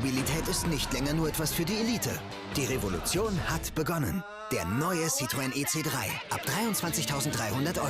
Mobilität ist nicht länger nur etwas für die Elite. Die Revolution hat begonnen. Der neue Citroen EC3 ab 23.300 €.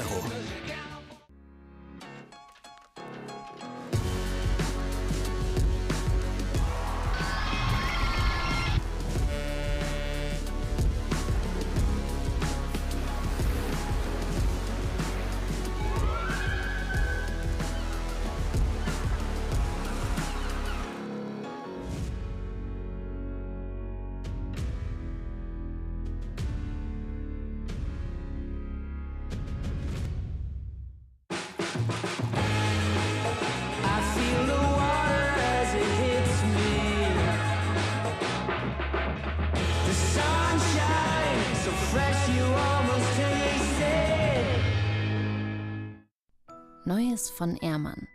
Neues von Ehrmann.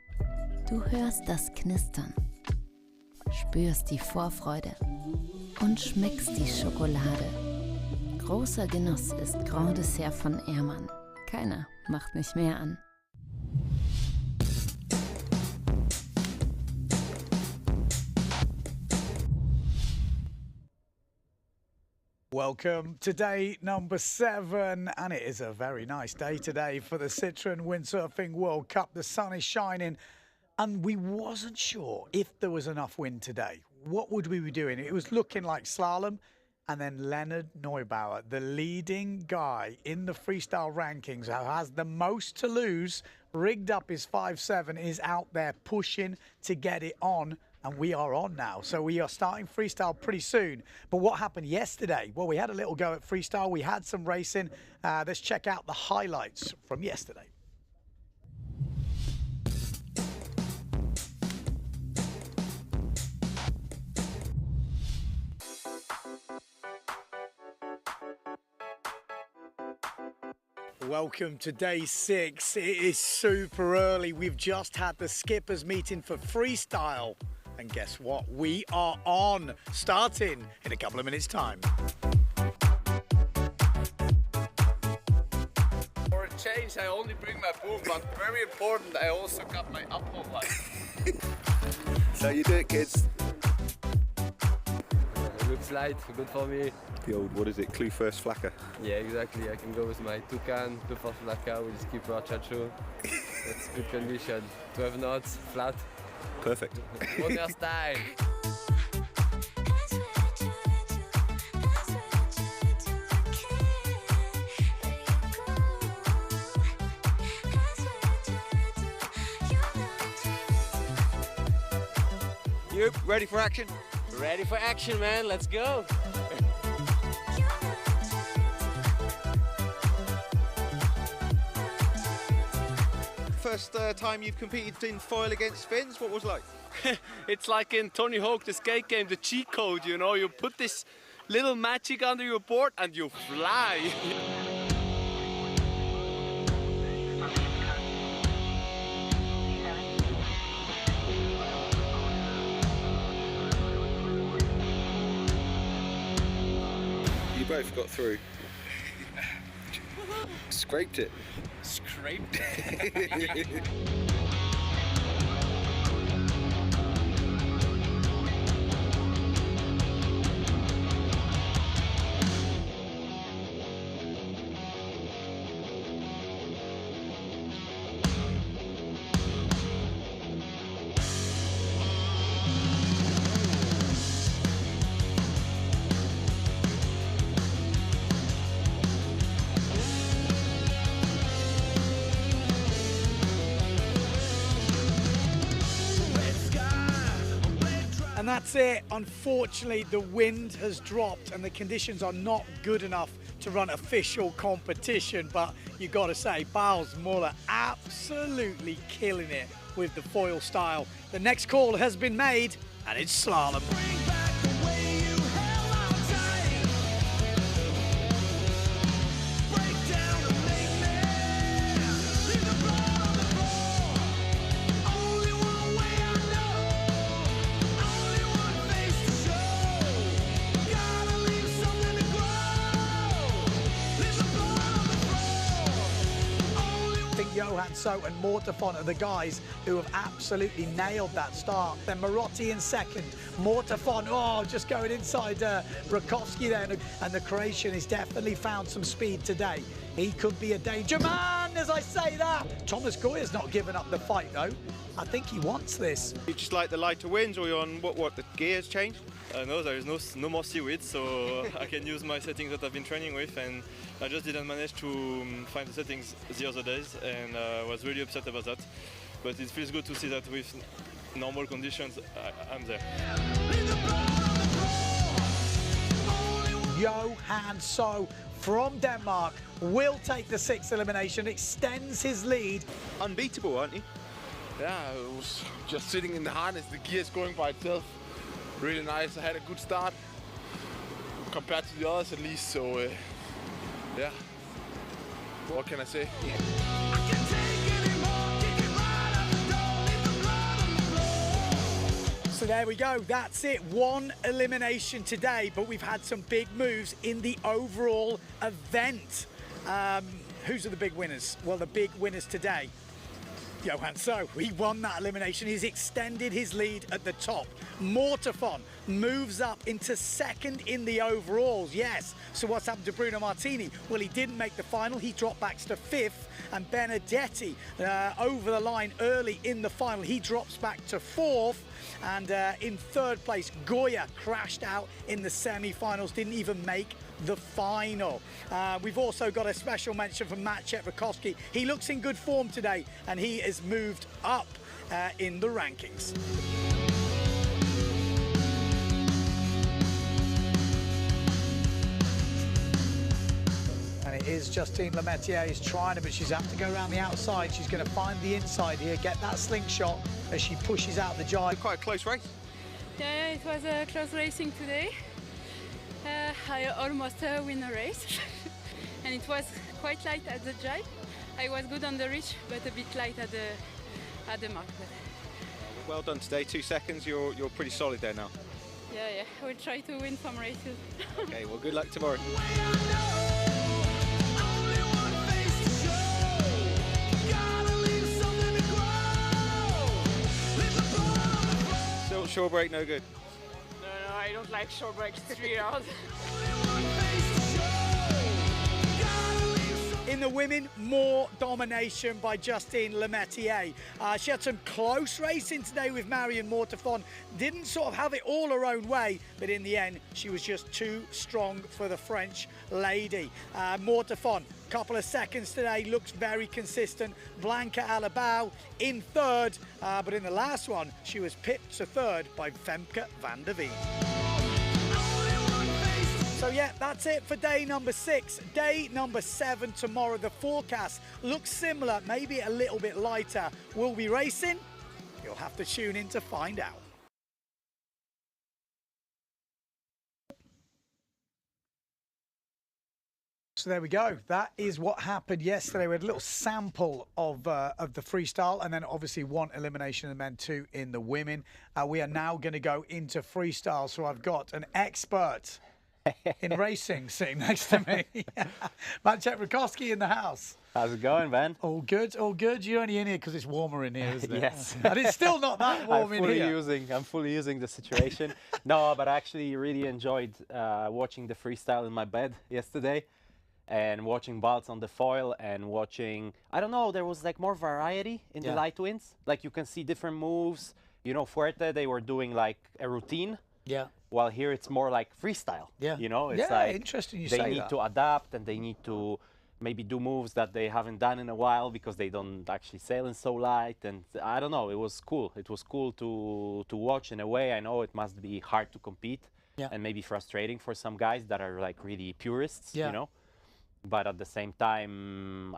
Du hörst das Knistern, spürst die Vorfreude und schmeckst die Schokolade. Großer Genuss ist Grand Dessert von Ehrmann. Keiner macht mich mehr an. Welcome to day number 7, and it is a very nice day today for the Citroen Windsurfing World Cup. The sun is shining, and we wasn't sure if there was enough wind today. What would we be doing? It was looking like Slalom, and then Leonard Neubauer, the leading guy in the freestyle rankings, who has the most to lose, rigged up his 5.7, is out there pushing to get it on. And we are on now, so we are starting freestyle pretty soon. But what happened yesterday? Well, we had a little go at freestyle. We had some racing. Let's check out the highlights from yesterday. Welcome to day 6. It is super early. We've just had the skippers meeting for freestyle. And guess what? We are on, starting in a couple of minutes' time. For a change, I only bring my boom, but very important, I also got my upper light. So you do it, kids. Looks light, good for me. The old, what is it, clue first flacker? Yeah, exactly. I can go with my Toucan, clue first flacker with the skipper Chacho. That's good condition. 12 knots, flat. Perfect. Water style. You ready for action? Ready for action, man. Let's go. First time you've competed in foil against Finns, what was it like? It's like in Tony Hawk, the skate game, the cheat code, you know, you put this little magic under your board and you fly. You both got through. Scraped it. Scraped it. And that's it. Unfortunately, the wind has dropped and the conditions are not good enough to run official competition. But you got to say, Bals Muller absolutely killing it with the foil style. The next call has been made, and it's Slalom. Johan So and Mortefon are the guys who have absolutely nailed that start. Then Marotti in second. Mortefon, oh, just going inside Rakowski there. And the Croatian has definitely found some speed today. He could be a danger man as I say that. Thomas Goyer's not given up the fight though. I think he wants this. You just like the lighter winds, or you're on what the gears changed? No, there is no more seaweed, so I can use my settings that I've been training with, and I just didn't manage to find the settings the other days, and I was really upset about that. But it feels good to see that with normal conditions, I'm there. Johan So from Denmark will take the 6th elimination, extends his lead. Unbeatable, aren't you? Yeah, I was just sitting in the harness, the gears going by itself. Really nice. I had a good start compared to the others at least, so yeah, what can I say? So there we go, that's it, 1 elimination today, but we've had some big moves in the overall event. Who's are the big winners? Well, the big winners today, Johan So, he won that elimination. He's extended his lead at the top. Mortefon moves up into second in the overalls, yes. So what's happened to Bruno Martini? Well, he didn't make the final. He dropped back to 5th. And Benedetti over the line early in the final. He drops back to 4th. And in 3rd place, Goyer crashed out in the semi-finals, didn't even make the final. We've also got a special mention from Maciej Rakowski. He looks in good form today, and he has moved up in the rankings. And it is Justine Lemaitre is trying it, but she's have to go around the outside. She's going to find the inside here, get that slingshot as she pushes out the jibe. Quite a close race. Yeah, it was a close racing today. I almost win a race. And it was quite light at the jibe. I was good on the reach, but a bit light at the mark. But Well done today, 2 seconds. You're pretty solid there now. yeah, I will try to win some races. Okay, well, good luck tomorrow. Still shore break, no good. No, I don't like short breaks. 3 hours. In the women, more domination by Justine Lemaitre. She had some close racing today with Marion Mortefon. Didn't sort of have it all her own way, but in the end, she was just too strong for the French lady. Mortefon, couple of seconds today, looks very consistent. Blanca Alabau in 3rd, but in the last one, she was pipped to 3rd by Femke van der Veen. So yeah, that's it for day number 6. Day number 7 tomorrow. The forecast looks similar, maybe a little bit lighter. Will we racing? You'll have to tune in to find out. So there we go. That is what happened yesterday. We had a little sample of the freestyle, and then obviously 1 elimination and then 2 in the women. We are now going to go into freestyle. So I've got an expert in racing sitting next to me. Maciej Rakowski in the house. How's it going, man? All good, all good. You're only in here because it's warmer in here, isn't it? Yes. And it's still not that warm in here. I'm fully using the situation. No, but I actually really enjoyed watching the freestyle in my bed yesterday, and watching Baltz on the foil, and watching, I don't know, there was like more variety in the light winds. Like you can see different moves. You know, Fuerte, they were doing like a routine. Yeah. While here it's more like freestyle. Yeah. You know, it's like interesting you they say need that. to adapt, and they need to maybe do moves that they haven't done in a while because they don't actually sail in so light. And I don't know, it was cool. It was cool to watch in a way. I know it must be hard to compete and maybe frustrating for some guys that are like really purists, you know. But at the same time,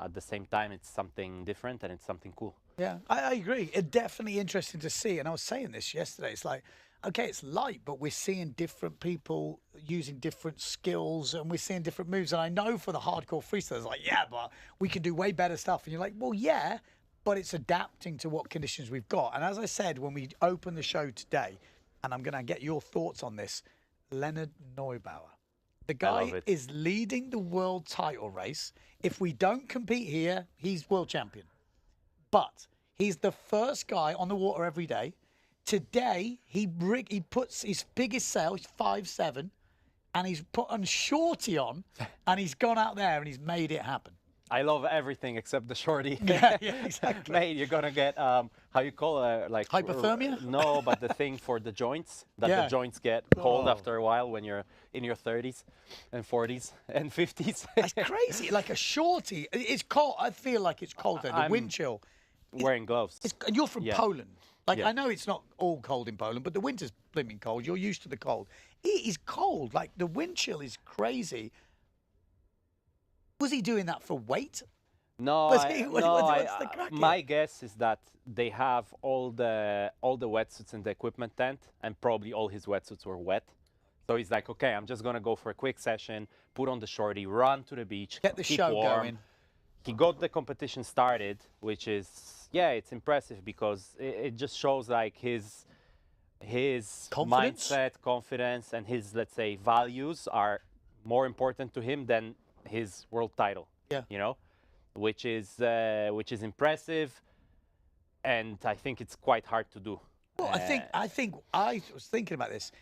it's something different and it's something cool. Yeah, I agree. It's definitely interesting to see. And I was saying this yesterday. It's like, okay, it's light, but we're seeing different people using different skills, and we're seeing different moves. And I know for the hardcore freestylers, like, yeah, but we can do way better stuff. And you're like, well, yeah, but it's adapting to what conditions we've got. And as I said, when we open the show today, and I'm going to get your thoughts on this, Leonard Neubauer. The guy is leading the world title race. If we don't compete here, he's world champion. but he's the first guy on the water every day. Today, he puts his biggest sail, he's 5'7", and he's put a shorty on, and he's gone out there and he's made it happen. I love everything except the shorty. Yeah, exactly. Mate, you're gonna get how you call it, like hypothermia? No, but the thing for the joints, that the joints get cold after a while when you're in your 30s and 40s and 50s. That's crazy. Like a shorty, it's cold. I feel like it's cold there. The wind chill. Wearing gloves. And you're from Poland. Like, Yeah. I know it's not all cold in Poland, but the winter's blimmin' cold. You're used to the cold. It is cold. Like, the wind chill is crazy. Was he doing that for weight? No, What's the crack here? my guess is that they have all the wetsuits in the equipment tent, and probably all his wetsuits were wet. So he's like, okay, I'm just gonna go for a quick session, put on the shorty, run to the beach, Get the keep show warm. going. He got the competition started, which is, it's impressive because it just shows like his Confidence? mindset, confidence, and his, let's say, values are more important to him than his world title. Yeah. You know, which is impressive, and I think it's quite hard to do. Well, I was thinking about this.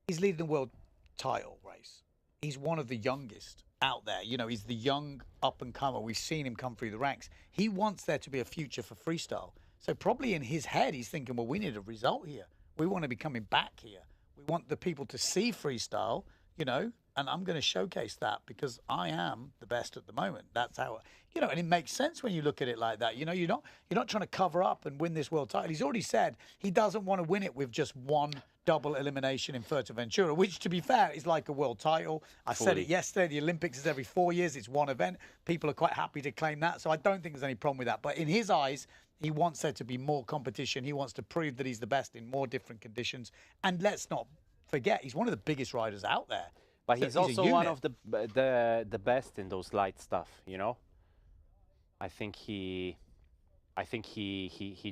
He's leading the world title race. He's one of the youngest out there. You know, he's the young up-and-comer. We've seen him come through the ranks. He wants there to be a future for freestyle. So probably in his head, he's thinking, well, we need a result here. We want to be coming back here. We want the people to see freestyle, you know, and I'm going to showcase that because I am the best at the moment. That's how, you know, and it makes sense when you look at it like that. You know, you're not trying to cover up and win this world title. He's already said he doesn't want to win it with just one double elimination in Fuerteventura, which, to be fair, is like a world title. I said it yesterday, the Olympics is every 4 years. It's one event. People are quite happy to claim that. So I don't think there's any problem with that. But in his eyes, he wants there to be more competition. He wants to prove that he's the best in more different conditions. And let's not forget, he's one of the biggest riders out there. But he's also one of the best in those light stuff, you know. I think he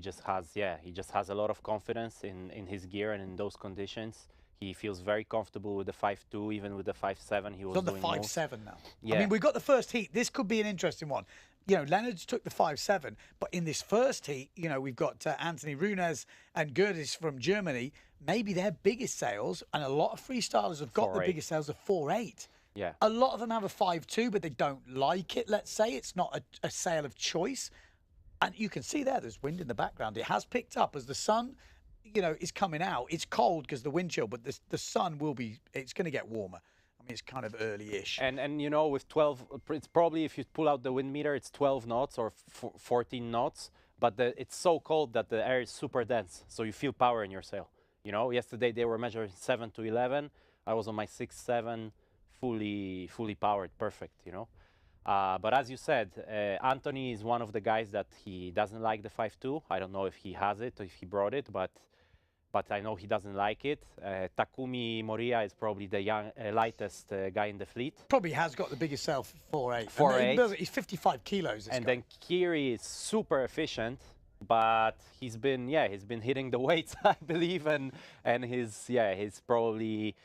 just has a lot of confidence in his gear and in those conditions. He feels very comfortable with the 5.2, even with the 5.7. He was on the doing 5.7 now. Yeah. I mean, we've got the first heat. This could be an interesting one. You know, Leonard's took the 5.7, but in this first heat, you know, we've got Anthony Runes and Gerdes from Germany. Maybe their biggest sails, and a lot of freestylers have got the biggest sails of 4.8. Yeah. A lot of them have a 5.2, but they don't like it, let's say. It's not a sail of choice. And you can see there's wind in the background. It has picked up as the sun, you know, is coming out. It's cold because the wind chill, but the sun will be, it's going to get warmer. I mean, it's kind of early-ish. And you know, with 12, it's probably, if you pull out the wind meter, it's 12 knots or 14 knots. But it's so cold that the air is super dense, so you feel power in your sail. You know, yesterday they were measuring 7 to 11. I was on my 6.7, fully powered, perfect, you know. But as you said, Anthony is one of the guys that he doesn't like the 5.2. I don't know if he has it or if he brought it, but I know he doesn't like it. Takumi Moriya is probably the lightest guy in the fleet. Probably has got the biggest sail for 4.8. 4.8. He's 55 kilos. And then Kiri is super efficient, but he's been hitting the weights, I believe, and he's probably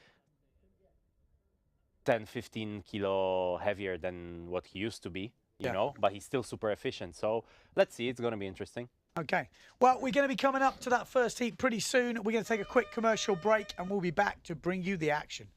10-15 kilo heavier than what he used to be, you know, but he's still super efficient. So let's see, it's going to be interesting. Okay. Well, we're going to be coming up to that first heat pretty soon. We're going to take a quick commercial break and we'll be back to bring you the action.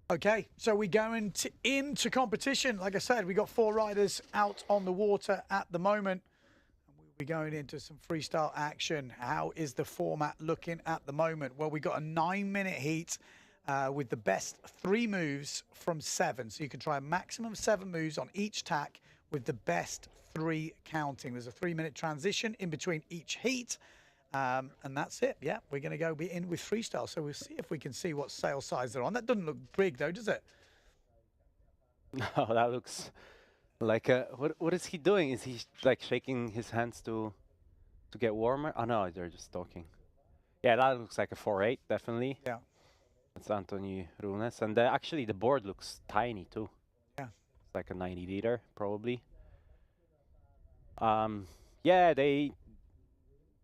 Okay, so we're going into competition. Like I said, we got 4 riders out on the water at the moment. We'll be going into some freestyle action. How is the format looking at the moment? Well, we got a 9-minute heat with the best 3 moves from 7. So you can try a maximum 7 moves on each tack with the best 3 counting. There's a 3-minute transition in between each heat. And that's it. Yeah, we're going to go be in with freestyle. So we'll see if we can see what sail size they're on. That doesn't look big, though, does it? No, that looks like a, what is he doing? Is he like shaking his hands to get warmer? Oh no, they're just talking. Yeah, that looks like a 4.8, definitely. Yeah. That's Anthony Runes. And actually the board looks tiny too. Yeah. It's like a 90 liter, probably. Yeah,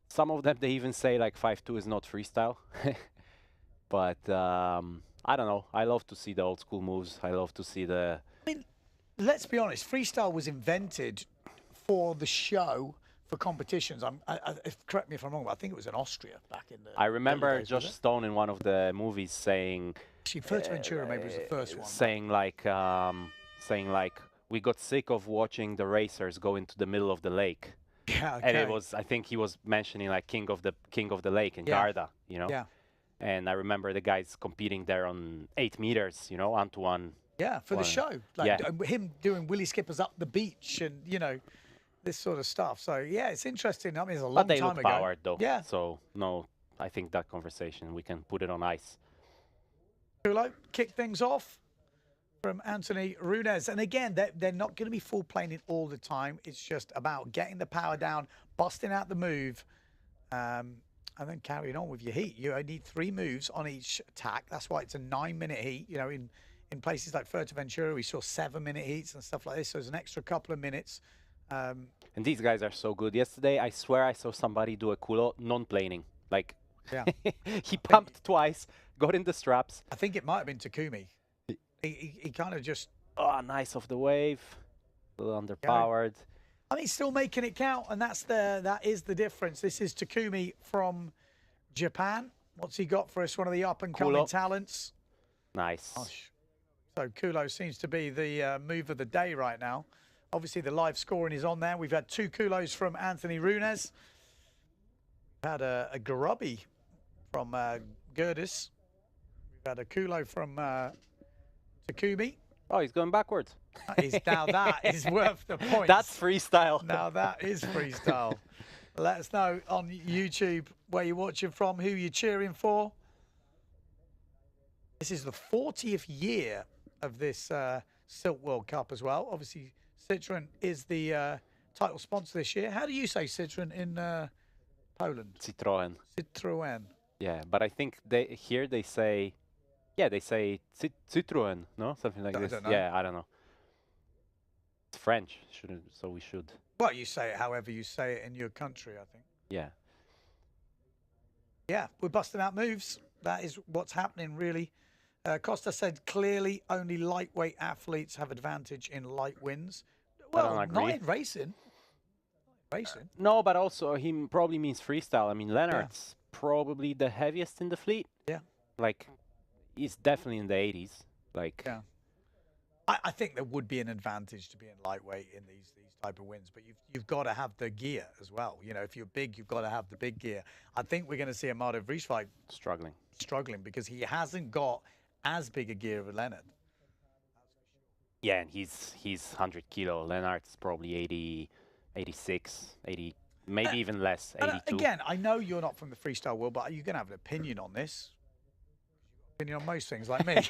some of them, they even say like 5.2 is not freestyle. But I don't know. I love to see the old school moves. I love to see the... I mean, let's be honest. Freestyle was invented for the show, for competitions. Correct me if I'm wrong, but I think it was in Austria back in the... I remember days, Josh Stone in one of the movies saying... Actually, Fuerteventura maybe was the first one. Saying like, we got sick of watching the racers go into the middle of the lake. Yeah, okay. And it was, I think he was mentioning like King of the Lake in Garda, you know? Yeah. And I remember the guys competing there on 8 meters, you know, 1-to-1. Yeah, for the show. Like Yeah. him doing willy skippers up the beach and, you know, this sort of stuff. So, yeah, it's interesting. I mean, it's a long But they time look ago. powered, though. Yeah. So, no, I think that conversation, we can put it on ice. Kulo, kick things off from Anthony Runes. And again, they're not going to be full planing all the time. It's just about getting the power down, busting out the move, and then carrying on with your heat. You only need 3 moves on each tack. That's why it's a 9-minute heat. You know, in places like Fuerteventura, we saw 7-minute heats and stuff like this. So there's an extra couple of minutes. And these guys are so good. Yesterday, I swear I saw somebody do a culo non-planing. Like, Yeah. he pumped twice, got in the straps. I think it might have been Takumi. He kind of just... Oh, nice off the wave. A little underpowered. I mean, still making it count, and that is the difference. This is Takumi from Japan. What's he got for us? One of the up-and-coming talents. Nice. Gosh. So Kulo seems to be the move of the day right now. Obviously, the live scoring is on there. We've had 2 Kulos from Anthony Runes. We've had a Garubby from Gerdis. We've had a Kulo from Takumi. Oh, he's going backwards. Now that is worth the point. That's freestyle. Now that is freestyle. Let us know on YouTube where you're watching from, who you're cheering for. This is the 40th year of this Sylt World Cup as well. Obviously, Citroen is the title sponsor this year. How do you say Citroen in Poland? Citroen. Citroen. Yeah, but I think here they say... Yeah, they say Citroen, no? Something like this. I don't know. Yeah, I don't know. It's French, so we should. Well, you say it however you say it in your country, I think. Yeah. Yeah, we're busting out moves. That is what's happening, really. Costa said clearly only lightweight athletes have advantage in light wins. Well, not in racing. Racing. No, but also he probably means freestyle. I mean, Lennart's probably the heaviest in the fleet. Yeah. Like... He's definitely in the 80s. Like, yeah, I think there would be an advantage to being lightweight in these type of wins, but you've got to have the gear as well. You know, if you're big, you've got to have the big gear. I think we're going to see Amado Vrieswijk struggling because he hasn't got as big a gear as Leonard. Yeah, and he's 100 kilo. Lennart's probably 80, 86, 80, maybe even less, 82. Again, I know you're not from the freestyle world, but you're going to have an opinion on this. Opinion on most things like me.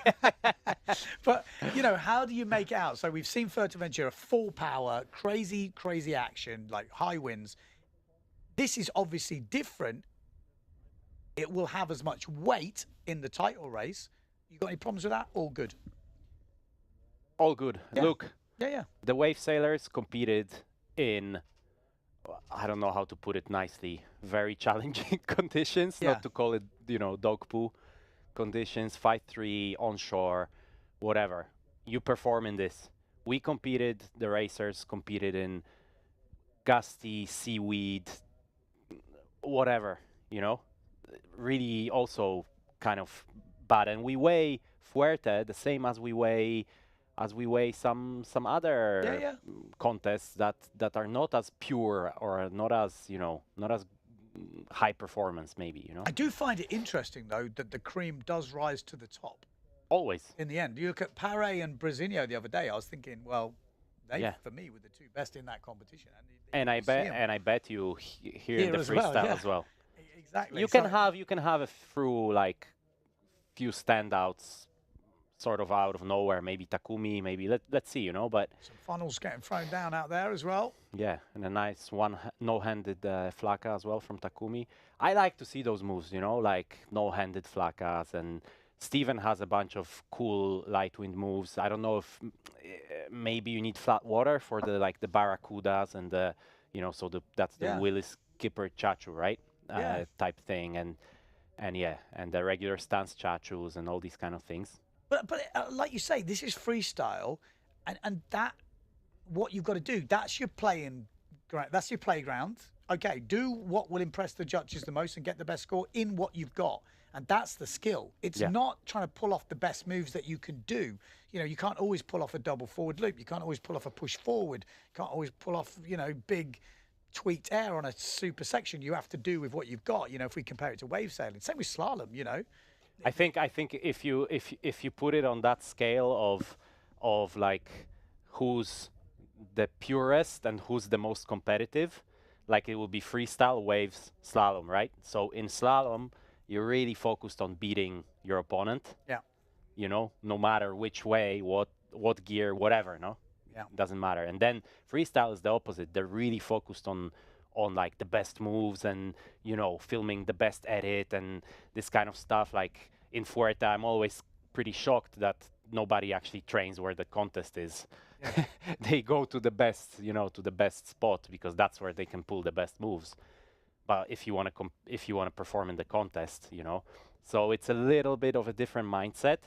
But, you know, how do you make it out? So we've seen Fuerteventura, full power, crazy action, like high winds. This is obviously different. It will have as much weight in the title race. You got any problems with that? All good. All good. Yeah. Look, yeah. The wave sailors competed in, I don't know how to put it nicely, very challenging conditions, not to call it, you know, dog poo conditions, 5-3, onshore, whatever. You perform in this. We competed, the racers competed in gusty, seaweed, whatever, you know. Really also kind of bad. And we weigh Fuerte the same as we weigh some other contests that are not as pure or not as not as high performance maybe. I do find it interesting though that the cream does rise to the top. Always. In the end, you look at Paré and Brasinho the other day. I was thinking, well, they for me were the two best in that competition. And I bet you here in the as freestyle as well. Exactly. You can have a few like few standouts sort of out of nowhere, maybe Takumi, maybe let's see, but some funnels getting thrown down out there as well. Yeah, and a nice no-handed flaka as well from Takumi. I like to see those moves, like no-handed flakas, and Steven has a bunch of cool light wind moves. I don't know if maybe you need flat water for the barracudas and the that's the Willis Kipper chachu, right? Type thing, and the regular stance chachus and all these kind of things. But like you say, this is freestyle, and that what you've got to do. That's your playground. Okay, do what will impress the judges the most and get the best score in what you've got, and that's the skill. It's not trying to pull off the best moves that you can do. You can't always pull off a double forward loop. You can't always pull off a push forward. You can't always pull off big tweaked air on a super section. You have to do with what you've got. If we compare it to wave sailing, same with slalom. I think if you put it on that scale of like who's the purest and who's the most competitive, like it will be freestyle, waves, slalom, right? So in slalom, you're really focused on beating your opponent. Yeah. No matter which way, what gear, whatever, no? Yeah. Doesn't matter. And then freestyle is the opposite. They're really focused on like the best moves and filming the best edit and this kind of stuff. Like in Fuerte, I'm always pretty shocked that nobody actually trains where the contest is. Yeah. They go to the best, to the best spot because that's where they can pull the best moves. But if you want to perform in the contest, so it's a little bit of a different mindset.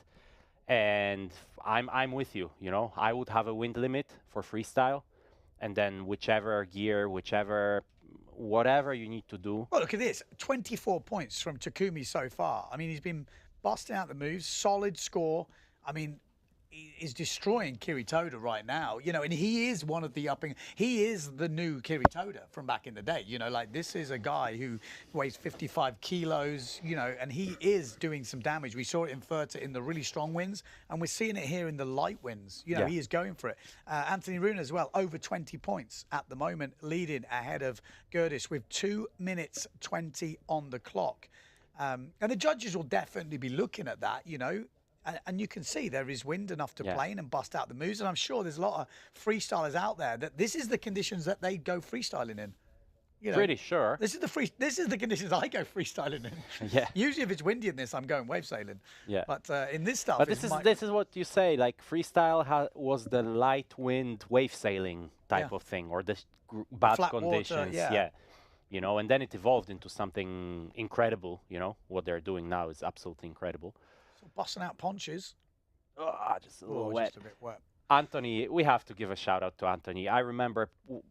And I'm with you. I would have a wind limit for freestyle, and then whichever gear, whatever you need to do. Well, look at this, 24 points from Takumi so far. I mean, he's been busting out the moves, solid score. I mean, is destroying Kiritoda right now, and he is one of the he is the new Kiritoda from back in the day, like this is a guy who weighs 55 kilos, and he is doing some damage. We saw it in Fuerte in the really strong winds, and we're seeing it here in the light winds. He is going for it. Anthony Runa as well, over 20 points at the moment, leading ahead of Gerdes with 2 minutes 20 on the clock. And the judges will definitely be looking at that, and you can see there is wind enough to play in and bust out the moves. And I'm sure there's a lot of freestylers out there that this is the conditions that they go freestyling in. Pretty sure. This is the conditions I go freestyling in. Yeah. Usually if it's windy in this, I'm going wave sailing. Yeah. But in this stuff, but this is what you say. Like freestyle was the light wind wave sailing type of thing, or the bad flat conditions. Water, and then it evolved into something incredible. What they're doing now is absolutely incredible. Busting out punches. Just a little wet. Just a bit wet. Anthony, we have to give a shout out to Anthony. I remember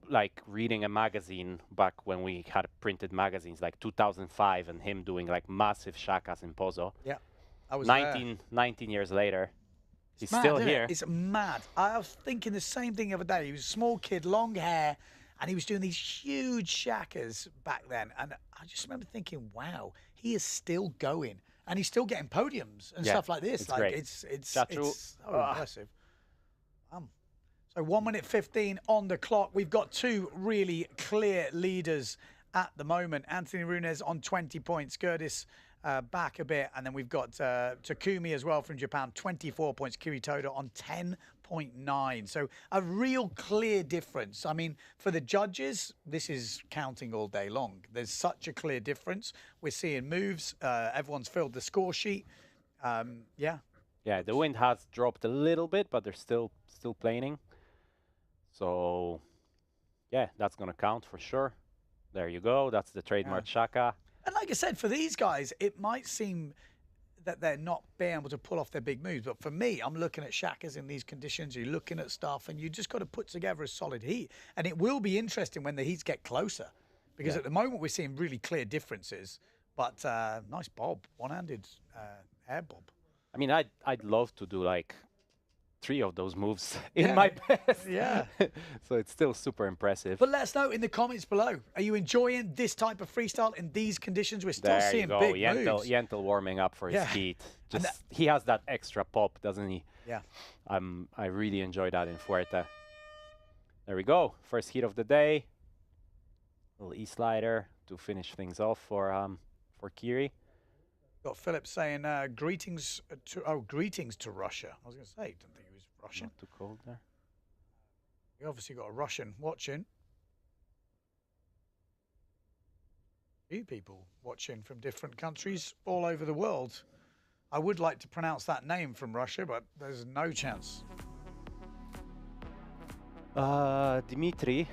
like reading a magazine back when we had printed magazines, like 2005, and him doing like massive shakas in Pozo. Yeah, I was 19 years later. He's mad, still here. It's mad. I was thinking the same thing the other day. He was a small kid, long hair, and he was doing these huge shakas back then. And I just remember thinking, wow, he is still going. And he's still getting podiums and stuff like this. It's like great. it's so impressive. So 1 minute 15 on the clock. We've got two really clear leaders at the moment. Anthony Runes on 20 points. Gerdes back a bit, and then we've got Takumi as well from Japan, 24 points. Kiritoda on 10.9. So a real clear difference. I mean, for the judges, this is counting all day long. There's such a clear difference. We're seeing moves. Everyone's filled the score sheet. Yeah, the wind has dropped a little bit, but they're still planing. So, yeah, that's going to count for sure. There you go. That's the trademark shaka. And like I said, for these guys, it might seem that they're not being able to pull off their big moves. But for me, I'm looking at shakas in these conditions. You're looking at stuff, and you just got to put together a solid heat. And it will be interesting when the heats get closer. Because at the moment, we're seeing really clear differences. But nice bob, one-handed air bob. I mean, I'd love to do like 3 of those moves in my best. Yeah. So it's still super impressive. But let us know in the comments below. Are you enjoying this type of freestyle in these conditions? We're still There seeing you go. big Yentl, moves. Yentl warming up for his Yeah. heat. Just he has that extra pop, doesn't he? Yeah. I really enjoy that in Fuerte. There we go. First heat of the day. Little E-slider to finish things off for Kiri. Got Philip saying greetings to Russia. I was going to say, didn't think he was Russian. Not too cold there. We obviously got a Russian watching. Few people watching from different countries all over the world. I would like to pronounce that name from Russia, but there's no chance. Dmitry.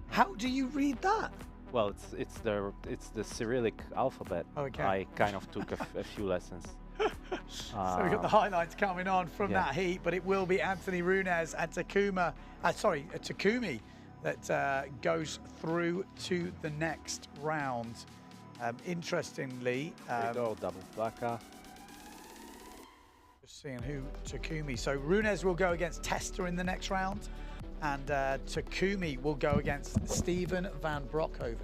How do you read that? Well, it's the Cyrillic alphabet. Okay. I kind of took a few lessons. So we've got the highlights coming on from that heat, but it will be Anthony Runes and Takumi that goes through to the next round. Interestingly, there you go, double placa. Just seeing who Takumi. So Runes will go against Testa in the next round, and Takumi will go against Steven van Broekhoven.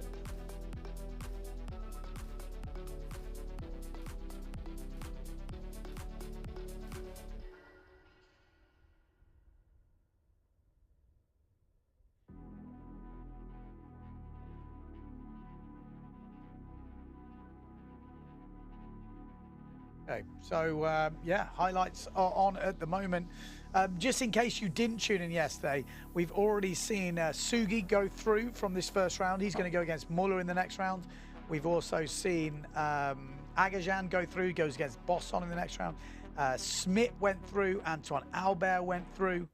Okay, so yeah, highlights are on at the moment. Just in case you didn't tune in yesterday, we've already seen Sugi go through from this first round. He's going to go against Muller in the next round. We've also seen Agajan go through, goes against Bosson in the next round. Smit went through, Antoine Albert went through.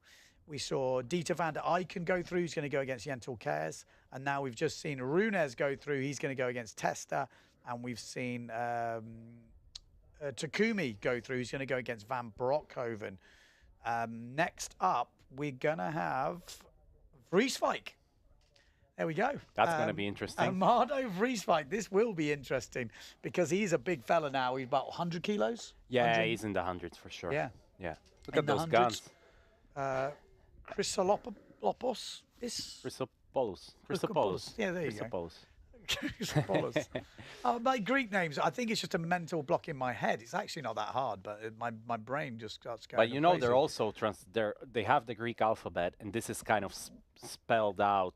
We saw Dieter van der Eycken go through, he's going to go against Yentl Kers. And now we've just seen Runes go through, he's going to go against Testa. And we've seen Takumi go through, he's going to go against Van Broekhoven. Next up, we're going to have Vreeswijk. There we go. That's going to be interesting. Amado Vreeswijk. This will be interesting because he's a big fella now. He's about 100 kilos. Yeah, 100? he's in the hundreds for sure. Yeah. Yeah. Look In at the those hundreds. guns. Chrysolopoulos. Chrysopoulos. Yeah, there you go. Chrysopoulos. Chrysolopoulos. My Greek names, I think it's just a mental block in my head. It's actually not that hard, but my brain just starts going. But you know, crazy. they're also they have the Greek alphabet, and this is kind of spelled out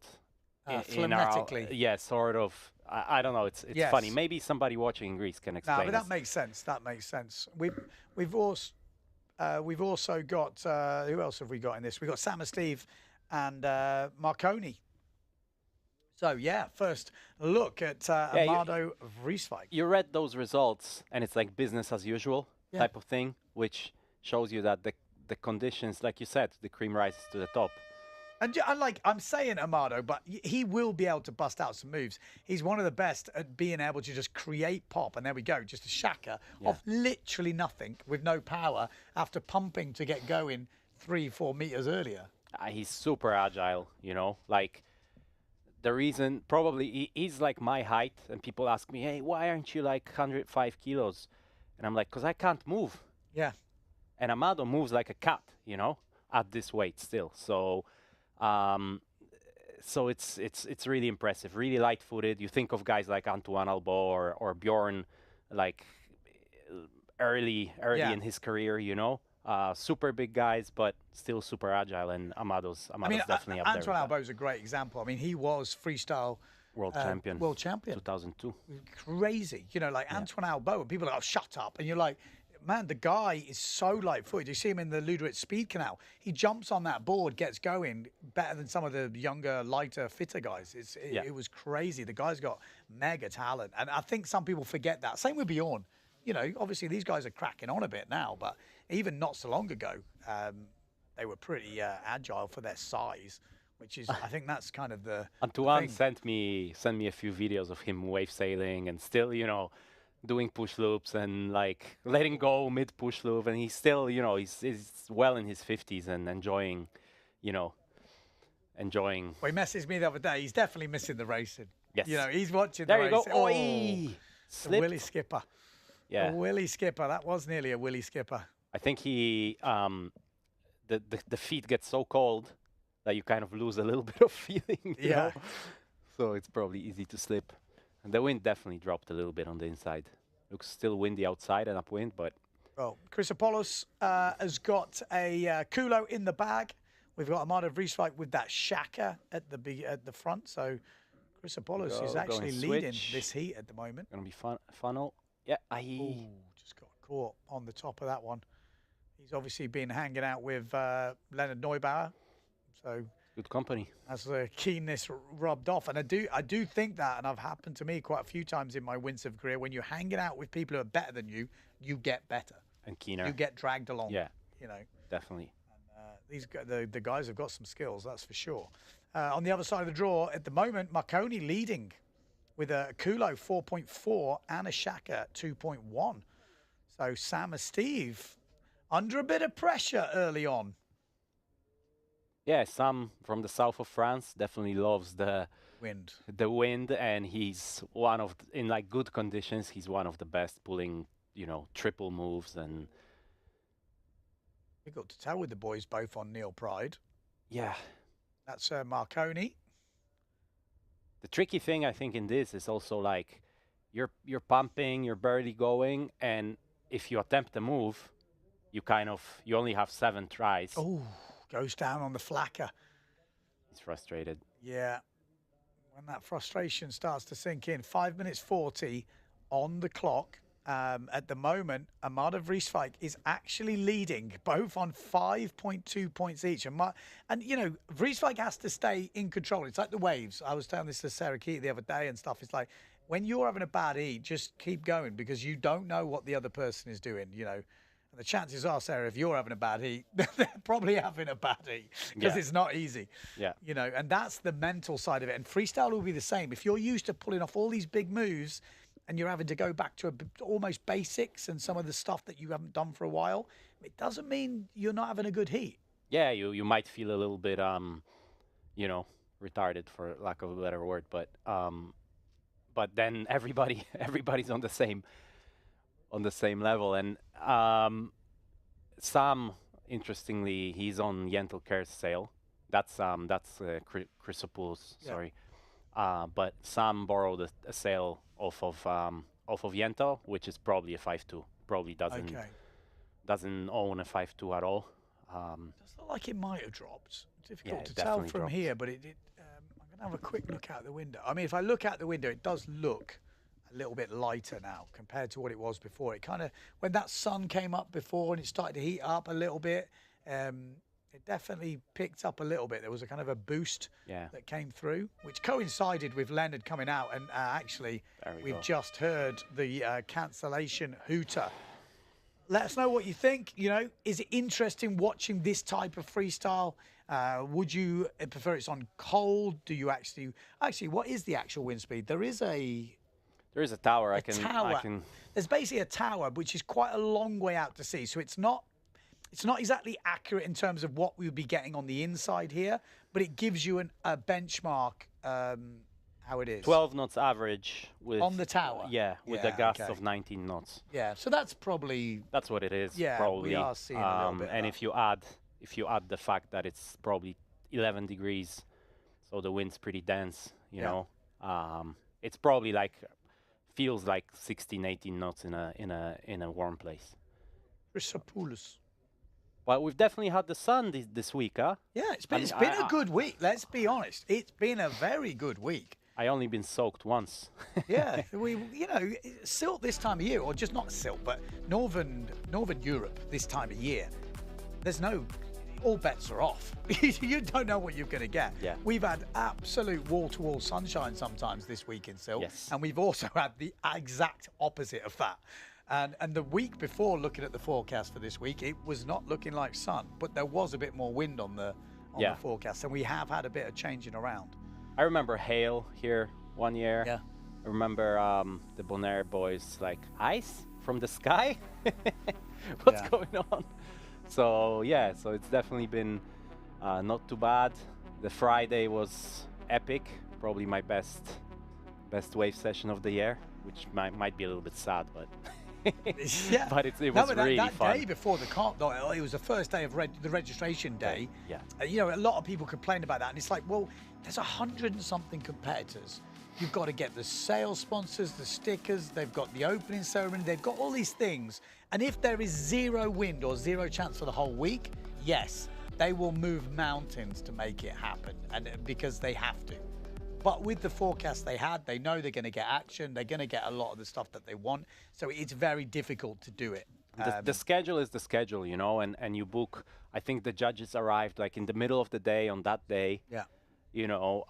phonetically. Yeah, sort of. I don't know. It's Yes. funny. Maybe somebody watching in Greece can explain. No, but that us. makes sense. That makes sense. We've also got who else have we got in this? We've got Sam and Steve and Marconi. So yeah, first look at Amado Vreeswijk. You read those results, and it's like business as usual type of thing, which shows you that the conditions, like you said, the cream rises to the top. And I'm saying Amado, but he will be able to bust out some moves. He's one of the best at being able to just create pop. And there we go, just a shaka of literally nothing with no power after pumping to get going 3-4 meters earlier. He's super agile, you know, like the reason probably he's like my height, and people ask me, hey, why aren't you like 105 kilos? And I'm like, because I can't move. Yeah. And Amado moves like a cat, you know, at this weight still. So so it's really impressive, really light-footed. You think of guys like Antoine Albo or Bjorn, like early in his career, you know. Super big guys, but still super agile, and Amado's definitely up there. Antoine Albo's a great example. I mean, he was freestyle world champion. 2002. Crazy, you know, like Antoine Albo, and people are like, oh, shut up, and you're like, man, the guy is so light-footed. You see him in the Luderitz Speed Canal. He jumps on that board, gets going better than some of the younger, lighter, fitter guys. It was crazy. The guy's got mega talent, and I think some people forget that. Same with Bjorn. You know, obviously these guys are cracking on a bit now, but even not so long ago, they were pretty agile for their size, which is, I think that's kind of the Antoine thing. sent me a few videos of him wave sailing and still, you know, doing push loops and like letting go mid push loop, and he's still, you know, he's well in his 50s and enjoying. Well, he messaged me the other day. He's definitely missing the racing. Yes. You know, he's watching there the you racing. go. Oi! The Willy skipper. Yeah. A Willy skipper. That was nearly a Willy skipper. I think he, the feet get so cold that you kind of lose a little bit of feeling. You know? So it's probably easy to slip. And the wind definitely dropped a little bit on the inside. Looks still windy outside and upwind, but. Well, Chrysopoulos has got a Kulo in the bag. We've got Amada Vrieswijk with that Shaka at the front. So Chrysopoulos is actually leading this heat at the moment. Gonna be funnel. Yeah, Ooh, just got caught on the top of that one. He's obviously been hanging out with Leonard Neubauer, so good company. As the keenness rubbed off, and I do think that, and I've happened to me quite a few times in my windsurf career. When you're hanging out with people who are better than you, you get better and keener. You get dragged along. Yeah, you know, definitely. And the guys have got some skills, that's for sure. On the other side of the draw at the moment, Marconi leading with a Kulo 4.4 and a Shaka 2.1. So Sam and Steve under a bit of pressure early on. Yeah, Sam from the south of France definitely loves the wind, and he's one of in like good conditions. He's one of the best pulling, you know, triple moves and. We got to tell with the boys both on Neil Pride. Yeah, that's Marconi. The tricky thing I think in this is also like you're pumping, you're barely going, and if you attempt a move, you only have 7 tries. Oh, goes down on the flacker. He's frustrated. Yeah, when that frustration starts to sink in. 5 minutes 40 on the clock. At the moment, Amada Vrieswijk is actually leading, both on 5.2 points each. And you know, Vrieswijk has to stay in control. It's like the waves. I was telling this to Sarah Keat the other day and stuff. It's like, when you're having a bad heat, just keep going, because you don't know what the other person is doing, you know. And the chances are, Sarah, if you're having a bad heat, they're probably having a bad heat, because it's not easy. Yeah. You know, and that's the mental side of it. And freestyle will be the same. If you're used to pulling off all these big moves, and you're having to go back to almost basics and some of the stuff that you haven't done for a while, it doesn't mean you're not having a good heat. Yeah, you might feel a little bit, you know, retarded, for lack of a better word, but then everybody's on the same level. And Sam, interestingly, he's on Jentel Kerr's sail. That's Chrysopoulos, sorry. But Sam borrowed a sail off of Jentel, which is probably a 5.2. Probably doesn't own a 5.2 at all. Does look like it might have dropped. Difficult to tell from here, but I'm going to have a quick look out the window. I mean, if I look out the window, it does look a little bit lighter now compared to what it was before. It kind of, when that sun came up before and it started to heat up a little bit, it definitely picked up a little bit. There was a kind of a boost that came through, which coincided with Leonard coming out. And actually, we've just heard the cancellation hooter. Let us know what you think. You know, is it interesting watching this type of freestyle? Would you prefer it's on cold? Do you actually what is the actual wind speed? There is a tower. There's basically a tower which is quite a long way out to sea, so it's not exactly accurate in terms of what we would be getting on the inside here, but it gives you a benchmark how it is. 12 knots average on the tower. Yeah, with a gust of 19 knots. Yeah, so that's what it is. Yeah, probably. We are seeing a little bit. And if you add the fact that it's probably 11 degrees, so the wind's pretty dense, you know, it's probably feels like 16, 18 knots in a warm place. Chrysopoulos. Well, we've definitely had the sun this week, huh? Yeah, it's been a good week. Let's be honest. It's been a very good week. I only been soaked once. Yeah, Sylt this time of year, or just not Sylt, but Northern Europe this time of year. All bets are off. You don't know what you're going to get. Yeah. We've had absolute wall-to-wall sunshine sometimes this week in Sylt, and we've also had the exact opposite of that. And the week before, looking at the forecast for this week, it was not looking like sun, but there was a bit more wind on the forecast, and we have had a bit of changing around. I remember hail here one year. Yeah. I remember the Bonaire boys ice from the sky. What's going on? So so it's definitely been not too bad. The Friday was epic, probably my best wave session of the year. which might be a little bit sad, but Yeah. but it was but really that fun. day before the comp, though, it was the first day of the registration day. Yeah. You know, a lot of people complained about that, and it's like, well, there's 100 and something competitors. You've got to get the sales sponsors, the stickers, they've got the opening ceremony, they've got all these things. And if there is zero wind or zero chance for the whole week, yes, they will move mountains to make it happen, and because they have to. But with the forecast they had, they know they're going to get action, they're going to get a lot of the stuff that they want, so it's very difficult to do it. The schedule is the schedule, you know, and you book. I think the judges arrived like in the middle of the day on that day. Yeah. You know,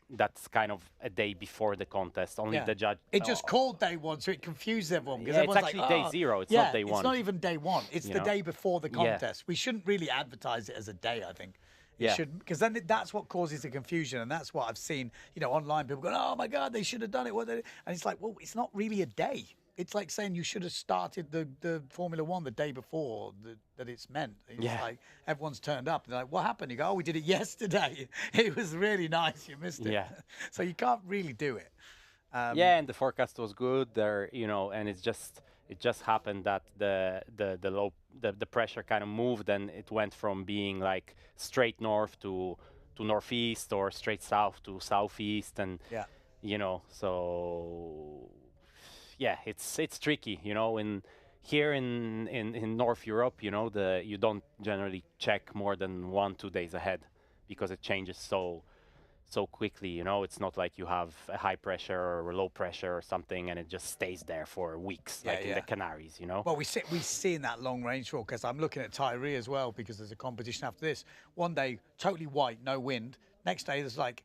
that's kind of a day before the contest. Only the judge. It just called day one, so it confused everyone. Because Yeah, it's everyone's actually like, day "Oh." zero. It's Yeah, not day one. It's not even day one. It's You the know? day before the Yeah. contest. We shouldn't really advertise it as a day, I think. It Yeah. should, because then that's what causes the confusion, and that's what I've seen. You know, online people going, "Oh my God, they should have done it." And it's like, well, it's not really a day. It's like saying you should have started the Formula One the day before that it's meant. It's Yeah. like everyone's turned up. They're like, "What happened?" You go, "Oh, we did it yesterday. It was really nice. You missed it." Yeah. So you can't really do it. Yeah, and the forecast was good there, you know, and it just happened that the pressure kind of moved, and it went from being like straight north to northeast, or straight south to southeast, and Yeah. you know, so yeah, it's tricky, you know. Here in North Europe, you know, you don't generally check more than 1-2 days ahead, because it changes so quickly, you know. It's not like you have a high pressure or a low pressure or something and it just stays there for weeks, Yeah, like in yeah. the Canaries, you know. Well, we see in that long range forecast. I'm looking at Tyree as well, because there's a competition after this. One day, totally white, no wind. Next day, there's like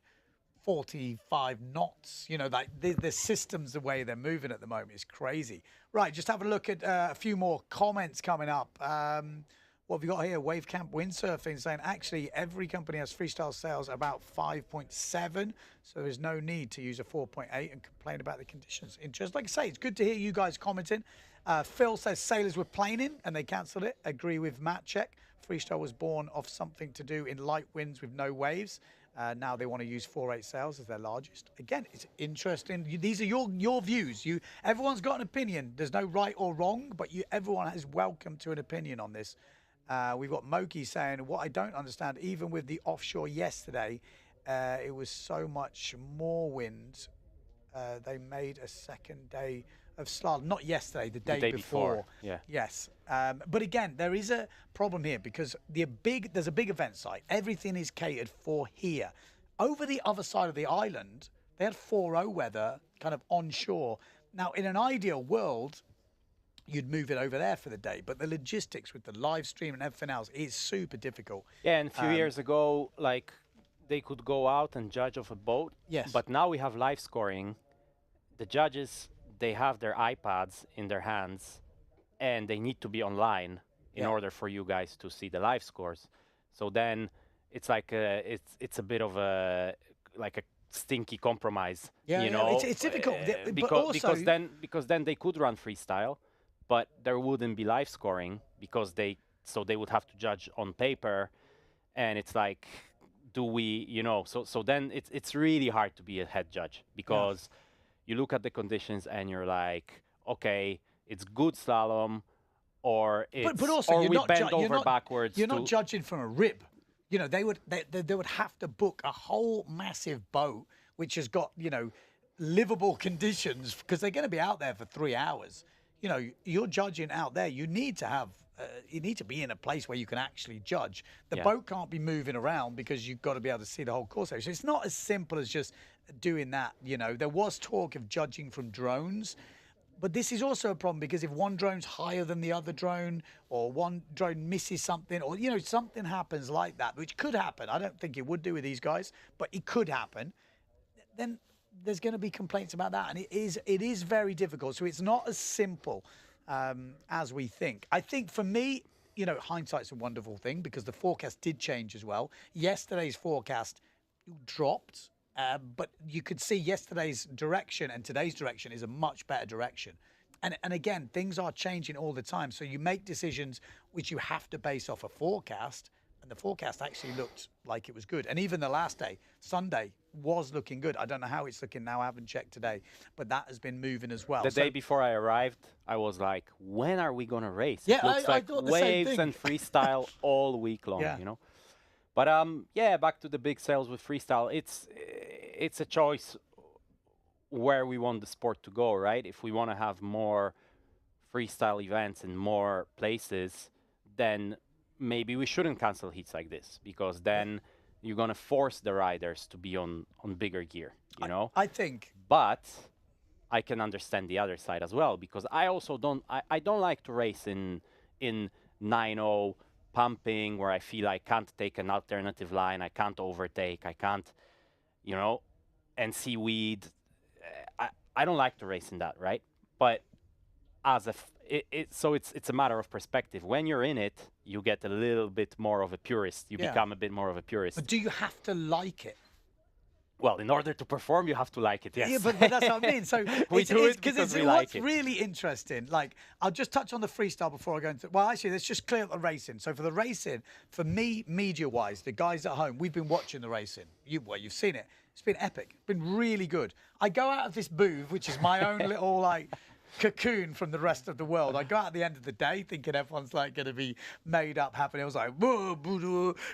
45 knots. You know, like the systems, the way they're moving at the moment is crazy. Right, just have a look at a few more comments coming up. What have we got here? Wavecamp Windsurfing saying, actually, every company has freestyle sales about 5.7, so there's no need to use a 4.8 and complain about the conditions. Just like I say, it's good to hear you guys commenting. Phil says sailors were planing and they cancelled it. Agree with Matt Check. Freestyle was born of something to do in light winds with no waves. Now they want to use 4.8 sails as their largest. Again, it's interesting. These are your views. Everyone's got an opinion. There's no right or wrong, but everyone is welcome to an opinion on this. We've got Moki saying, what I don't understand, even with the offshore yesterday, it was so much more wind. They made a second day of slalom. Not yesterday, the day before. Yeah. Yes. But again, there is a problem here, because there's a big event site. Everything is catered for here. Over the other side of the island, they had 4.0 weather kind of onshore. Now, in an ideal world, you'd move it over there for the day, but the logistics with the live stream and everything else is super difficult. Yeah, and a few years ago, like, they could go out and judge of a boat. Yes. But now we have live scoring. The judges, they have their iPads in their hands, and they need to be online in order for you guys to see the live scores. So then it's like it's a bit of a stinky compromise. Yeah, you yeah, know, it's difficult, but because also then they could run freestyle, but there wouldn't be live scoring, because they would have to judge on paper, and it's like, do we, you know? So then it's really hard to be a head judge, because you look at the conditions and you're like, okay, it's good slalom, or it's but also, or we bend over backwards. You're not judging from a rib. You know, they would have to book a whole massive boat which has got, you know, livable conditions, because they're going to be out there for 3 hours. You know, you're judging out there. You need to have you need to be in a place where you can actually judge. The boat can't be moving around, because you've got to be able to see the whole course area. So it's not as simple as just doing that. You know, there was talk of judging from drones, but this is also a problem, because if one drone's higher than the other drone, or one drone misses something, or, you know, something happens like that, which could happen. I don't think it would do with these guys, but it could happen. Then there's going to be complaints about that, and it is very difficult. So it's not as simple as we think. I think for me, you know, hindsight's a wonderful thing, because the forecast did change as well. Yesterday's forecast dropped, but you could see yesterday's direction and today's direction is a much better direction. And again, things are changing all the time. So you make decisions which you have to base off a forecast, and the forecast actually looked like it was good. And even the last day, Sunday, was looking good. I don't know how it's looking now. I haven't checked today, but that has been moving as well. The day before I arrived, I was like, when are we going to race? Yeah, it looks I like thought the same waves thing. and freestyle all week long, Yeah. you know? But yeah, back to the big sales with freestyle. It's a choice where we want the sport to go, right? If we want to have more freestyle events in more places, then maybe we shouldn't cancel heats like this, because then you're going to force the riders to be on bigger gear, you know? I think. But I can understand the other side as well, because I also I don't like to race in 9.0 pumping where I feel I can't take an alternative line, I can't overtake, I can't, you know, and seaweed. I don't like to race in that, right? But as so it's a matter of perspective. When you're in it, you get a little bit more of a purist. You become a bit more of a purist. But do you have to like it? Well, in order to perform, you have to like it, yes. Yeah, but that's what I mean. So we do it because we like what's it. really interesting, like, I'll just touch on the freestyle before I go into, well, actually, let's just clear up the racing. So for the racing, for me, media-wise, the guys at home, we've been watching the racing. You've seen it. It's been epic. It's been really good. I go out of this booth, which is my own little, like, cocoon from the rest of the world. I go out at the end of the day thinking everyone's like going to be made up, happy. It was like, whoa,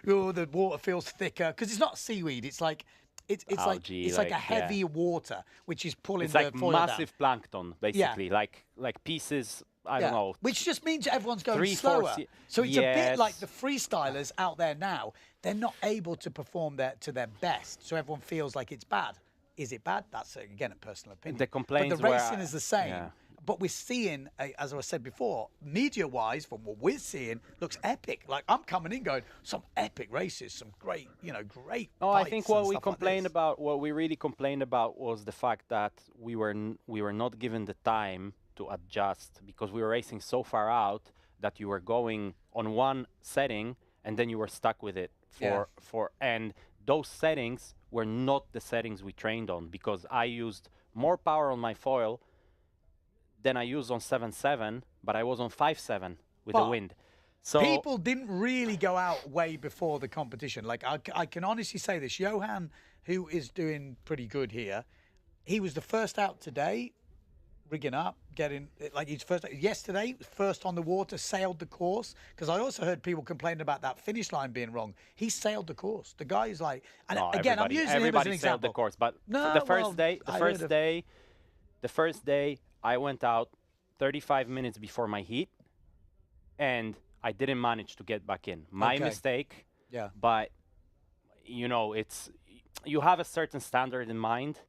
the water feels thicker, because it's not seaweed. It's like, it's algae, like a heavy water which is pulling it's the like foil massive down. plankton, basically, like pieces. I don't know. Which just means everyone's going 3-4 slower. So it's a bit like yes. the freestylers out there now. They're not able to perform to their best, so everyone feels like it's bad. Is it bad? That's again a personal opinion. The complaints but the were, racing is the same. yeah. But we're seeing, as I said before, media-wise, from what we're seeing, looks epic. Like, I'm coming in going, some epic races, some great, great No, I fights think and what we stuff like complained this. about, what we really complained about, was the fact that we were not given the time to adjust, because we were racing so far out that you were going on one setting and then you were stuck with it and those settings were not the settings we trained on, because I used more power on my foil than I used on 7.7, but I was on 5.7 with the wind. So people didn't really go out way before the competition. Like, I can honestly say this. Johan, who is doing pretty good here, he was the first out today, rigging up, getting, like, he's first. Yesterday, first on the water, sailed the course. Because I also heard people complaining about that finish line being wrong. He sailed the course. The guy is like, and no, again, I'm using him as an everybody example. sailed the course, but No, the first day, I went out 35 minutes before my heat, and I didn't manage to get back in. My mistake. Yeah. But, you know, you have a certain standard in mind,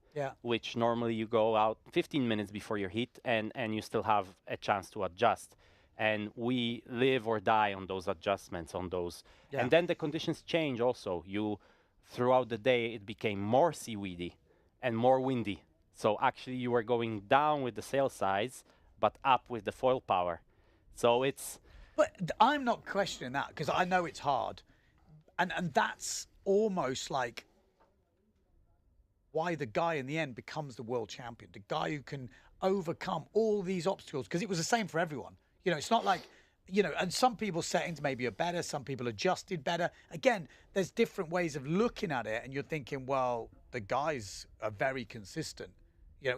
which normally you go out 15 minutes before your heat, and you still have a chance to adjust. And we live or die on those adjustments, on those. Yeah. And then the conditions change also. Throughout the day, it became more seaweedy and more windy. So actually you were going down with the sail size, but up with the foil power. So it's... But I'm not questioning that, because I know it's hard. And that's almost like why the guy in the end becomes the world champion. The guy who can overcome all these obstacles, because it was the same for everyone. You know, it's not like, and some people's settings maybe are better, some people adjusted better. Again, there's different ways of looking at it, and you're thinking, well, the guys are very consistent.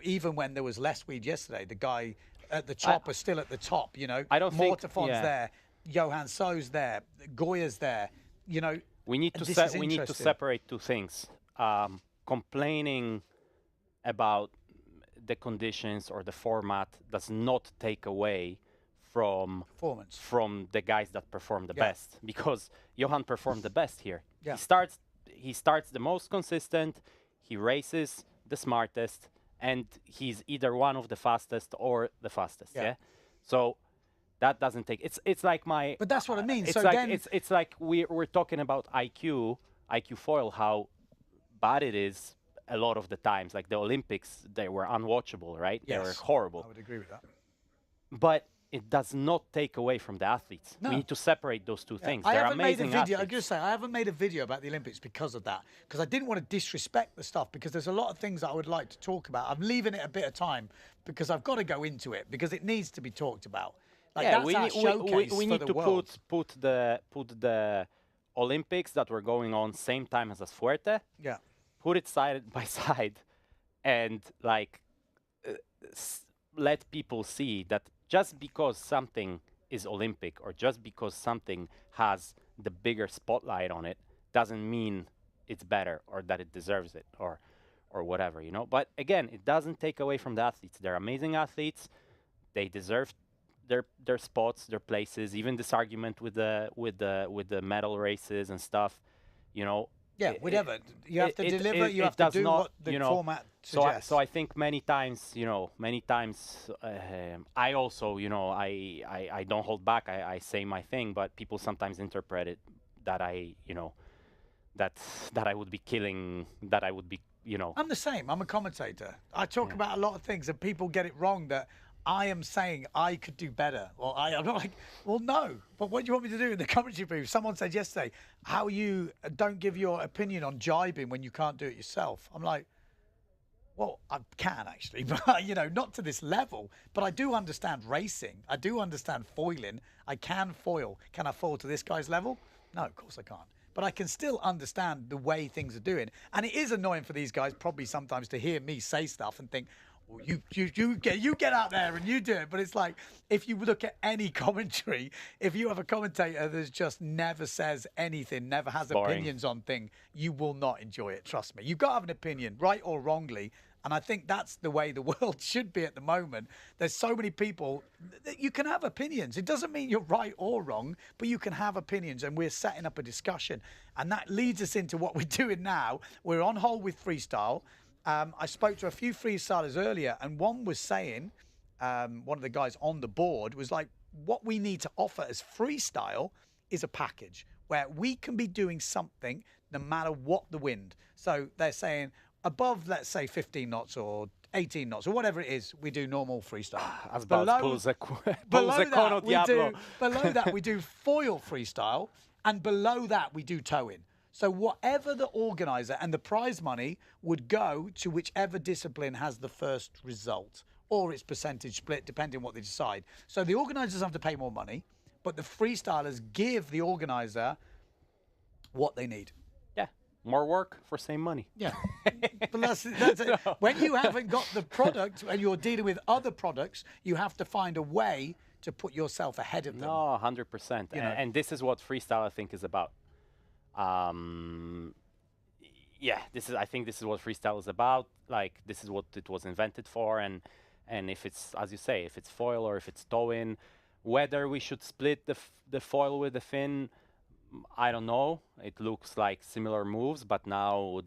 Even when there was less weed yesterday, the guy at the top was still at the top, I don't think... Mortefon's there, Johan So's there, Goya's there, We need to separate two things. Complaining about the conditions or the format does not take away from the guys that perform the best, because Johan performed the best here. Yeah. He starts the most consistent, he races the smartest, and he's either one of the fastest or the fastest. Yeah. So that doesn't take. It's like my. But that's what I mean. It's so like then it's like we're talking about IQ foil, how bad it is a lot of the times. Like the Olympics, they were unwatchable, right? Yes. They were horrible. I would agree with that. But it does not take away from the athletes. No. We need to separate those two things. I They're haven't made a amazing video. athletes. I'm going to say I haven't made a video about the Olympics because of that. Because I didn't want to disrespect the stuff. Because there's a lot of things that I would like to talk about. I'm leaving it a bit of time because I've got to go into it because it needs to be talked about. Like, yeah, that's we our need, showcase we for need the to world. put the Olympics that were going on same time as Fuerte. Yeah. put it side by side and like let people see that just because something is Olympic or just because something has the bigger spotlight on it doesn't mean it's better or that it deserves it or whatever, you know. But again, it doesn't take away from the athletes. They're amazing athletes. They deserve their spots, their places. Even this argument with the medal races and stuff, you know. Yeah, whatever. You have to deliver. You have to do what the format suggests. So I think many times, I also, I don't hold back. I say my thing, but people sometimes interpret it that that I would be killing, that I would be, I'm the same. I'm a commentator. I talk about a lot of things, and people get it wrong that I am saying I could do better. Well, I'm not like, well, no. But what do you want me to do in the commentary booth? Someone said yesterday, how you don't give your opinion on jibing when you can't do it yourself. I'm like, well, I can actually, but, not to this level. But I do understand racing. I do understand foiling. I can foil. Can I foil to this guy's level? No, of course I can't. But I can still understand the way things are doing. And it is annoying for these guys probably sometimes to hear me say stuff and think, well, you get out there and you do it. But it's like, if you look at any commentary, if you have a commentator that just never says anything, never has opinions on things, you will not enjoy it. Trust me. You've got to have an opinion, right or wrongly. And I think that's the way the world should be at the moment. There's so many people that you can have opinions. It doesn't mean you're right or wrong, but you can have opinions, and we're setting up a discussion. And that leads us into what we're doing now. We're on hold with freestyle. I spoke to a few freestylers earlier, and one was saying, one of the guys on the board was like, what we need to offer as freestyle is a package where we can be doing something no matter what the wind. So they're saying above, let's say, 15 knots or 18 knots or whatever it is, we do normal freestyle. Below that, we do foil freestyle, and below that, we do towing. So whatever the organizer, and the prize money would go to whichever discipline has the first result, or its percentage split, depending on what they decide. So the organizers have to pay more money, but the freestylers give the organizer what they need. Yeah, more work for same money. Yeah, but that's it. No. When you haven't got the product and you're dealing with other products, you have to find a way to put yourself ahead of them. No, 100%. And this is what freestyle, I think, is about. Yeah, I think this is what freestyle is about. Like, this is what it was invented for. And if it's, as you say, if it's foil or if it's towing, whether we should split the foil with the fin, I don't know. It looks like similar moves, but now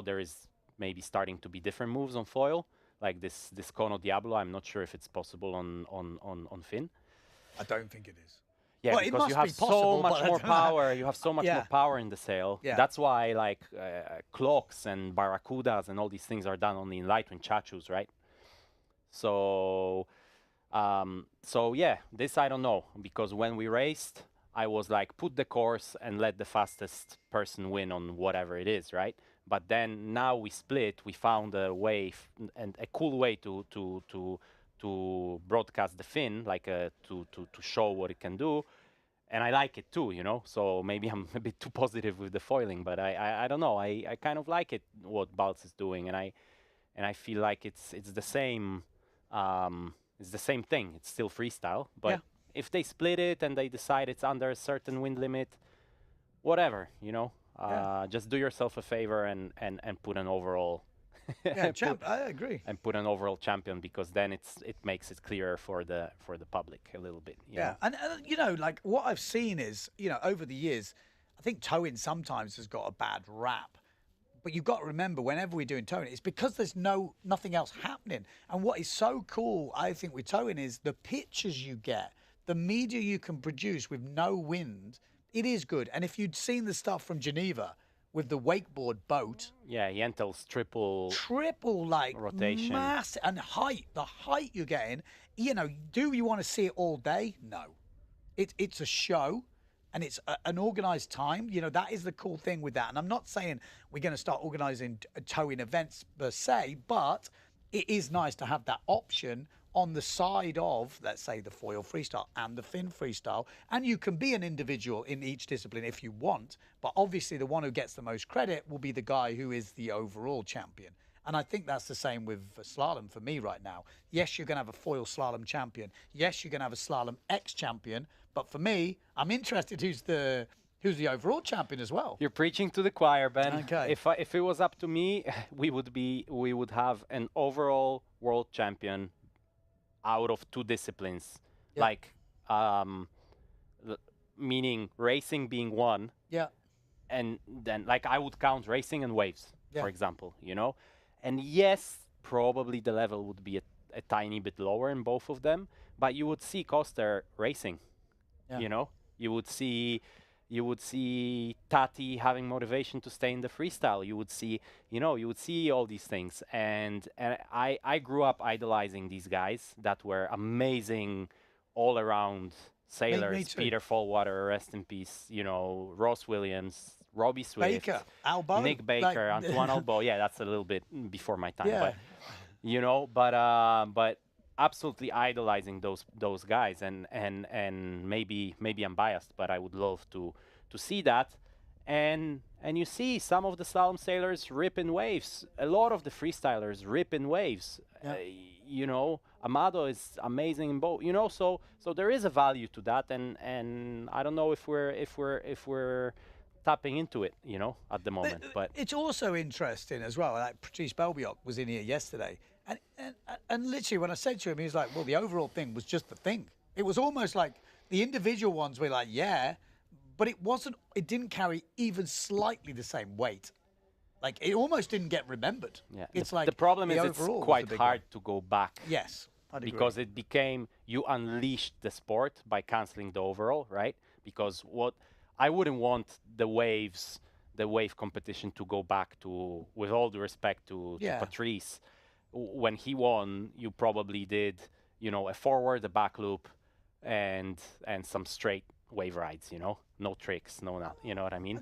there is maybe starting to be different moves on foil, like this Cono Diablo. I'm not sure if it's possible on fin. I don't think it is. Yeah, well, because you have so much more power. You have so much more power in the sail. Yeah. That's why, like, clocks and barracudas and all these things are done only in light wind chachus, right? So yeah, this I don't know, because when we raced, I was like, put the course and let the fastest person win on whatever it is, right? But then now we split. We found a way and a cool way to broadcast the fin, like to show what it can do, and I like it too, So maybe I'm a bit too positive with the foiling, but I don't know. I kind of like it what Balz is doing, and I feel like it's the same. It's the same thing. It's still freestyle, but if they split it and they decide it's under a certain wind limit, whatever, just do yourself a favor and put an overall. I agree. And put an overall champion, because then it makes it clearer for the public a little bit. You know? And like what I've seen is, over the years, I think towing sometimes has got a bad rap. But you've got to remember, whenever we're doing towing, it's because there's nothing else happening. And what is so cool, I think, with towing is the pictures you get, the media you can produce with no wind. It is good. And if you'd seen the stuff from Geneva with the wakeboard boat. Yeah, Yentel's triple like rotation. Mass and height. The height you're getting, do you want to see it all day? No. It's a show, and it's an organised time. That is the cool thing with that. And I'm not saying we're going to start organising towing events per se, but it is nice to have that option on the side of, let's say, the foil freestyle and the fin freestyle. And you can be an individual in each discipline if you want, but obviously the one who gets the most credit will be the guy who is the overall champion. And I think that's the same with slalom for me right now. Yes, you're going to have a foil slalom champion. Yes, you're going to have a slalom ex-champion. But for me, I'm interested who's the overall champion as well. You're preaching to the choir, Ben. Okay. If it was up to me, we would have an overall world champion out of 2 disciplines, Yeah. like meaning racing being one, Yeah. and then like I would count racing and waves, Yeah. for example, you know. And yes, probably the level would be a tiny bit lower in both of them, but you would see Koster racing, Yeah. you know. You would see Tati having motivation to stay in the freestyle. You would see all these things. And I grew up idolizing these guys that were amazing all around sailors. Me too. Peter Fallwater, rest in peace. You know, Ross Williams, Robbie Swift, Baker, Albo, Nick Baker, like- Antoine Albo. Yeah, that's a little bit before my time. Yeah. But you know, but absolutely idolizing those guys, and maybe I'm biased, but I would love to see that. And you see some of the slalom sailors rip in waves. A lot of the freestylers rip in waves. Yeah. You know, Amado is amazing in both. You know, so there is a value to that, and I don't know if we're tapping into it, you know, at the moment. But it's also interesting as well. Like Patrice Belbiot was in here yesterday, and literally when I said to him, he was like, "Well, the overall thing was just the thing." It was almost like the individual ones were like, "Yeah," but it wasn't. It didn't carry even slightly the same weight. Like it almost didn't get remembered. yeah, It's the, like the problem is it's overall was quite the big hard one. to go back. Yes, I'd agree. Because it became, you unleashed the sport by canceling the overall, right? Because what I wouldn't want the wave competition to go back to, with all due respect to Patrice. When he won, you probably did, you know, a forward, a back loop, and some straight wave rides, you know, no tricks, no not, you know what I mean?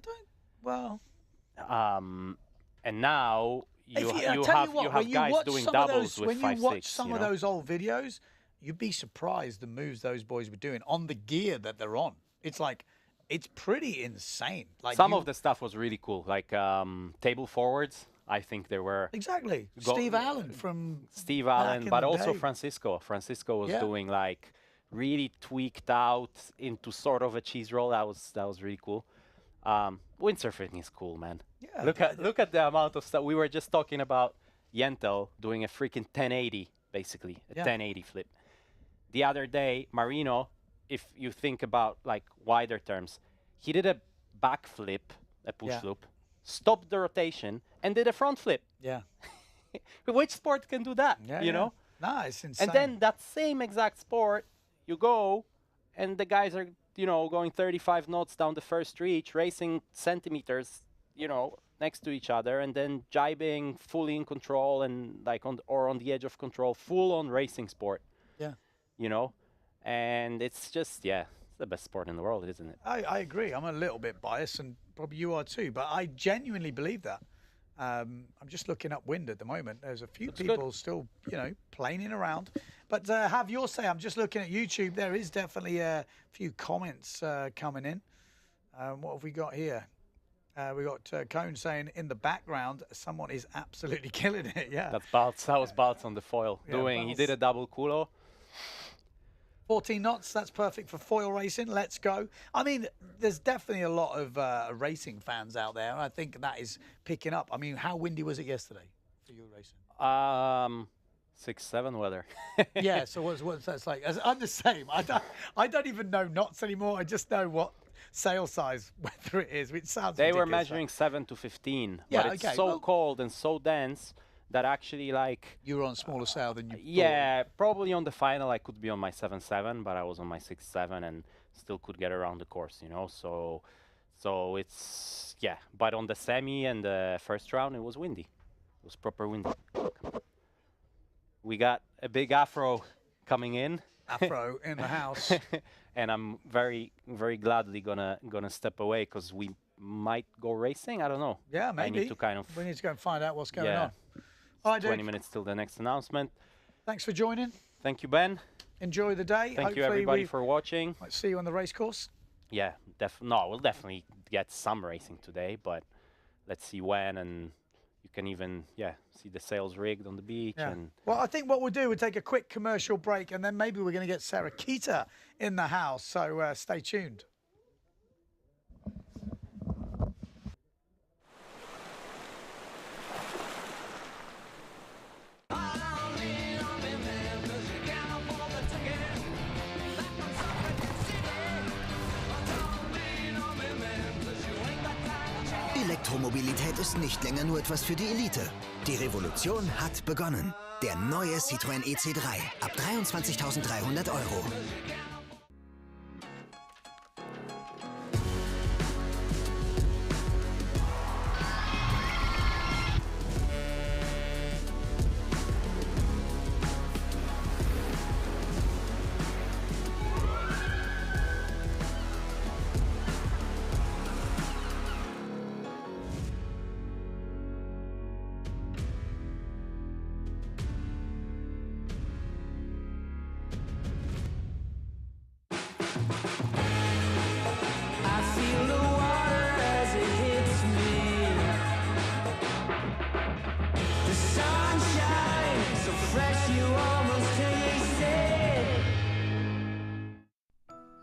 And now you have guys doing doubles with 5-6. When you watch some of those old videos, you'd be surprised the moves those boys were doing on the gear that they're on. It's like, it's pretty insane. Like some of the stuff was really cool, like table forwards. I think there were exactly Steve Allen from Steve back Allen, in but the also day. Francisco. Francisco was doing like really tweaked out into sort of a cheese roll. That was really cool. Windsurfing is cool, man. Yeah, look at the amount of stuff. We were just talking about Yentl doing a freaking 1080, basically a 1080 flip. The other day, Marino, if you think about like wider terms, he did a back flip, a push loop, stopped the rotation, and did a front flip. Yeah. Which sport can do that? You know? Nah, it's insane. And then that same exact sport, you go, and the guys are, you know, going 35 knots down the first reach, racing centimeters, you know, next to each other, and then jibing, fully in control, and like on the edge of control, full on racing sport. Yeah. You know, and it's just it's the best sport in the world, isn't it? I agree. I'm a little bit biased, and probably you are too, but I genuinely believe that. I'm just looking up wind at the moment. There's a few people still, you know, planing around. But have your say. I'm just looking at YouTube. There is definitely a few comments coming in. What have we got here? We got Cone saying in the background, someone is absolutely killing it. Yeah. That's Baltz. That was Baltz on the foil doing. He Baltz. did a double culo. 14 knots, that's perfect for foil racing. Let's go. I mean, there's definitely a lot of racing fans out there. I think that is picking up. I mean, how windy was it yesterday for your racing? 6-7 weather. Yeah, so what's that like? I'm the same. I don't even know knots anymore. I just know what sail size weather it is, which sounds They were ridiculous, measuring 7 to 15, Yeah, but it's okay, so well- cold and so dense that actually like... You were on smaller sail than you Yeah, probably on the final I could be on my 7-7, but I was on my 6-7 and still could get around the course, you know, so it's, but on the semi and the first round it was windy. It was proper windy. We got a big afro coming in. Afro in the house. And I'm very, very gladly gonna step away because we might go racing. I don't know. Yeah, maybe. I need to kind of... We need to go and find out what's going on. All right, 20 dude. minutes till the next announcement. Thanks for joining. Thank you, Ben. Enjoy the day. Thank you, everybody, for watching. Might see you on the race course. Yeah, no, we'll definitely get some racing today, but let's see when, and you can even, see the sails rigged on the beach. Yeah. And Well, I think what we'll do, we'll take a quick commercial break, and then maybe we're going to get Sarah Keita in the house, so stay tuned. Elektromobilität ist nicht länger nur etwas für die Elite. Die Revolution hat begonnen. Der neue Citroen EC3 ab 23.300 Euro.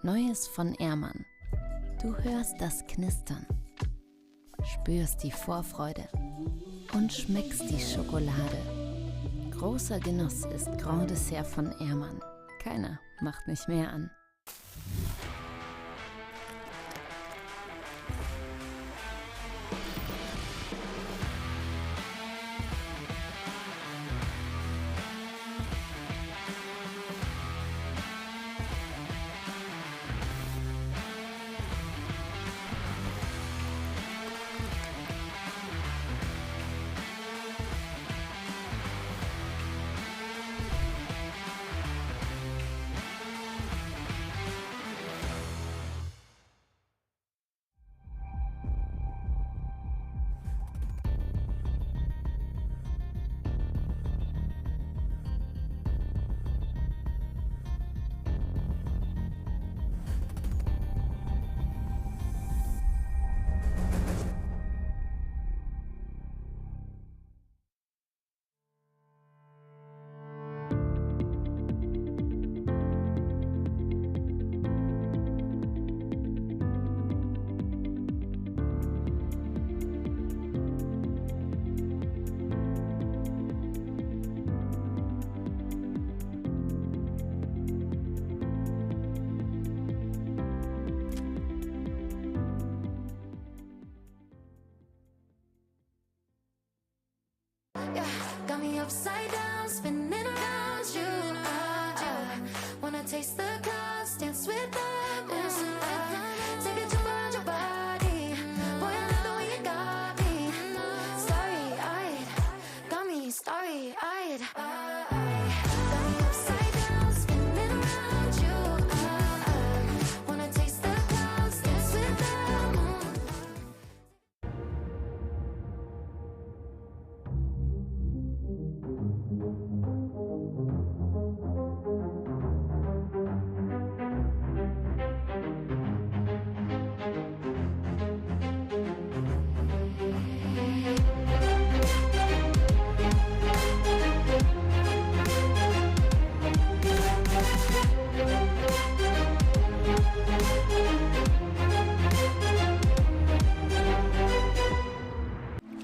Neues von Ehrmann. Du hörst das Knistern, spürst die Vorfreude und schmeckst die Schokolade. Großer Genuss ist Grand Dessert von Ehrmann. Keiner macht mich mehr an. Got me upside down, spinning around you. Wanna taste the clouds, dance with them. Take a jump around your body. Boy, I love the way you got me. Starry-eyed, got me starry-eyed. Got me upside down, spinning around you. Wanna taste the clouds, dance with them.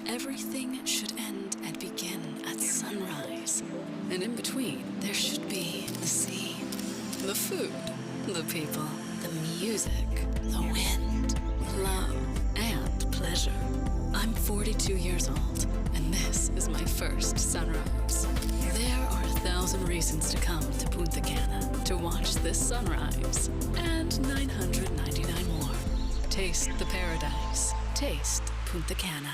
Everything should end and begin at sunrise. And in between, there should be the sea, the food, the people, the music, the wind, love, and pleasure. I'm 42 years old, and this is my first sunrise. There are 1,000 reasons to come to Punta Cana to watch this sunrise, and 999 more. Taste the paradise. Taste Punta Cana.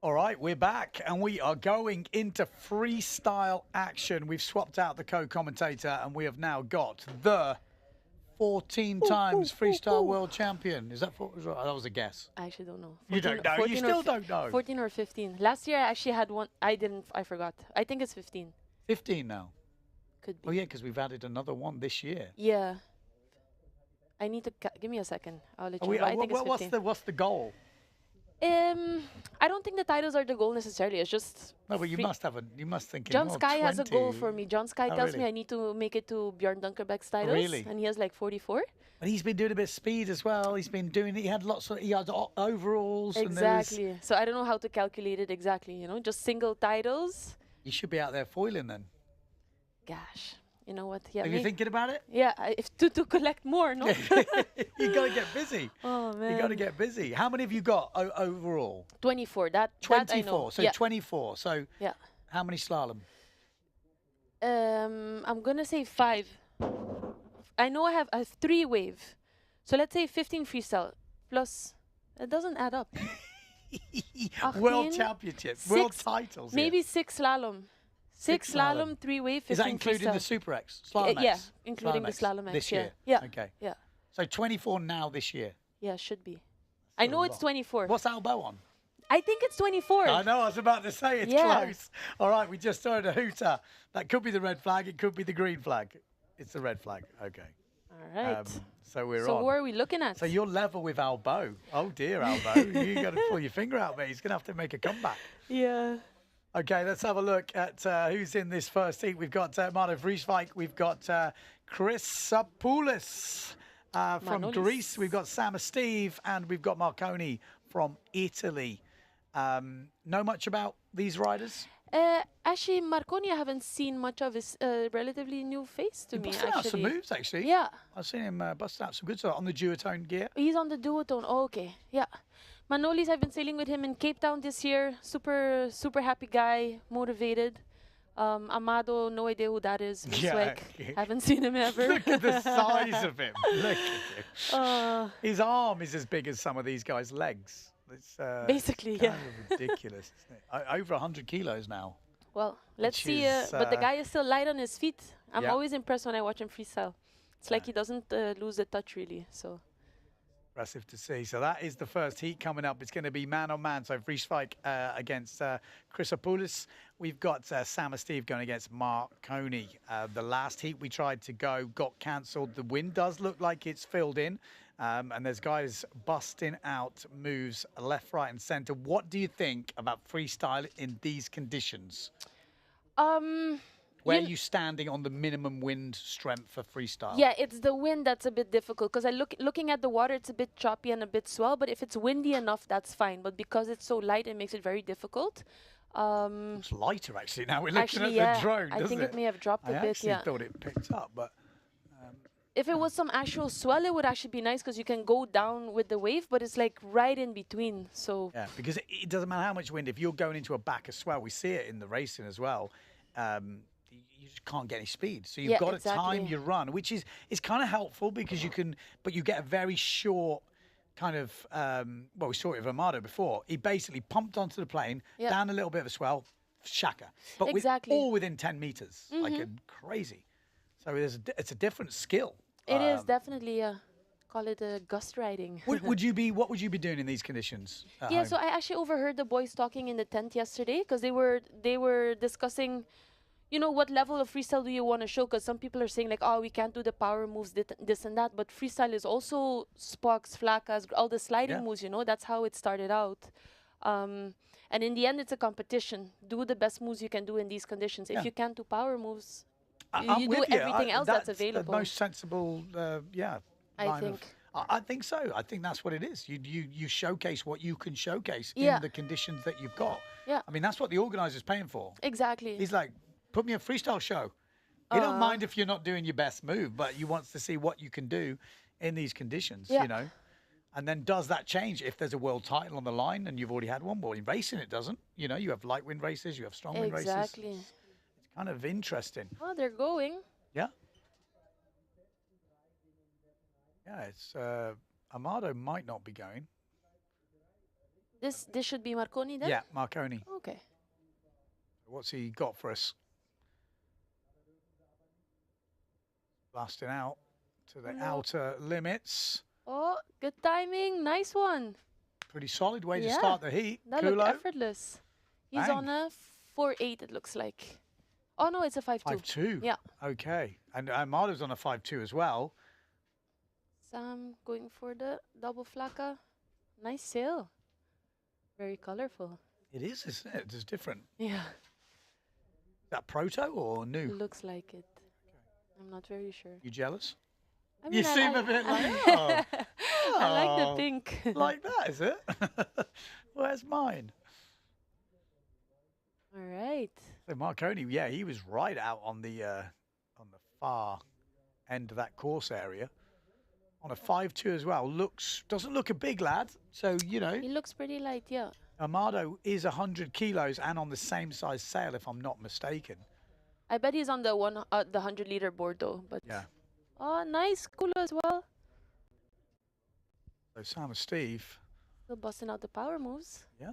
All right, we're back and we are going into freestyle action. We've swapped out the co-commentator and we have now got the 14 times freestyle world champion. Is that that was a guess? I actually don't know. You don't know. You still don't know. 14 or 15. Last year I actually had one. I forgot. I think it's 15. 15 now. Could be. Oh yeah, because we've added another one this year. Yeah. I need to give me a second. I'll let you know. I think it's 15. What's the goal? I don't think the titles are the goal necessarily. It's just no, but you must think. John Sky has a goal for me. John Sky tells really? me I need to make it to Björn Dunkerbeck's titles, Really? and he has like 44. And he's been doing a bit of speed as well. He had he had overalls. Exactly. So I don't know how to calculate it exactly. You know, just single titles. You should be out there foiling then. Gosh. You know what? Yeah. Are you thinking about it? Yeah, if to collect more, no? You got to get busy. Oh man. You got to get busy. How many have you got overall? 24. That 24. I know. So yeah. 24. So yeah. How many slalom? I'm gonna say 5. I know I have 3 wave. So let's say 15 freestyle plus. It doesn't add up. World championships, world titles. Maybe 6 slalom. 6 slalom, 3 wave, 15 Is that including freestyle. the Super X? Slalom X? Yeah, including Slalom the Slalom X. This year? Yeah. Okay. Yeah. So 24 now this year? Yeah, should be. I know it's 24. What's Albo on? I think it's 24. I know, I was about to say it's close. All right, we just heard a hooter. That could be the red flag, it could be the green flag. It's the red flag, okay. All right. So we're on. So what are we looking at? So you're level with Albo. Oh dear, Albo. You got to pull your finger out, mate. He's going to have to make a comeback. Yeah. Okay, let's have a look at who's in this first heat. We've got Marto Vrieswijk. We've got Chrysopoulos from Greece. We've got Sam Steve, and we've got Marconi from Italy. Know much about these riders? Actually, Marconi, I haven't seen much of his relatively new face to me. Busting out some moves, actually. Yeah. I've seen him busting out some good stuff on the duotone gear. He's on the duotone. Oh, okay. Yeah. Manolis, I've been sailing with him in Cape Town this year. Super happy guy, motivated. Amado, no idea who that is. Haven't seen him ever. Look at the size of him. Look at him. His arm is as big as some of these guys' legs. It's basically, kind of ridiculous, isn't it? Over 100 kilos now. Well, let's see. But the guy is still light on his feet. I'm always impressed when I watch him freestyle. It's like he doesn't lose the touch, really. So. Impressive to see. So that is the first heat coming up. It's going to be man-on-man. So Vrieswijk against Chrysopoulos. We've got Sam and Steve going against Marconi. The last heat we tried to go got cancelled. The wind does look like it's filled in. And there's guys busting out moves left, right, and centre. What do you think about freestyle in these conditions? Where are you standing on the minimum wind strength for freestyle? Yeah, it's the wind that's a bit difficult because looking at the water, it's a bit choppy and a bit swell. But if it's windy enough, that's fine. But because it's so light, it makes it very difficult. It's lighter actually now. We're looking at the drone. I think it may have dropped a bit. I actually thought it picked up, but. If it was some actual swell, it would actually be nice because you can go down with the wave, but it's like right in between. So yeah, because it doesn't matter how much wind. If you're going into a back of swell, we see it in the racing as well. You just can't get any speed, so you've got to time your run, which is kind of helpful because you can, but you get a very short kind of. Well, we saw it with Amado before. He basically pumped onto the plane, down a little bit of a swell, shaka, but all within 10 meters, like a crazy. So it's a different skill. It is definitely, call it gust riding. What would you be doing in these conditions? Yeah, so I actually overheard the boys talking in the tent yesterday because they were discussing, you know, what level of freestyle do you want to show? Because some people are saying like, oh, we can't do the power moves, this and that. But freestyle is also spocks, flacas, all the sliding moves. You know, that's how it started out. And in the end, it's a competition. Do the best moves you can do in these conditions. If you can't do power moves. You do everything else that's available. The most sensible, I think. I think so. I think that's what it is. You showcase what you can showcase in the conditions that you've got. Yeah. I mean, that's what the organizer's paying for. Exactly. He's like, put me a freestyle show. He don't mind if you're not doing your best move, but he wants to see what you can do in these conditions, you know. And then does that change if there's a world title on the line and you've already had one? Well, in racing, it doesn't. You know, you have light wind races, you have strong wind races. Exactly. Kind of interesting. Oh, they're going. Yeah. Yeah, it's Amado might not be going. This should be Marconi then? Yeah, Marconi. Okay. What's he got for us? Blasting out to the outer limits. Oh, good timing. Nice one. Pretty solid way to start the heat. That Kulo. looked effortless. He's Bang. on a 4.8, it looks like. Oh, no, it's a 5.2. 5.2. Yeah. Okay. And Mardo's on a 5.2 as well. Sam going for the double flaka. Nice sail. Very colorful. It is, isn't it? It's different. Yeah. Is that proto or new? Looks like it. I'm not very sure. You jealous? I mean, You seem a bit like, oh. I like the Oh, pink. like that, is it? Where's mine? All right. So Marconi, yeah, he was right out on the far end of that course area. On a 5.2 as well. Doesn't look a big lad. So, you know. He looks pretty light, yeah. Amado is 100 kilos and on the same size sail, if I'm not mistaken. I bet he's on the 100-liter board though. But Yeah. oh, nice, cool as well. So Sam and Steve. Still busting out the power moves. Yeah.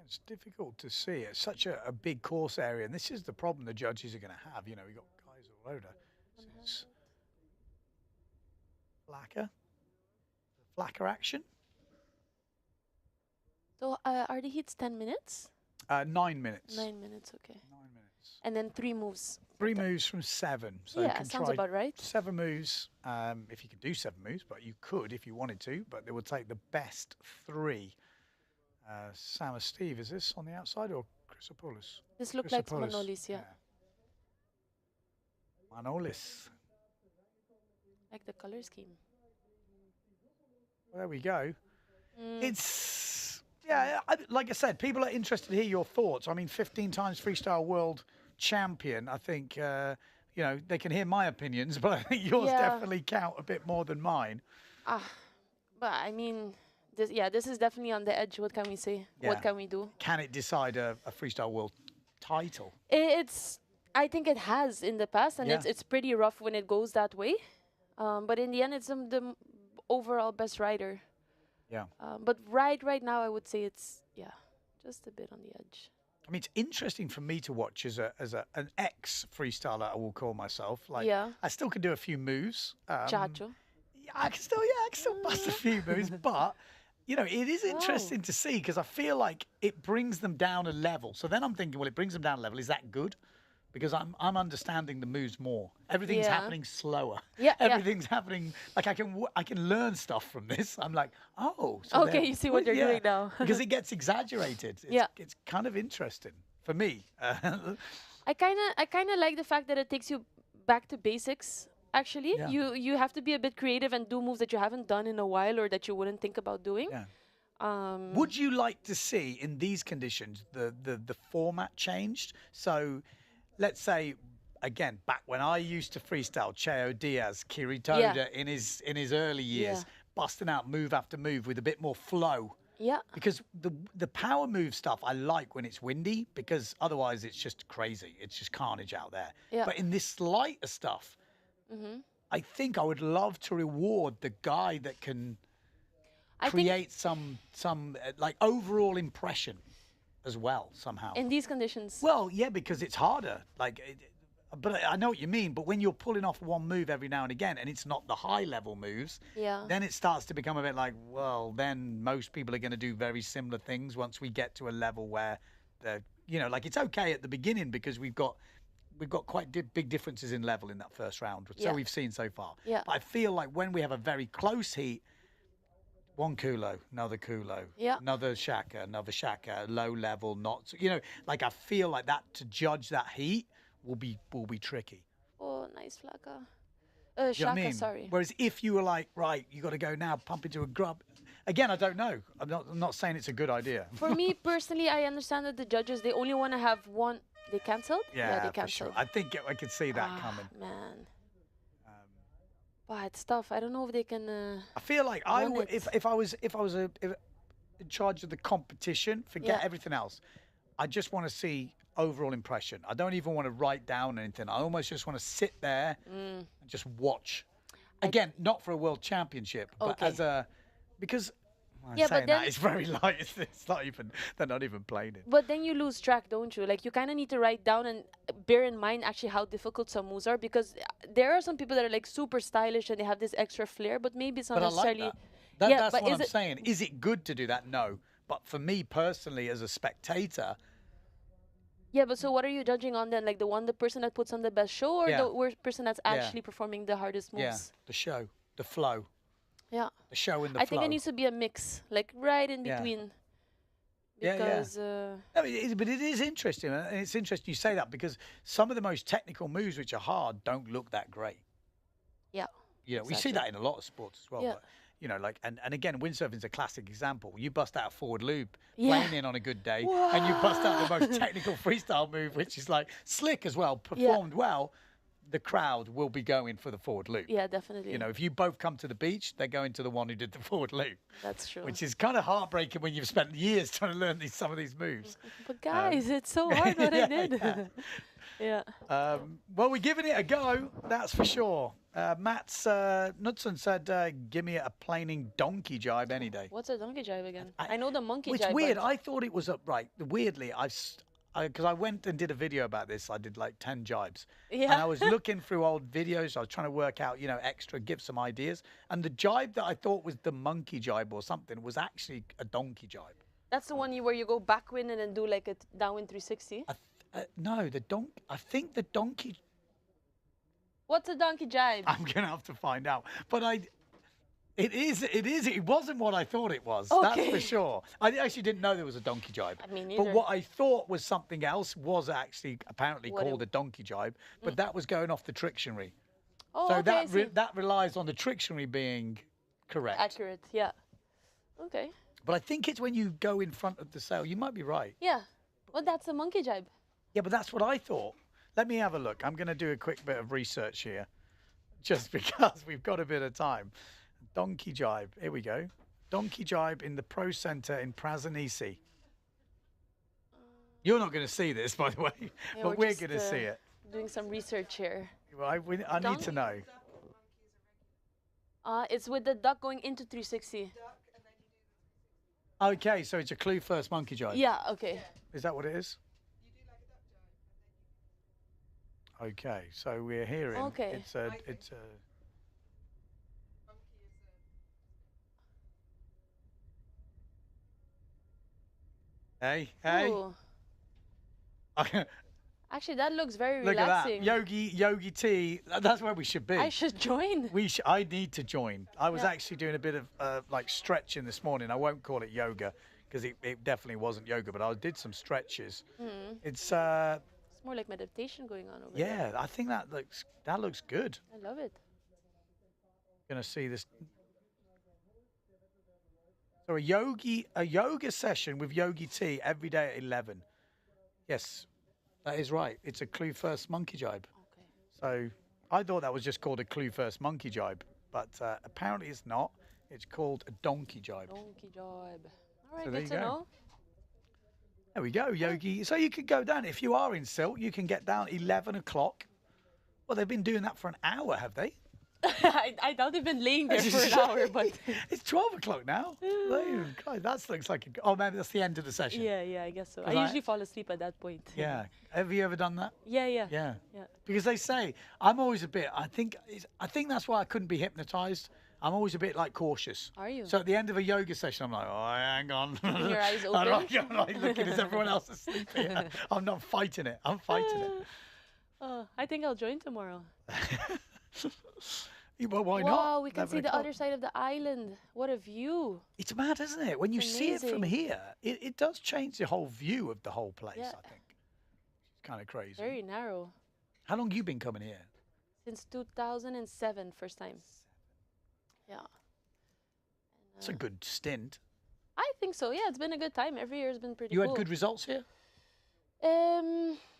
It's difficult to see. It's such a big course area, and this is the problem the judges are going to have. You know, we've got guys all over. Flacker action. So are the heats 10 minutes? 9 minutes. 9 minutes, okay. 9 minutes. And then 3 moves. 3 moves from 7. So you Yeah, can sounds try about right. 7 moves, if you can do 7 moves, but you could if you wanted to, but they will take the best 3. Sam or Steve, is this on the outside or Chrysopoulos? This looked like Chrysopoulos, Manolis, yeah. Manolis. Like the color scheme. Well, there we go. Mm. It's, yeah, like I said, people are interested to hear your thoughts. I mean, 15 times freestyle world champion. I think, you know, they can hear my opinions, but I think yours definitely count a bit more than mine. But I mean, this is definitely on the edge. What can we say? Yeah. What can we do? Can it decide a freestyle world title? I think it has in the past, and Yeah. it's pretty rough when it goes that way. But in the end, it's the overall best rider. Yeah. But right now, I would say it's just a bit on the edge. I mean, it's interesting for me to watch as an ex freestyler. I will call myself. Like, Yeah. I still can do a few moves. Chacho. I can still bust a few moves, but you know, it is interesting to see because I feel like it brings them down a level. So then I'm thinking, well, it brings them down a level. Is that good? Because I'm understanding the moves more. Everything's happening slower. Yeah. Everything's happening. Like I can learn stuff from this. I'm like, oh. So Okay, you see what they're doing now. Because it gets exaggerated. It's kind of interesting for me. I kind of like the fact that it takes you back to basics. Actually, you have to be a bit creative and do moves that you haven't done in a while or that you wouldn't think about doing. Yeah. Would you like to see in these conditions the format changed? So, let's say again back when I used to freestyle, Cheo Diaz, Kiritoda in his early years, busting out move after move with a bit more flow. Yeah. Because the power move stuff I like when it's windy because otherwise it's just crazy. It's just carnage out there. Yeah. But in this lighter stuff. I think I would love to reward the guy that can create some like overall impression as well somehow. In these conditions. Well, yeah, because it's harder. Like, but I know what you mean. But when you're pulling off one move every now and again, and it's not the high level moves, then it starts to become a bit like, well, then most people are going to do very similar things once we get to a level where they're, you know, like it's okay at the beginning because we've got quite big differences in level in that first round. So we've seen so far. Yeah. But I feel like when we have a very close heat, one Kulo, another Kulo, another Shaka, low level, not, you know, like I feel like that to judge that heat will be tricky. Oh, nice flaka. You know Shaka, what I mean? sorry. Whereas if you were like, right, you got to go now, pump into a grub. Again, I don't know. I'm not saying it's a good idea. For me personally, I understand that the judges, they only want to have one. They cancelled? Yeah, they for canceled. sure. I think I could see that coming. Man. But it's tough. I don't know if they can. I feel like I would if I was in charge of the competition. Forget everything else. I just want to see overall impression. I don't even want to write down anything. I almost just want to sit there and just watch. Again, not for a world championship, but as a because Yeah, saying but then that, it's very light. It's not even. They're not even playing it. but then you lose track, don't you? Like you kind of need to write down and bear in mind actually how difficult some moves are, because there are some people that are like super stylish and they have this extra flair, but maybe it's not But I like necessarily. that. Yeah, That's but what is I'm it? saying. Is it good to do that? No. But for me personally, as a spectator, Yeah, but so what are you judging on then? Like the person that puts on the best show, or Yeah. the person that's Yeah. actually performing the hardest moves? yeah, the show, the flow, Yeah. the show and the I flow. think it needs to be a mix, like right in Yeah. between. Yeah, yeah. Because I mean, but it is interesting, and it's interesting you say that, because some of the most technical moves, which are hard, don't look that great. yeah. You know, we see Exactly. that in a lot of sports as well. Yeah. But, you know, like, and again, windsurfing is a classic example. You bust out a forward loop, Yeah. playing in on a good day, and you bust out the most technical freestyle move, which is like slick as well, performed well. The crowd will be going for the forward loop. Yeah, definitely. You know, if you both come to the beach, they're going to the one who did the forward loop. That's true. Which is kind of heartbreaking when you've spent years trying to learn some of these moves. But guys, it's so hard what I did. Yeah. Yeah. Well, we're giving it a go, that's for sure. Mats Knudsen said, give me a planing donkey jibe any day. What's a donkey jibe again? I know the monkey It's jibe. weird. but- I thought it was upright. Weirdly, because I went and did a video about this. I did like 10 jibes. Yeah. And I was looking through old videos. I was trying to work out, you know, extra, give some ideas. And the jibe that I thought was the monkey jibe or something was actually a donkey jibe. That's the one where you go backwind and then do like a downwind 360. No, I think the donkey. What's a donkey jibe? I'm going to have to find out. But it wasn't what I thought it was. That's for Okay. sure. I actually didn't know there was a donkey jibe. Me But neither. what I thought was something else was actually apparently What called it- a donkey jibe, but that was going off the Trictionary. Oh, So okay, I see. that relies on the Trictionary being correct. Accurate, yeah. Okay. But I think it's when you go in front of the sail. You might be right. Yeah. Well, that's a monkey jibe. Yeah, but that's what I thought. Let me have a look. I'm going to do a quick bit of research here, just because we've got a bit of time. Donkey jibe. Here we go. Donkey jibe in the Pro Centre in Prazanisi. You're not going to see this, by the way, Yeah, but we're just, going to see it. Doing some research here. Well, I need to know. It's with the duck going into 360. Okay, so it's a clue first monkey jibe. Yeah, okay. Is that what it is? Okay, so we're hearing. Okay. It's a. Hey, hey. Ooh. Actually, that looks very Look relaxing. at that, Yogi T. That's where we should be. I should join. I need to join. I was Yeah. actually doing a bit of like stretching this morning. I won't call it yoga because it definitely wasn't yoga, but I did some stretches. Mm. It's It's more like meditation going on over there. yeah. I think that looks good. I love it. Gonna see this. So a yoga session with Yogi T every day at 11. Yes, that is right. It's a clue first monkey jibe. Okay. So I thought that was just called a clue first monkey jibe, but apparently it's not. It's called a donkey jibe. Donkey jibe. All right, So there good you to go. know. There we go, Yogi. So you could go down. If you are in Sylt, you can get down 11 o'clock. Well, they've been doing that for an hour, have they? I doubt they've been laying there for an hour, but It's 12 o'clock now. God, that looks like oh, maybe that's the end of the session. yeah, I guess so. 'Cause I usually fall asleep at that point. Yeah. Have you ever done that? Yeah. Yeah. Yeah. Because they say I'm always a bit. I think that's why I couldn't be hypnotized. I'm always a bit like cautious. Are you? So at the end of a yoga session, I'm like, oh, hang on. Your eyes I'm open? like looking, is everyone else asleep here? I'm not fighting it. I'm fighting it. I think I'll join tomorrow. Well, why wow, not? we can 11 see the o'clock. other side of the island. What a view. It's mad, isn't it? When you see it from amazing. here, it does change the whole view of the whole place, Yeah. I think. It's kind of crazy. Very narrow. How long you been coming here? Since 2007, first time. Yeah. It's a good stint. I think so. Yeah, it's been a good time. Every year has been pretty You cool. had good results here?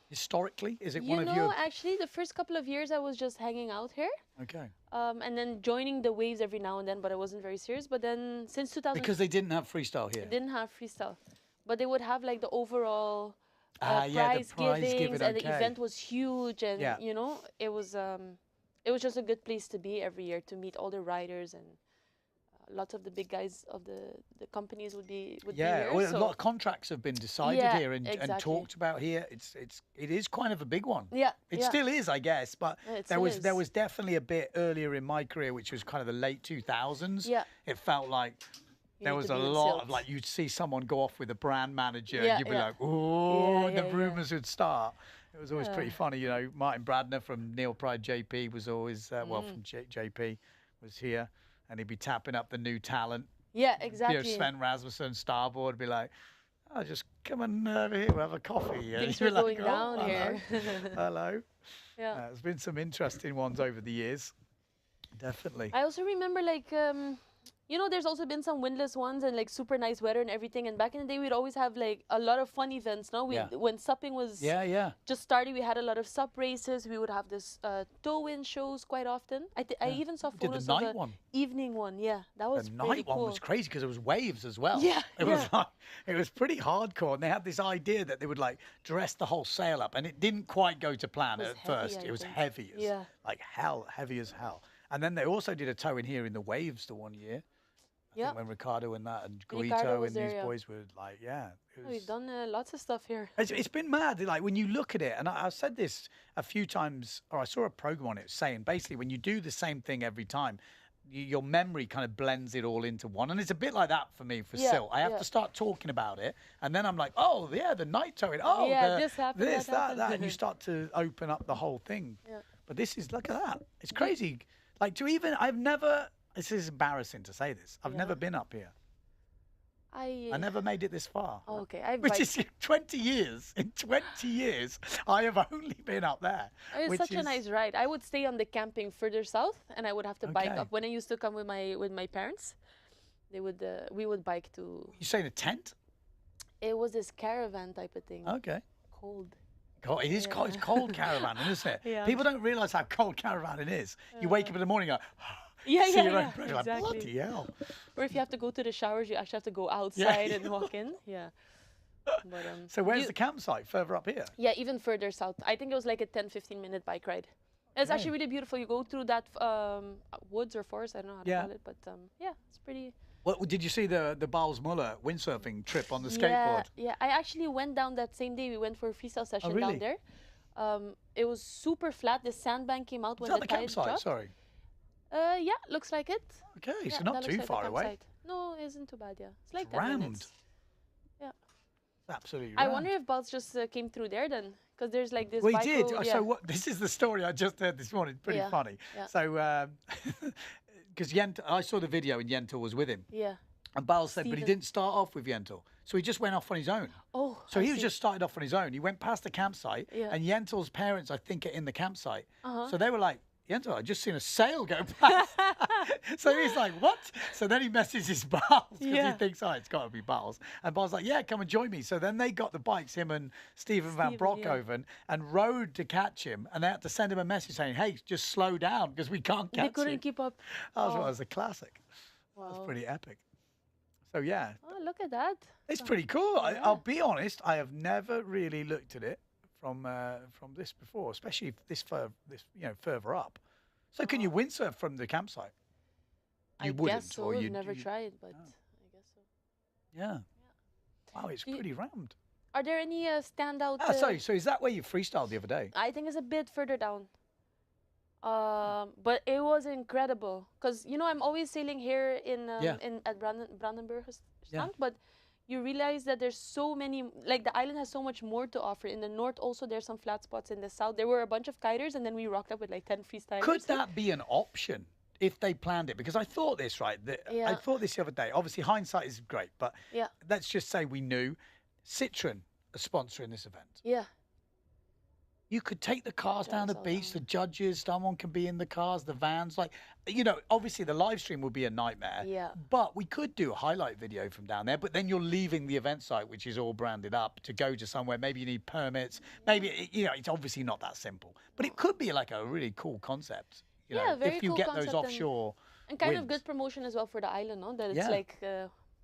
Historically? Is it You one of know, your... actually, the first couple of years I was just hanging out here. Okay. And then joining the waves every now and then, but I wasn't very serious. But then since 2000, Because they didn't have freestyle here. they didn't have freestyle, but they would have like the overall Yeah, the prize prize givings, giving, and the okay. event was huge, and Yeah. you know, it was just a good place to be every year to meet all the riders and lots of the big guys of the companies would be Yeah, here. well, a So lot of contracts have been decided Yeah, here and exactly. talked about here. It is kind of a big one. Yeah, It yeah. still is, I guess, but It there still was is. definitely a bit earlier in my career, which was kind of the late 2000s. Yeah. It felt like there need was to a be in lot of Sylt. like you'd see someone go off with a brand manager, Yeah, and you'd be yeah. like, oh, Yeah, and the yeah, yeah. rumours would start. It was always pretty Yeah. funny, you know. Martin Bradner from Neil Pride JP was always well Mm. from JP was here, and he'd be tapping up the new talent. Yeah, You exactly. know, Sven Rasmussen, Starboard, would be like, oh, just come on over here, we'll have a coffee. And Things you'd were be like, going down hello. here. Hello. Yeah. There's been some interesting ones over the years. Definitely. I also remember like you know, there's also been some windless ones and like super nice weather and everything. And back in the day, we'd always have like a lot of fun events. No, Yeah. When supping was Yeah. just started, we had a lot of sup races. We would have this tow-in shows quite often. I even saw We did the photos of night the one. evening one. Yeah, that was The pretty night cool. one was crazy because there was waves as well. Yeah, it was yeah. like it was pretty hardcore, and they had this idea that they would like dress the whole sail up, and it didn't quite go to plan was at heavy, first. I It was think. heavy as Yeah. like hell, heavy as hell. And then they also did a tow in here in the waves the one year. I Yeah. think when Ricardo and that and Ricardo Guito was and these there, yeah. boys were like, yeah. It was, We've done lots of stuff here. it's been mad. Like when you look at it, and I've said this a few times, or I saw a program on it saying basically when you do the same thing every time, your memory kind of blends it all into one. And it's a bit like that for me for Yeah, Sylt. I have yeah. to start talking about it, and then I'm like, oh yeah, the night towing. Oh, Yeah, this happened, this, that that, and you happened. start to open up the whole thing. Yeah. But this is look at that. It's crazy. Like to even I've never. This is embarrassing to say this. I've never been up here. I never made it this far. Oh, okay, I've Which biked. is 20 years. In 20 years, I have only been up there. It's which such a is- nice ride. I would stay on the camping further south, and I would have to bike Okay. up. When I used to come with my parents, they would we would bike to. You say in a tent? It was this caravan type of thing. Okay. Cold. God, it is cold. It's cold caravanning, isn't it? Yeah. People don't realise how cold caravanning is. You wake up in the morning and go, Yeah, see yeah, your own yeah, breath, you're like, exactly. bloody hell. Or if you have to go to the showers, you actually have to go outside and walk in. Yeah. But, So where's you- the campsite? Further up here? Yeah, even further south. I think it was like a 10-15 minute bike ride. It's actually really beautiful. You go through that woods or forest, I don't know how to Yeah. call it, but yeah, it's pretty. Well, did you see the Bals Muller windsurfing trip on the Yeah, skateboard? yeah. I actually went down that same day. We went for a freestyle session really? down there. It was super flat. The sandbank came out Is when that the the tides campsite? dropped. Sorry. Yeah, looks like it. Okay, Yeah, so not that looks too like the far away. campsite. No, it isn't too bad. Yeah, it's like It's 10 rammed. minutes. Yeah. Absolutely I rammed. wonder if Balz just came through there then, because there's like this. Well, he bike did. road, So yeah. what? This is the story I just heard this morning. Pretty Yeah, funny. yeah. So, because I saw the video and Yentl was with him. Yeah. And Bal said, but he Steven. didn't start off with Yentl. So he just went off on his own. Oh. So I he was see. just started off on his own. He went past the campsite, Yeah. and Yentl's parents, I think, are in the campsite. Uh-huh. So they were like, Yentl, I just seen a sail go past. So he's like, what? So then he messages Bals because Yeah. he thinks, oh, it's got to be Bals. And Bals like, yeah, come and join me. So then they got the bikes, him and Steven van Steven, yeah. Broekhoven, and rode to catch him. And they had to send him a message saying, hey, just slow down because we can't catch They couldn't you. keep up. That Oh. was a classic. That was Wow. pretty epic. So yeah, Oh, look at that. it's pretty cool. I'll be honest, I have never really looked at it from this before, especially further up. So can you windsurf from the campsite? You I wouldn't, guess so. or I've you never tried, but Oh. I guess so. Yeah. Wow, it's Do you- pretty rammed. Are there any standout? Sorry. So is that where you freestyled the other day? I think it's a bit further down. But it was incredible because I'm always sailing here in at Brandenburg Yeah. but you realize that there's so many, like the island has so much more to offer. In the north also there's some flat spots. In the south there were a bunch of kiters, and then we rocked up with like 10 freestylers. Could that be an option if they planned it? Because I thought this, right? I Yeah. thought this the other day. Obviously, hindsight is great, but Yeah. let's just say we knew Citroen are sponsoring this event. Yeah. You could take the cars down the all beach, the judges, someone can be in the cars, the vans. Like, obviously the live stream would be a nightmare. Yeah. But we could do a highlight video from down there. But then you're leaving the event site, which is all branded up, to go to somewhere. Maybe you need permits. Maybe, it's obviously not that simple. But it could be like a really cool concept. Yeah, very if you cool get those concept and- offshore And kind of winds. good promotion as well for the island, no? That it's Yeah. like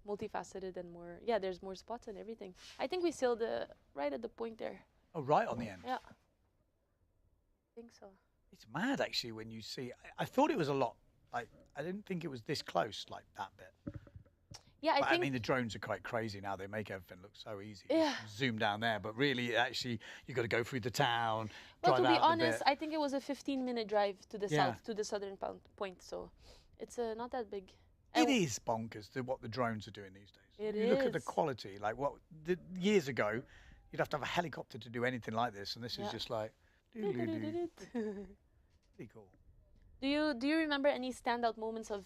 multifaceted and more. Yeah, there's more spots and everything. I think we sailed right at the point there. Oh, right on the end. Yeah. I think so. It's mad, actually, when you see. I thought it was a lot Like, I didn't think it was this close, like that bit. Yeah, But, I think. mean, the drones are quite crazy now. They make everything look so easy. Yeah. Just zoom down there, but really, actually, you got to go through the town. Well, drive to be out the honest, bit. I think it was a 15-minute drive to the Yeah. south, to the southern point. So it's not that big. It is bonkers what the drones are doing these days. It you look at the is. quality. Like years ago, you'd have to have a helicopter to do anything like this, and this is just like. Pretty cool. Do you remember any standout moments of?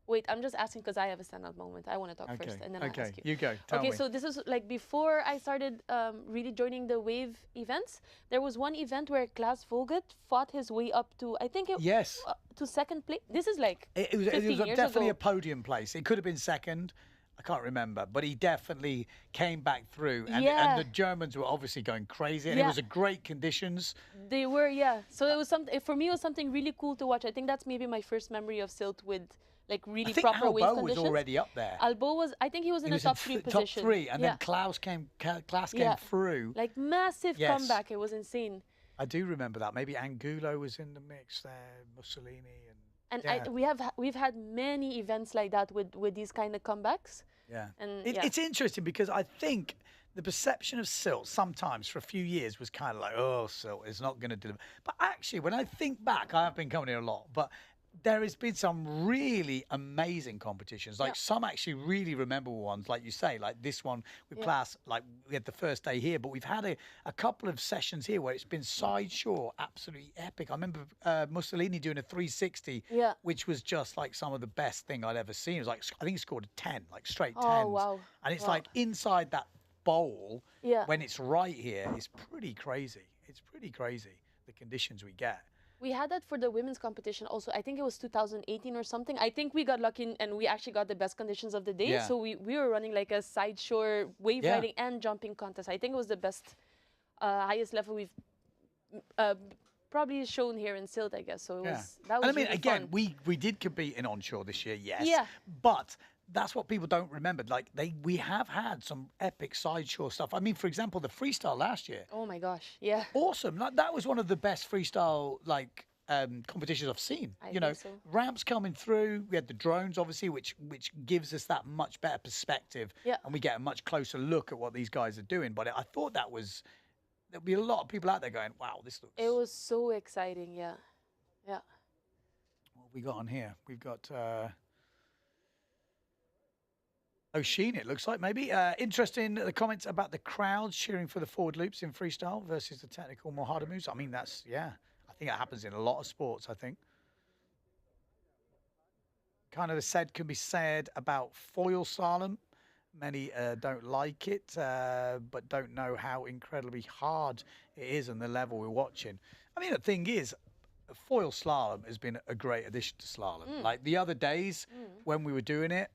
Wait, I'm just asking because I have a standout moment. I want to talk first, and then I'll ask you. You go. Tell me. So this is like before I started really joining the wave events. There was one event where Klaas Volget fought his way up to Yes. To second place. This is like It was 15 years definitely ago. a podium place. It could have been second. I can't remember, but he definitely came back through. And the Germans were obviously going crazy, and it was a great conditions. They were, yeah. So it was something for me. It was something really cool to watch. I think that's maybe my first memory of Sylt with like really I think proper wave Albo conditions. was already up there. Albo was. I think he was in the top three position. Top three, and then Klaus came through. Like massive Yes. comeback. It was insane. I do remember that. Maybe Angulo was in the mix there, Mussolini, And yeah. we've had many events like that with these kind of comebacks. Yeah. And It's interesting because I think the perception of Sylt sometimes for a few years was kind of like, oh, Sylt is not going to deliver. But actually, when I think back, I have been coming here a lot, but there has been some really amazing competitions. Like some actually really memorable ones, like you say, like this one with Klaas, like we had the first day here, but we've had a couple of sessions here where it's been sideshore, absolutely epic. I remember Mussolini doing a 360, which was just like some of the best thing I'd ever seen. It was like, I think he scored a 10, like straight 10s. Oh, wow. And it's like inside that bowl, when it's right here, it's pretty crazy. It's pretty crazy, the conditions we get. We had that for the women's competition also. I think it was 2018 or something. I think we got lucky and we actually got the best conditions of the day. Yeah. So we were running like a sideshore wave riding and jumping contest. I think it was the best, highest level we've probably shown here in Sylt, I guess. So it was, that was I mean, really again, fun. we did compete in onshore this year, yes. Yeah. But that's what people don't remember. Like we have had some epic sideshore stuff. I mean, for example, the freestyle last year. Oh my gosh, yeah. Awesome. Like, that was one of the best freestyle competitions I've seen. I You know, think so. ramps coming through. We had the drones, obviously, which gives us that much better perspective, and we get a much closer look at what these guys are doing. But I thought there'll be a lot of people out there going, "Wow, this looks." It was so exciting, yeah. What have we got on here? We've got. O'Sheen, it looks like, maybe. Interesting, the comments about the crowds cheering for the forward loops in freestyle versus the technical, more harder moves. I mean, I think that happens in a lot of sports, I think. Kind of the said can be said about foil slalom. Many don't like it, but don't know how incredibly hard it is and the level we're watching. I mean, the thing is, foil slalom has been a great addition to slalom. Like the other days when we were doing it,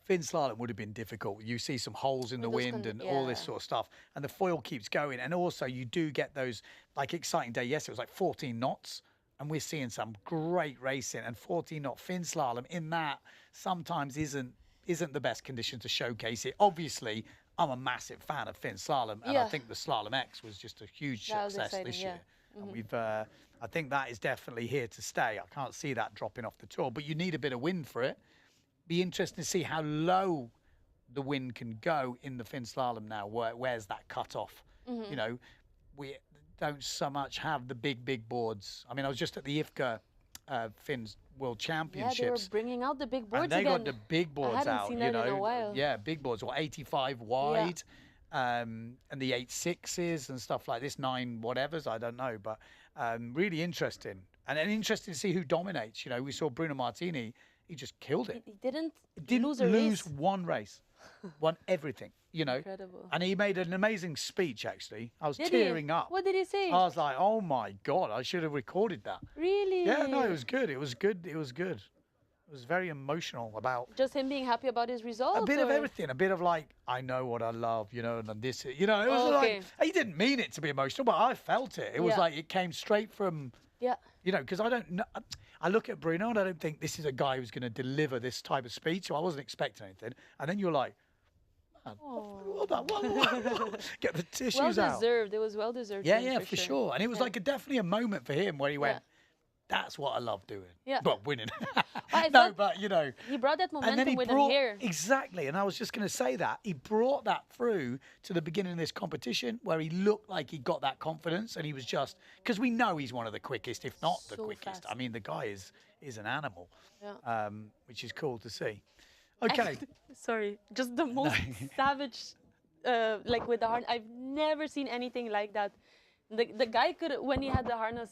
Fin slalom would have been difficult. You see some holes in the wind and all this sort of stuff. And the foil keeps going. And also you do get those, like, exciting day. Yes, it was like 14 knots. And we're seeing some great racing. And 14-knot fin slalom in that sometimes isn't the best condition to showcase it. Obviously, I'm a massive fan of fin slalom. And I think the Slalom X was just a huge success this year. And we've, I think that is definitely here to stay. I can't see that dropping off the tour. But you need a bit of wind for it. Be interesting to see how low the wind can go in the fin slalom now. Where's that cut off? You know, we don't so much have the big boards. I mean, I was just at the IFCA Fins World Championships. Yeah, they were bringing out the big boards and they again. got the big boards I hadn't out. seen You that know, in a while. yeah, big boards, 85 wide, and the 8.6s and stuff like this, 9 whatevers. I don't know, but really interesting, and interesting to see who dominates. You know, we saw Bruno Martini. He just killed it. He didn't lose a race. one race, won everything, you know. Incredible. And he made an amazing speech, actually. I was Did tearing he? up. What did he say? I was like, oh my God, I should have recorded that. Really? Yeah, no, it was good. It was good. It was good. It was very emotional about just him being happy about his results? a bit of everything. A bit of like, I know what I love, you know, and this, you know, it was like, he didn't mean it to be emotional, but I felt it. It was like, it came straight from, you know, because I don't know. I look at Bruno and I don't think this is a guy who's going to deliver this type of speech, so I wasn't expecting anything. And then you're like, man, well done, get the tissues out. Well deserved. It was well deserved. Yeah, for sure. And it was like definitely a moment for him where he went, That's what I love doing. Yeah. Well, winning. I No, thought but, you know. he brought that And then momentum he with brought, him here. exactly, and I was just going to say that. He brought that through to the beginning of this competition where he looked like he got that confidence and he was just, because we know he's one of the quickest, if not the So quickest. fast. I mean, the guy is an animal, Yeah. which is cool to see. Okay. Sorry, just the most savage, like with the harness. I've never seen anything like that. The guy could, when he had the harness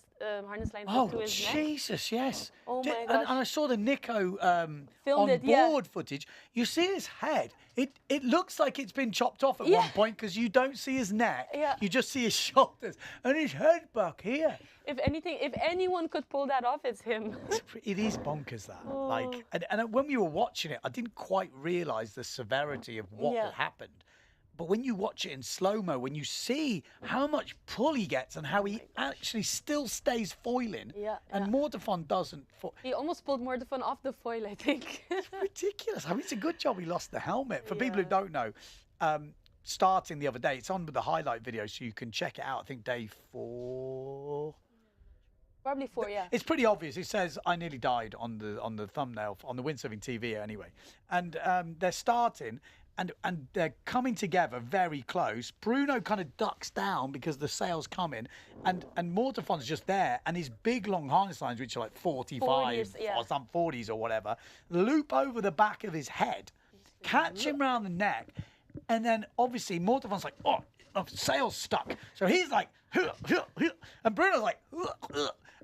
line hooked to his neck. Jesus, yes. Oh my And gosh. I saw the Nico Filmed on it, yeah. board footage. You see his head. It looks like it's been chopped off at Yeah. one point because you don't see his neck. Yeah. You just see his shoulders and his head back here. If anything, if anyone could pull that off, it's him. It is bonkers that. Oh. Like, and when we were watching it, I didn't quite realise the severity of what Yeah. had happened. But when you watch it in slow-mo, when you see how much pull he gets and how he actually still stays foiling, Yeah, and Mortefon doesn't. He almost pulled Mortefon off the foil, I think. It's ridiculous. I mean, it's a good job he lost the helmet. For people who don't know, starting the other day, it's on with the highlight video, so you can check it out. I think day 4. Probably 4, yeah. It's pretty obvious. It says I nearly died on the thumbnail on the windsurfing TV anyway, and they're starting. And they're coming together very close. Bruno kind of ducks down because the sail's coming, and Mortefon's just there, and his big long harness lines, which are like 45 40s, yeah. or some 40s or whatever, loop over the back of his head, catch him round the neck, and then obviously Mortefon's like, oh, the sail's stuck. So he's like, and Bruno's like,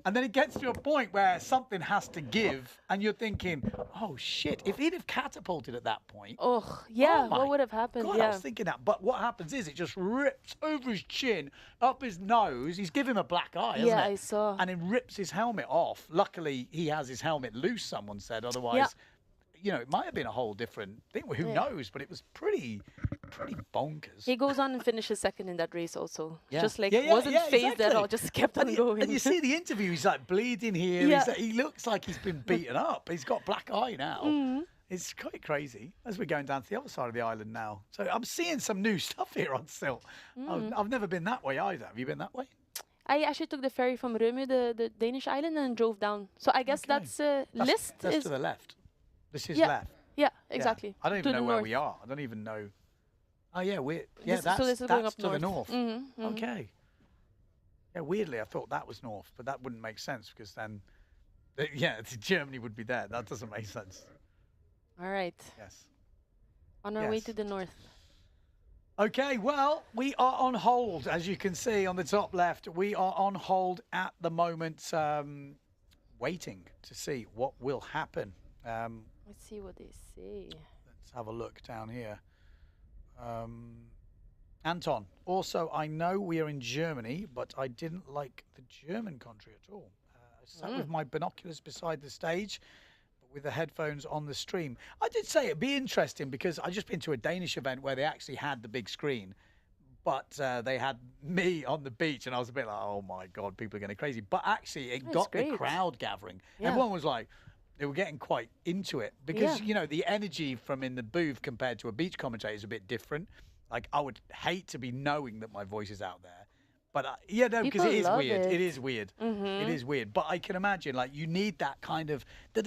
and then it gets to a point where something has to give, and you're thinking, oh shit, if he'd have catapulted at that point. Oh, yeah, oh my what would have happened? God, Yeah. I was thinking that. But what happens is it just rips over his chin, up his nose. He's giving him a black eye, hasn't Yeah, it? I saw. And it rips his helmet off. Luckily, he has his helmet loose, someone said. Otherwise, you know, it might have been a whole different thing. Who knows? But it was pretty bonkers. He goes on and finishes second in that race also. Yeah. Just like, Yeah, wasn't phased at exactly. all, just kept on going. And you see the interview, he's like bleeding here. Yeah. He looks like he's been beaten up. He's got black eye now. Mm-hmm. It's quite crazy as we're going down to the other side of the island now. So I'm seeing some new stuff here on Sylt. I've never been that way either. Have you been that way? I actually took the ferry from Rømø, the Danish island, and drove down. So I guess that's list That's is to the left. This is Yeah. left. Yeah, exactly. I don't To even know the where north. we are. I don't even know. Oh yeah, This is going that's up to the north. north. Mhm, mhm. Okay. Yeah, weirdly, I thought that was north, but that wouldn't make sense because then, Germany would be there. That doesn't make sense. All right. Yes. On our way Yes. to the north. Okay, well, we are on hold, as you can see on the top left. We are on hold at the moment, waiting to see what will happen. Let's see what they say. Let's have a look down here. Anton, also, I know we are in Germany, but I didn't like the German country at all. I sat with my binoculars beside the stage, but with the headphones on the stream. I did say it'd be interesting because I've just been to a Danish event where they actually had the big screen, but they had me on the beach, and I was a bit like, oh my God, people are going crazy. But actually, it got the crowd gathering. Yeah. Everyone was like, they were getting quite into it because, you know, the energy from in the booth compared to a beach commentator is a bit different. Like, I would hate to be knowing that my voice is out there. But, because People it is love weird. it. It is weird. It is weird. But I can imagine, like, you need that kind of and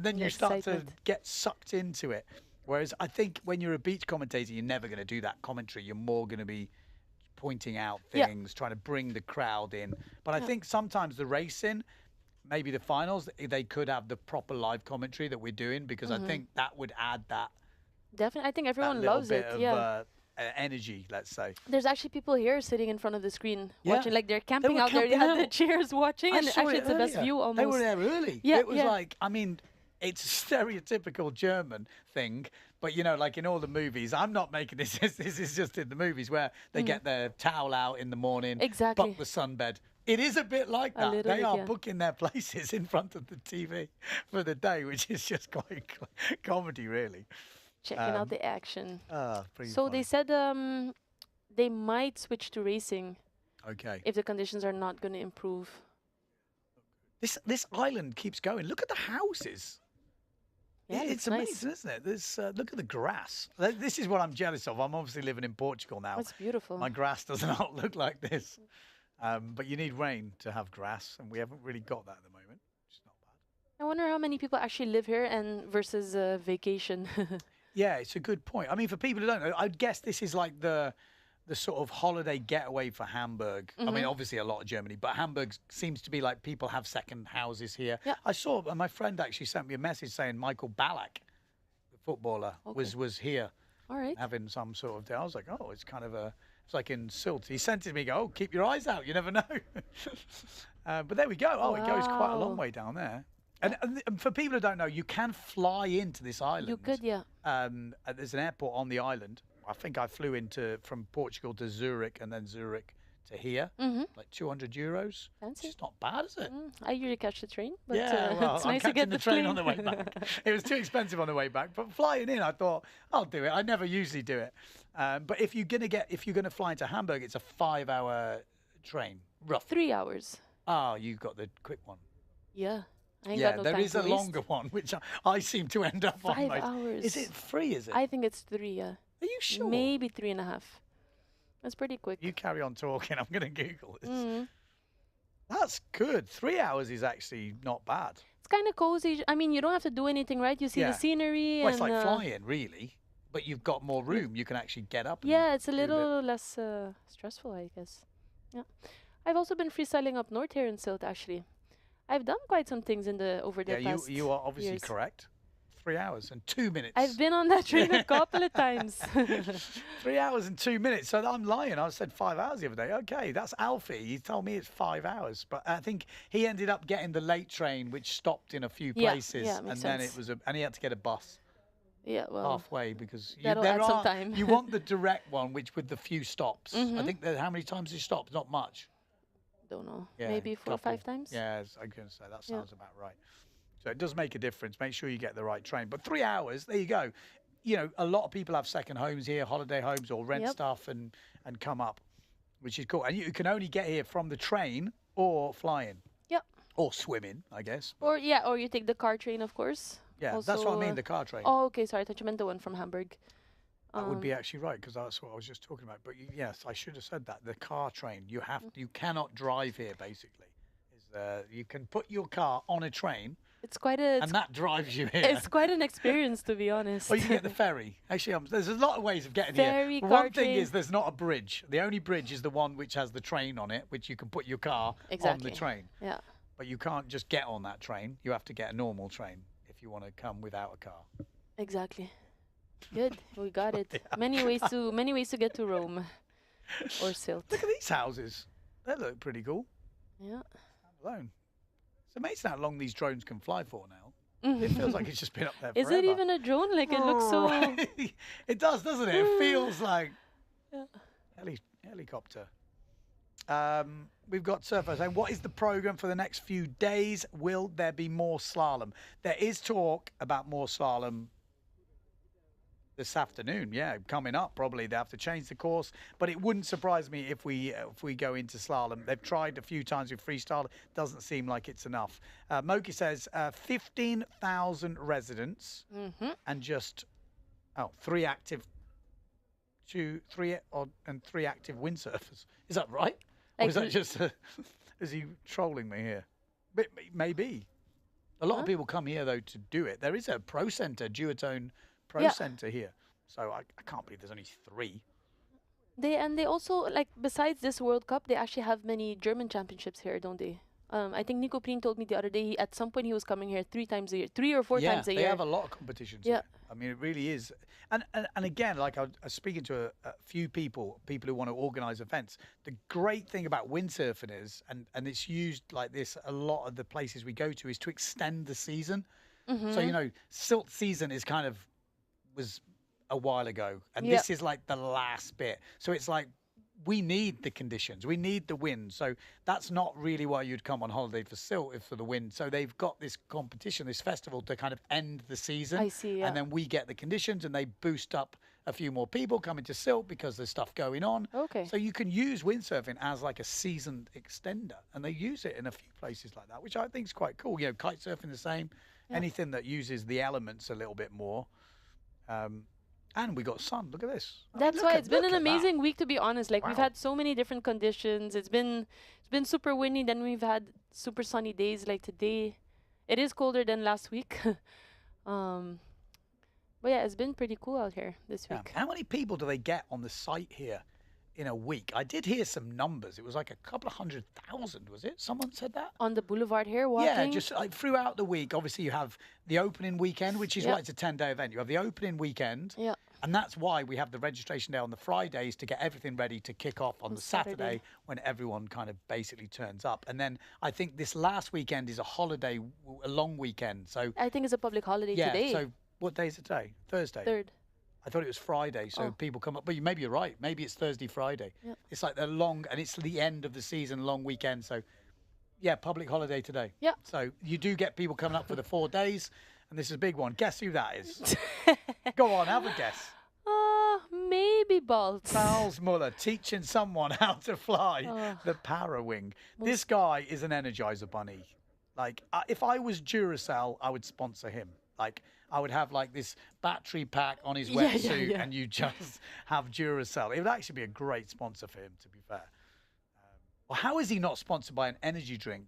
then you start to get sucked into it. Whereas I think when you're a beach commentator, you're never going to do that commentary. You're more going to be pointing out things, trying to bring the crowd in. But I think sometimes the racing, maybe the finals, they could have the proper live commentary that we're doing because I think that would add that. Definitely. I think everyone little loves bit it. of, Yeah. Energy, let's say. There's actually people here sitting in front of the screen Yeah. watching, like they're camping were out there. They camping had the out. chairs watching, I and saw actually it it's the best earlier. view almost. They were there early. Yeah, it was yeah. like, I mean, it's a stereotypical German thing, but you know, like in all the movies, I'm not making this. This is just in the movies where they get their towel out in the morning, Exactly. book the sunbed. It is a bit like that. little They bit, are yeah. booking their places in front of the TV for the day, which is just quite comedy, really. Checking out the action. Pretty So funny. they said they might switch to racing Okay. if the conditions are not going to improve. This island keeps going. Look at the houses. Yeah, It's nice. amazing, isn't it? There's, look at the grass. This is what I'm jealous of. I'm obviously living in Portugal now. That's beautiful. My grass does not look like this. But you need rain to have grass, and we haven't really got that at the moment. Which is not bad. I wonder how many people actually live here and versus vacation. Yeah, it's a good point. I mean, for people who don't know, I'd guess this is like the sort of holiday getaway for Hamburg. I mean, obviously a lot of Germany, but Hamburg seems to be like people have second houses here. Yeah. I saw, my friend actually sent me a message saying Michael Ballack, the footballer, was here. All right. Having some sort of day. I was like, oh, it's kind of it's like in Sylt. He sent it to me, go, oh, keep your eyes out. You never know. But there we go. Oh, it goes quite a long way down there. And for people who don't know, you can fly into this island. You could, yeah. There's an airport on the island. I think I flew from Portugal to Zurich and then Zurich to here, like €200. Fancy. It's not bad, is it? I usually catch the train, but Yeah, well, it's I'm nice to catching get the train on the way back. It was too expensive on the way back, but flying in, I thought I'll do it. I never usually do it, but if you're gonna fly into Hamburg, it's a 5-hour train, roughly. 3 hours. Oh, you got the quick one. Yeah. I ain't Yeah, got no there time is to a waste. longer one, which I seem to end up on. 5 most. hours. Is it free? Is it? I think it's 3. Yeah. Are you sure? Maybe 3.5. That's pretty quick. You carry on talking. I'm going to Google this. Mhm. That's good. 3 hours is actually not bad. It's kind of cozy. I mean, you don't have to do anything, right? You see Yeah. the scenery. Well, and, it's like flying, really, but you've got more room. You can actually get up. And Yeah, it's a do bit. little less stressful, I guess. Yeah. I've also been freestyling up north here in Sylt, actually. I've done quite some things over the Yeah, past you are obviously years. correct. 3 hours and 2 minutes. I've been on that train a couple of times. 3 hours and 2 minutes. So I'm lying. I said 5 hours the other day. Okay, that's Alfie. He told me it's 5 hours, but I think he ended up getting the late train, which stopped in a few Yeah, places, yeah, and makes then sense. it was and he had to get a bus Yeah, well, halfway because that'll add some time. you want the direct one, which with the few stops. I Mhm. think that how many times he stopped? Not much. don't know. Yeah, Maybe 4 or 5 times. Yeah, I'm going to say that Yeah. sounds about right. So it does make a difference. Make sure you get the right train. But 3 hours, there you go. You know, a lot of people have second homes here, holiday homes, or rent Yep. stuff and come up, which is cool. And you can only get here from the train or flying. Yep. Or swimming, I guess. Or or you take the car train, of course. Yeah, that's what I Also, mean, the car train. Oh, okay. Sorry, I thought you meant the one from Hamburg. That would be actually right, because that's what I was just talking about. But yes, I should have said that. The car train, you cannot drive here, basically. You can put your car on a train, It's quite and that drives you here. It's quite an experience, to be honest. Or you can get the ferry. Actually, there's a lot of ways of getting Ferry, here. car One thing train. is there's not a bridge. The only bridge is the one which has the train on it, which you can put your car on Exactly. the train. Yeah. But you can't just get on that train. You have to get a normal train if you want to come without a car. Exactly. Good. We got it. Many ways to get to Rome or Sylt. Look at these houses. They look pretty cool. Yeah. Alone. It's amazing how long these drones can fly for now. It feels like it's just been up there Is forever. it even a drone? Like it looks so. It does, doesn't it? It feels like Yeah. helicopter. We've got Surfer saying, what is the program for the next few days? Will there be more slalom? There is talk about more slalom this afternoon. Yeah, coming up. Probably they have to change the course, but it wouldn't surprise me if we go into slalom. They've tried a few times with freestyle. Doesn't seem like it's enough. Moki says 15,000 residents and just 3 active windsurfers. Is that right? Or is that just is he trolling me here? But maybe. A lot of people come here though to do it. There is a pro center, Duotone Pro Center here. So I can't believe there's only 3. They also, like, besides this World Cup, they actually have many German championships here, don't they? I think Nico Prien told me the other day at some point he was coming here 3 times a year, 3 or 4 times a year. They have a lot of competitions. Yeah. Here. I mean, it really is. And again, like I was speaking to a few people who want to organise events. The great thing about windsurfing is, and it's used like this a lot of the places we go to, is to extend the season. So, you know, Sylt season was a while ago, and this is like the last bit. So it's like we need the conditions, we need the wind. So that's not really why you'd come on holiday for Sylt, if for the wind. So they've got this competition, this festival to kind of end the season. I see, yeah. And then we get the conditions, and they boost up a few more people coming to Sylt because there's stuff going on. Okay. So you can use windsurfing as like a seasoned extender, and they use it in a few places like that, which I think is quite cool. You know, kite surfing the same. Anything that uses the elements a little bit more. And we got sun. Look at this. I mean, That's look why at- it's been look an at that. amazing week, to be honest. Like we've Wow. had so many different conditions. It's been super windy. Then we've had super sunny days. Like today, it is colder than last week. But yeah, it's been pretty cool out here this Yeah. week. How many people do they get on the site here in a week? I did hear some numbers. It was like a couple of 100,000, was it? Someone said that? On the boulevard here, walking. Yeah, just like throughout the week. Obviously, you have the opening weekend, which is Yeah. why it's a 10-day event. You have the opening weekend. Yeah. And that's why we have the registration day on the Fridays to get everything ready to kick off on the Saturday when everyone kind of basically turns up. And then I think this last weekend is a holiday, a long weekend. So I think it's a public holiday yeah. today. So what day is it today? Thursday. 3rd. I thought it was Friday, so Oh. people come up. But maybe you're right. Maybe it's Thursday, Friday. Yep. It's like the long, and it's the end of the season, long weekend. So, yeah, public holiday today. Yeah. So you do get people coming up for the 4 days, and this is a big one. Guess who that is? Go on, have a guess. Maybe Baltz. Charles Muller teaching someone how to fly Oh. the para wing. This guy is an Energizer bunny. Like, if I was Duracell, I would sponsor him. Like, I would have like this battery pack on his Yeah, yeah, wetsuit, yeah. and you just have Duracell. It would actually be a great sponsor for him, to be fair. Well, how is he not sponsored by an energy drink?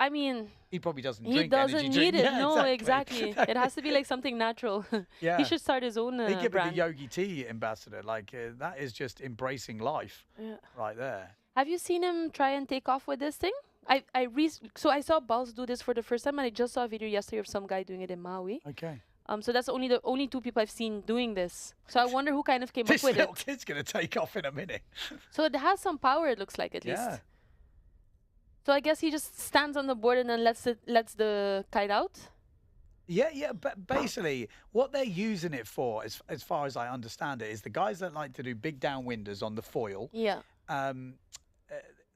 I mean, He probably doesn't he drink doesn't energy need drink. it. Yeah, No, exactly. It has to be like something natural. Yeah. He should start his own He could be brand. the Yogi Tea ambassador. Like, that is just embracing life Yeah. right there. Have you seen him try and take off with this thing? So I saw Baltz do this for the first time, and I just saw a video yesterday of some guy doing it in Maui. Okay. So that's the only 2 people I've seen doing this. So I wonder who kind of came This up with little it. kid's going to take off in a minute. So it has some power, it looks like, at Yeah. least. So I guess he just stands on the board and then lets the kite out. Yeah, but basically what they're using it for, as far as I understand it, is the guys that like to do big downwinders on the foil. Yeah.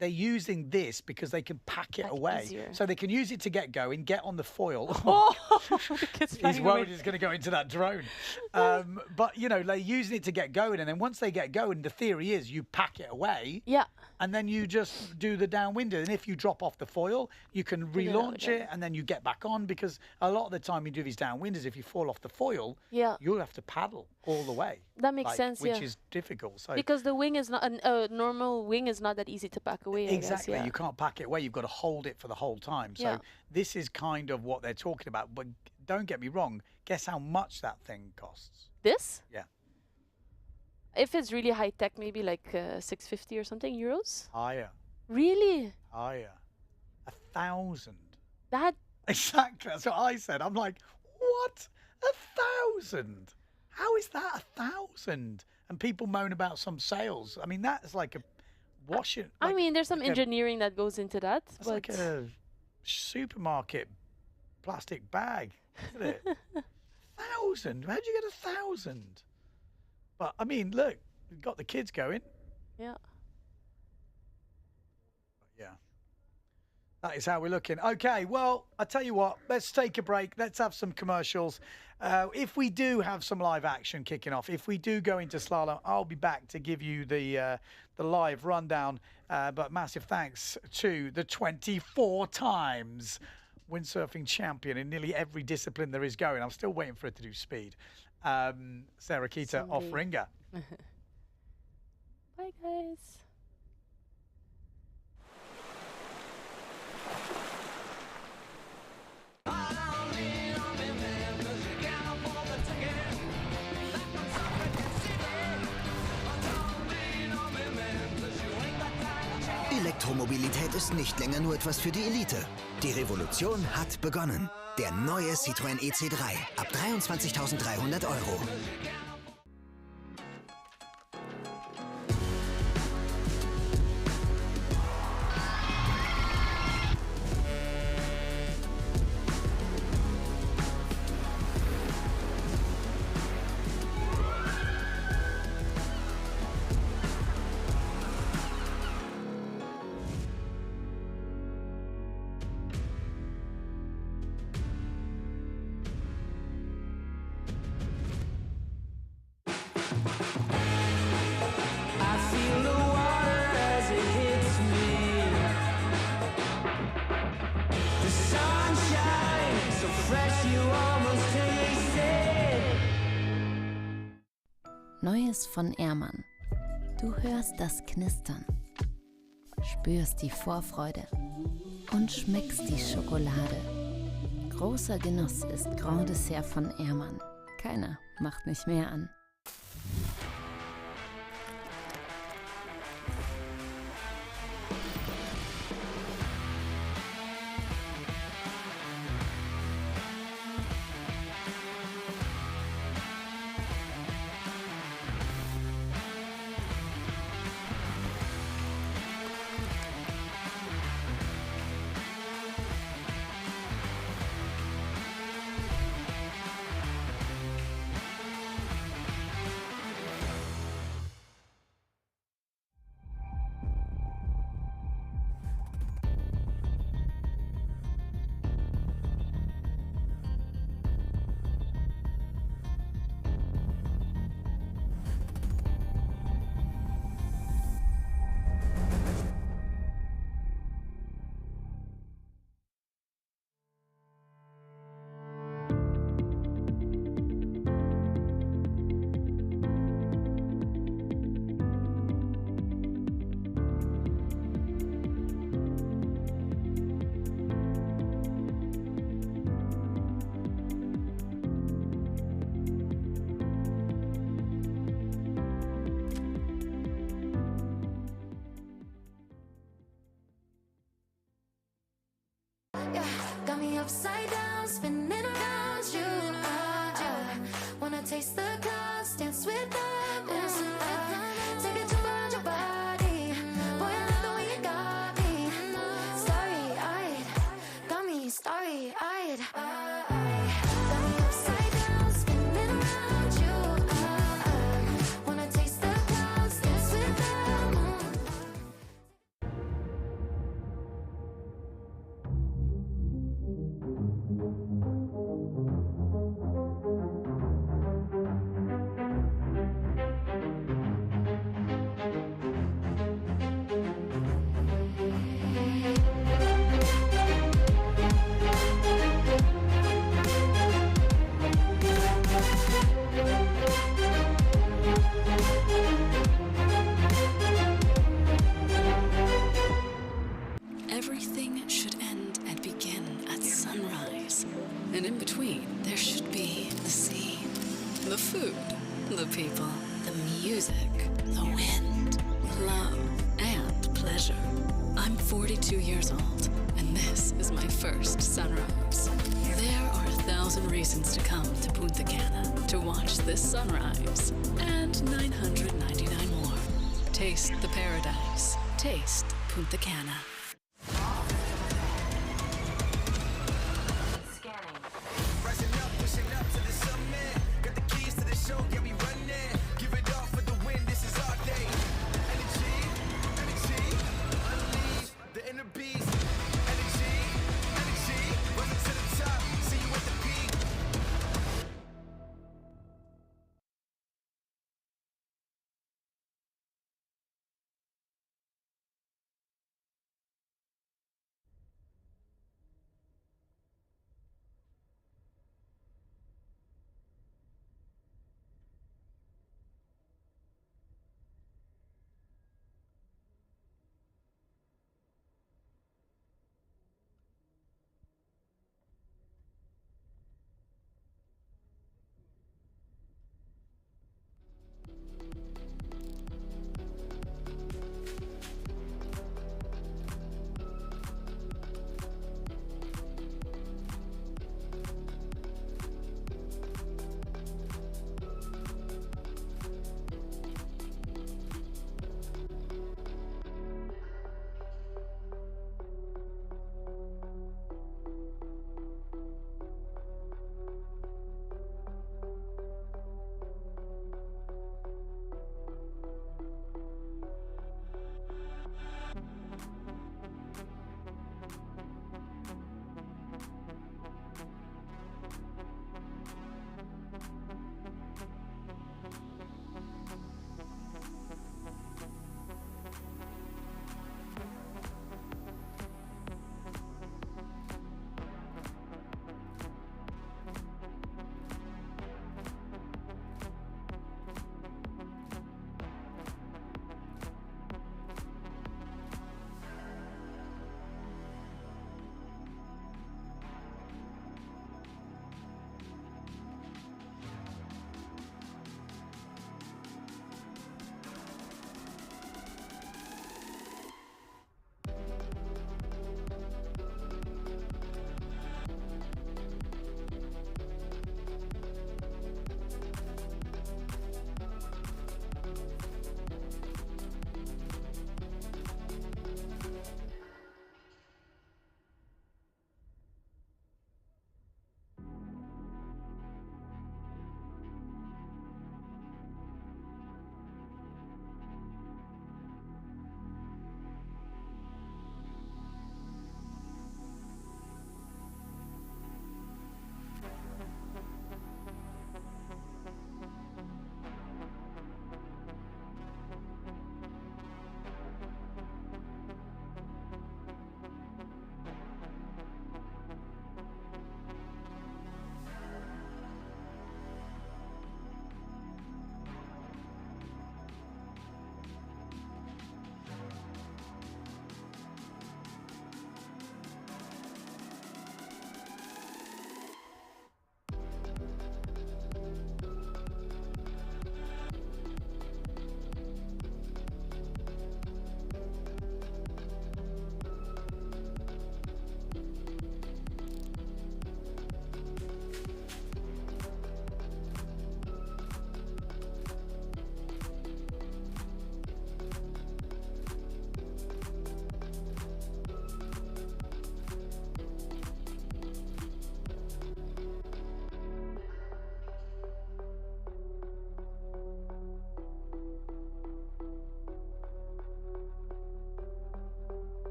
They're using this because they can pack it away. easier. So they can use it to get going, get on the foil. Oh, the kid's He's flying worried away. it's going to go into that drone. But, you know, they're using it to get going. And then once they get going, the theory is you pack it away. Yeah. And then you just do the downwinder. And if you drop off the foil, you can Figure it out relaunch again. it and then you get back on. Because a lot of the time you do these downwinders, if you fall off the foil, Yeah. you'll have to paddle all the way. That makes sense, Which yeah. is difficult. So Because the wing is not a normal wing is not that easy to pack away. exactly, I guess, yeah. you can't pack it away. You've got to hold it for the whole time. So Yeah. this is kind of what they're talking about. But don't get me wrong. Guess how much that thing costs? This? Yeah. If it's really high tech, maybe like 650 or something euros. Higher. Really? Higher. 1,000. That? Exactly. That's what I said. I'm like, what? 1,000? How is that 1,000? And people moan about some sales. I mean, that's like a washing. I mean, there's some like a- engineering that goes into that. It's But like a supermarket plastic bag, isn't it? 1,000? How'd you get 1,000? But I mean, look, we've got the kids going. yeah. Yeah. That is how we're looking. Okay, well, I tell you what, let's take a break. Let's have some commercials. If we do have some live action kicking off, if we do go into slalom, I'll be back to give you the live rundown. But massive thanks to the 24 times windsurfing champion in nearly every discipline there is going. I'm still waiting for her to do speed. Sarah Keita off Someday. ringer. Bye, guys. Elektromobilität ist nicht länger nur etwas für die Elite. Die Revolution hat begonnen. Der neue Citroen EC3 ab 23.300 Euro. Neues von Ehrmann. Du hörst das Knistern, spürst die Vorfreude und schmeckst die Schokolade. Großer Genuss ist Grand Dessert von Ehrmann. Keiner macht mich mehr an. Got me upside down, spinning around you. Wanna taste the clouds, dance with the moon. Take a jump around your body. Boy, I love the way you got me. Starry-eyed, got me starry-eyed. Got me upside down, spinning around you. Wanna taste the clouds, dance with the moon. Everything should end and begin at sunrise. And in between, there should be the sea, the food, the people, the music, the wind, love, and pleasure. I'm 42 years old, and this is my first sunrise. There are 1,000 reasons to come to Punta Cana to watch this sunrise, and 999 more. Taste the paradise. Taste Punta Cana.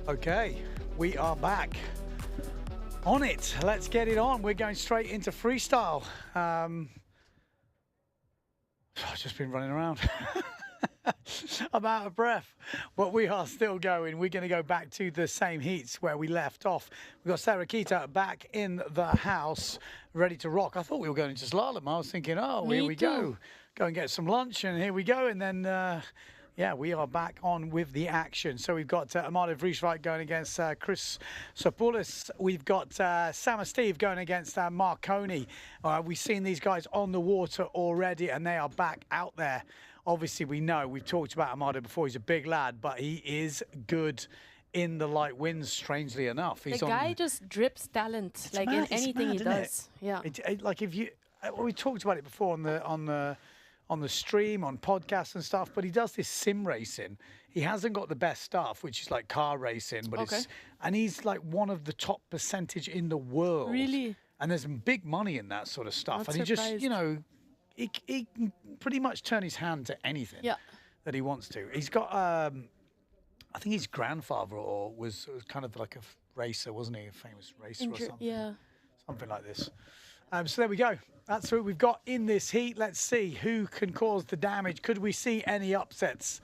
Okay, we are back on it. Let's get it on. We're going straight into freestyle. I've just been running around. I'm out of breath, but we are still going. We're going to go back to the same heats where we left off. We've got Sarah Kita back in the house, ready to rock. I thought we were going into slalom. I was thinking, oh, here we go. Go and get some lunch, and here we go. And then, yeah, we are back on with the action. So we've got Amado Vrieswijk going against Chris Sopoulis. We've got Sam and Steve going against Marconi. We've seen these guys on the water already, and they are back out there. Obviously, we know, we've talked about Amado before, he's a big lad, but he is good in the light winds, strangely enough. The guy just drips talent, like in anything he does. Yeah. Like if you, we talked about it before on the stream, on podcasts and stuff, but he does this sim racing. He hasn't got the best stuff, which is like car racing, but it's, and he's like one of the top percentage in the world. Really? And there's some big money in that sort of stuff. And he just, you know, he can pretty much turn his hand to anything that he wants to. He's got, I think his grandfather was kind of like a racer, wasn't he? A famous racer or something. Yeah. Something like this. So there we go. That's what we've got in this heat. Let's see who can cause the damage. Could we see any upsets?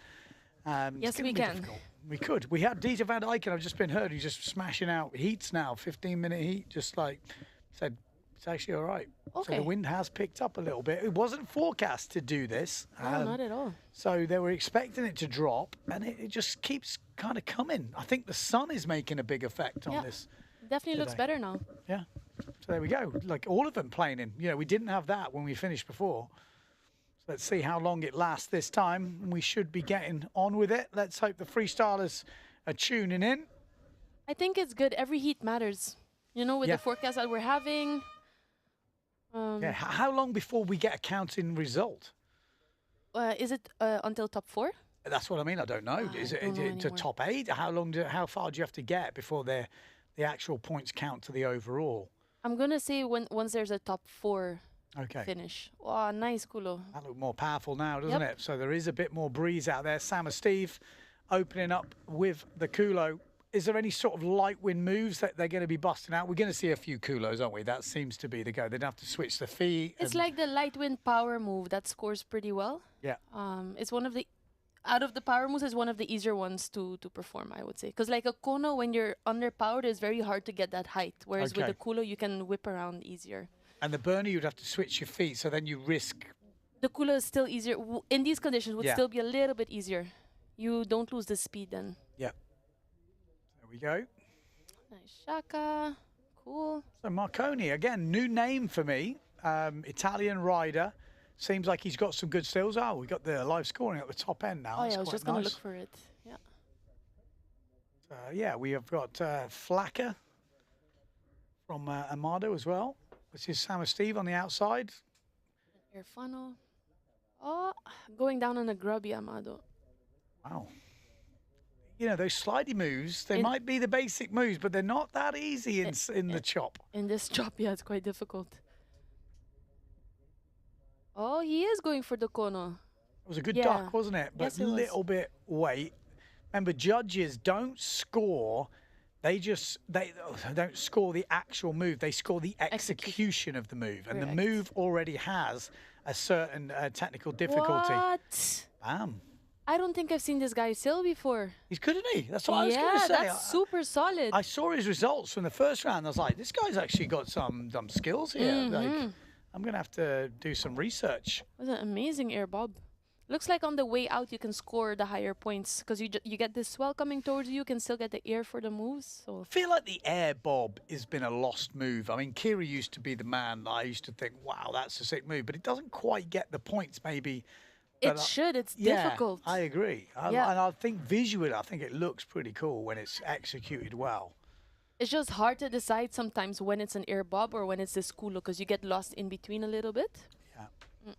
Yes, we can. Difficult. We could. We had Dieter van Eycken, I've just been heard, he's just smashing out heats now, 15-minute heat, just like said, it's actually all right. Okay. So the wind has picked up a little bit. It wasn't forecast to do this. No, not at all. So they were expecting it to drop, and it just keeps kind of coming. I think the sun is making a big effect on this. Definitely looks better now. Yeah. So there we go. Like all of them planing. You know, we didn't have that when we finished before. So let's see how long it lasts this time. We should be getting on with it. Let's hope the freestylers are tuning in. I think it's good. Every heat matters. You know, with the forecast that we're having. Yeah. How long before we get a counting result? Is it until top 4? That's what I mean. I don't know. Is it to top 8? How far do you have to get before the actual points count to the overall? I'm gonna say once there's a top 4 finish. Oh, nice, Kulo. That looked more powerful now, doesn't it? So there is a bit more breeze out there. Sam and Steve opening up with the Kulo. Is there any sort of light wind moves that they're going to be busting out? We're going to see a few Kulos, aren't we? That seems to be the go. They'd have to switch the feet. It's like the light wind power move that scores pretty well. Yeah. It's one of the, out of the power moves, is one of the easier ones to perform, I would say. Because like a Kono, when you're underpowered, it's very hard to get that height. Whereas with the Kulo, you can whip around easier. And the burner, you'd have to switch your feet, so then you risk... The Kulo is still easier. In these conditions, would still be a little bit easier. You don't lose the speed then. Yeah. There we go. Nice Shaka. Cool. So Marconi, again, new name for me. Italian rider. Seems like he's got some good skills. Oh, we got the live scoring at the top end now. Oh, That's yeah, I was just going to look for it. Yeah. Yeah, we have got Flacker from Amado as well. This is Sam and Steve on the outside. Air funnel. Oh, going down on a grubby Amado. Wow. You know, those slidey moves, they might be the basic moves, but they're not that easy in the chop. In this chop, yeah, it's quite difficult. Oh, he is going for the Kono. It was a good duck, wasn't it? But a little bit weight. Remember, judges don't score. They don't score the actual move. They score the execution of the move. And the move already has a certain technical difficulty. What? Bam. I don't think I've seen this guy sail before. He's good, isn't he? That's what I was going to say. Yeah, that's super solid. I saw his results from the first round. I was like, this guy's actually got some skills here. Like, I'm going to have to do some research. That was an amazing air bob. Looks like on the way out you can score the higher points because you get this swell coming towards you. You can still get the air for the moves. So I feel like the air bob has been a lost move. I mean, Kira used to be the man that I used to think, wow, that's a sick move. But it doesn't quite get the points maybe. It should. It's difficult. I agree. And I think visually, I think it looks pretty cool when it's executed well. It's just hard to decide sometimes when it's an air bob or when it's this Kulo because you get lost in between a little bit. Yeah.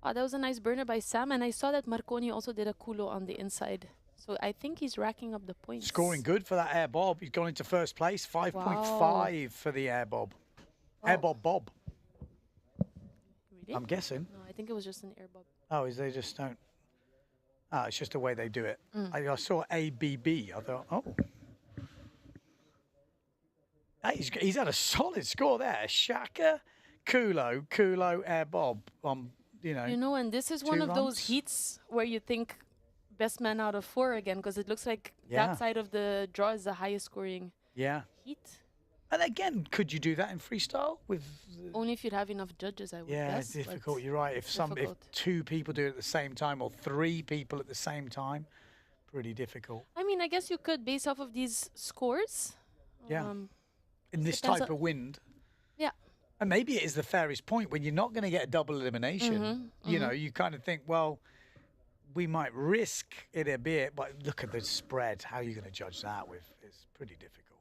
Oh, that was a nice burner by Sam. And I saw that Marconi also did a Kulo on the inside. So I think he's racking up the points. Scoring good for that air bob. He's gone into first place. 5.5 for the air bob. Air bob. Really? I'm guessing. No, I think it was just an air bob. Oh, they just don't. It's just the way they do it. I saw ABB. I thought, oh. He's had a solid score there. Shaka, Kulo, Air Bob. You know, and this is one of those heats where you think best man out of 4 again, because it looks like that side of the draw is the highest scoring heat. And again, could you do that in freestyle with? Only if you'd have enough judges, I would guess. Yeah, it's difficult. You're right. If 2 people do it at the same time or 3 people at the same time, pretty difficult. I mean, I guess you could base off of these scores. Yeah. In this type of wind. Yeah. And maybe it is the fairest point when you're not going to get a double elimination. You know, you kind of think, well, we might risk it a bit, but look at the spread. How are you going to judge that with? It's pretty difficult.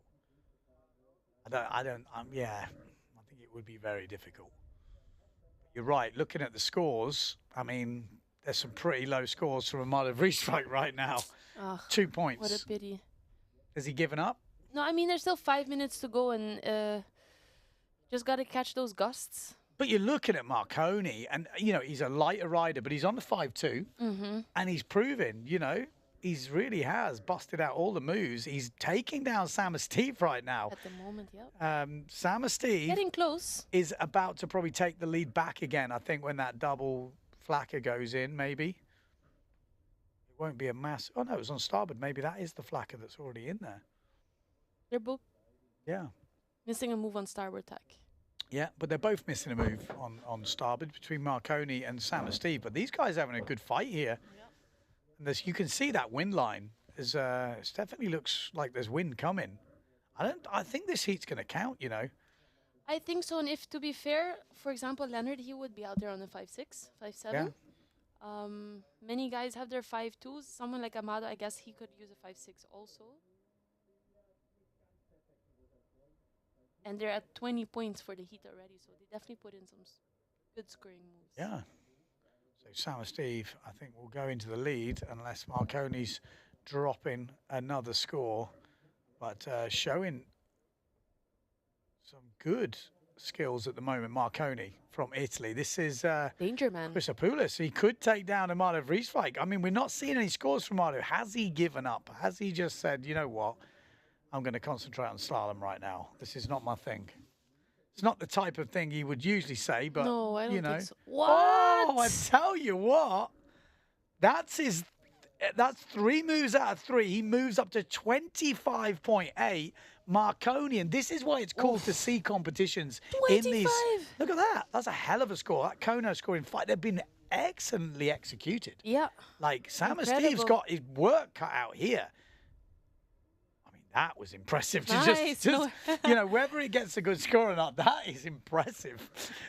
I think it would be very difficult. You're right. Looking at the scores, I mean, there's some pretty low scores from Amada Vreeswijk right now. 2 points. What a pity. Has he given up? No, I mean, there's still 5 minutes to go, and just got to catch those gusts. But you're looking at Marconi, and, you know, he's a lighter rider, but he's on the 5.2, and he's proven, you know, he's really has busted out all the moves. He's taking down Sam Steve right now. At the moment, yeah. Sam Steve getting close. Is about to probably take the lead back again, I think, when that double flacker goes in, maybe. It won't be a mass. Oh, no, it was on starboard. Maybe that is the flacker that's already in there. They're both missing a move on starboard tack. Yeah, but they're both missing a move on starboard between Marconi and Sam Steve. But these guys are having a good fight here. And you can see that wind line. It definitely looks like there's wind coming. I think this heat's going to count, you know. I think so. And if, to be fair, for example, Leonard, he would be out there on the 5.6, 5.7. Yeah. Many guys have their 5.2s. Someone like Amada, I guess he could use a 5.6 also. And they're at 20 points for the heat already, so they definitely put in some good scoring moves. Yeah. So Sam Steve, I think, will go into the lead unless Marconi's dropping another score. But showing some good skills at the moment, Marconi from Italy. This is Danger Man. Chrysopoulos. He could take down Amada Vreeswijk. I mean, we're not seeing any scores from Amada. Has he given up? Has he just said, you know what? I'm going to concentrate on slalom right now. This is not my thing. It's not the type of thing he would usually say, but, no, I don't you know. think so. What? Oh, I tell you what. That's 3 moves out of 3. He moves up to 25.8. Marconi, and this is why it's cool to see competitions 25. in these. Look at that. That's a hell of a score. That Kono scoring 5. They've been excellently executed. Yeah. Like, Sam Steve's got his work cut out here. That was impressive to just you know, whether he gets a good score or not, that is impressive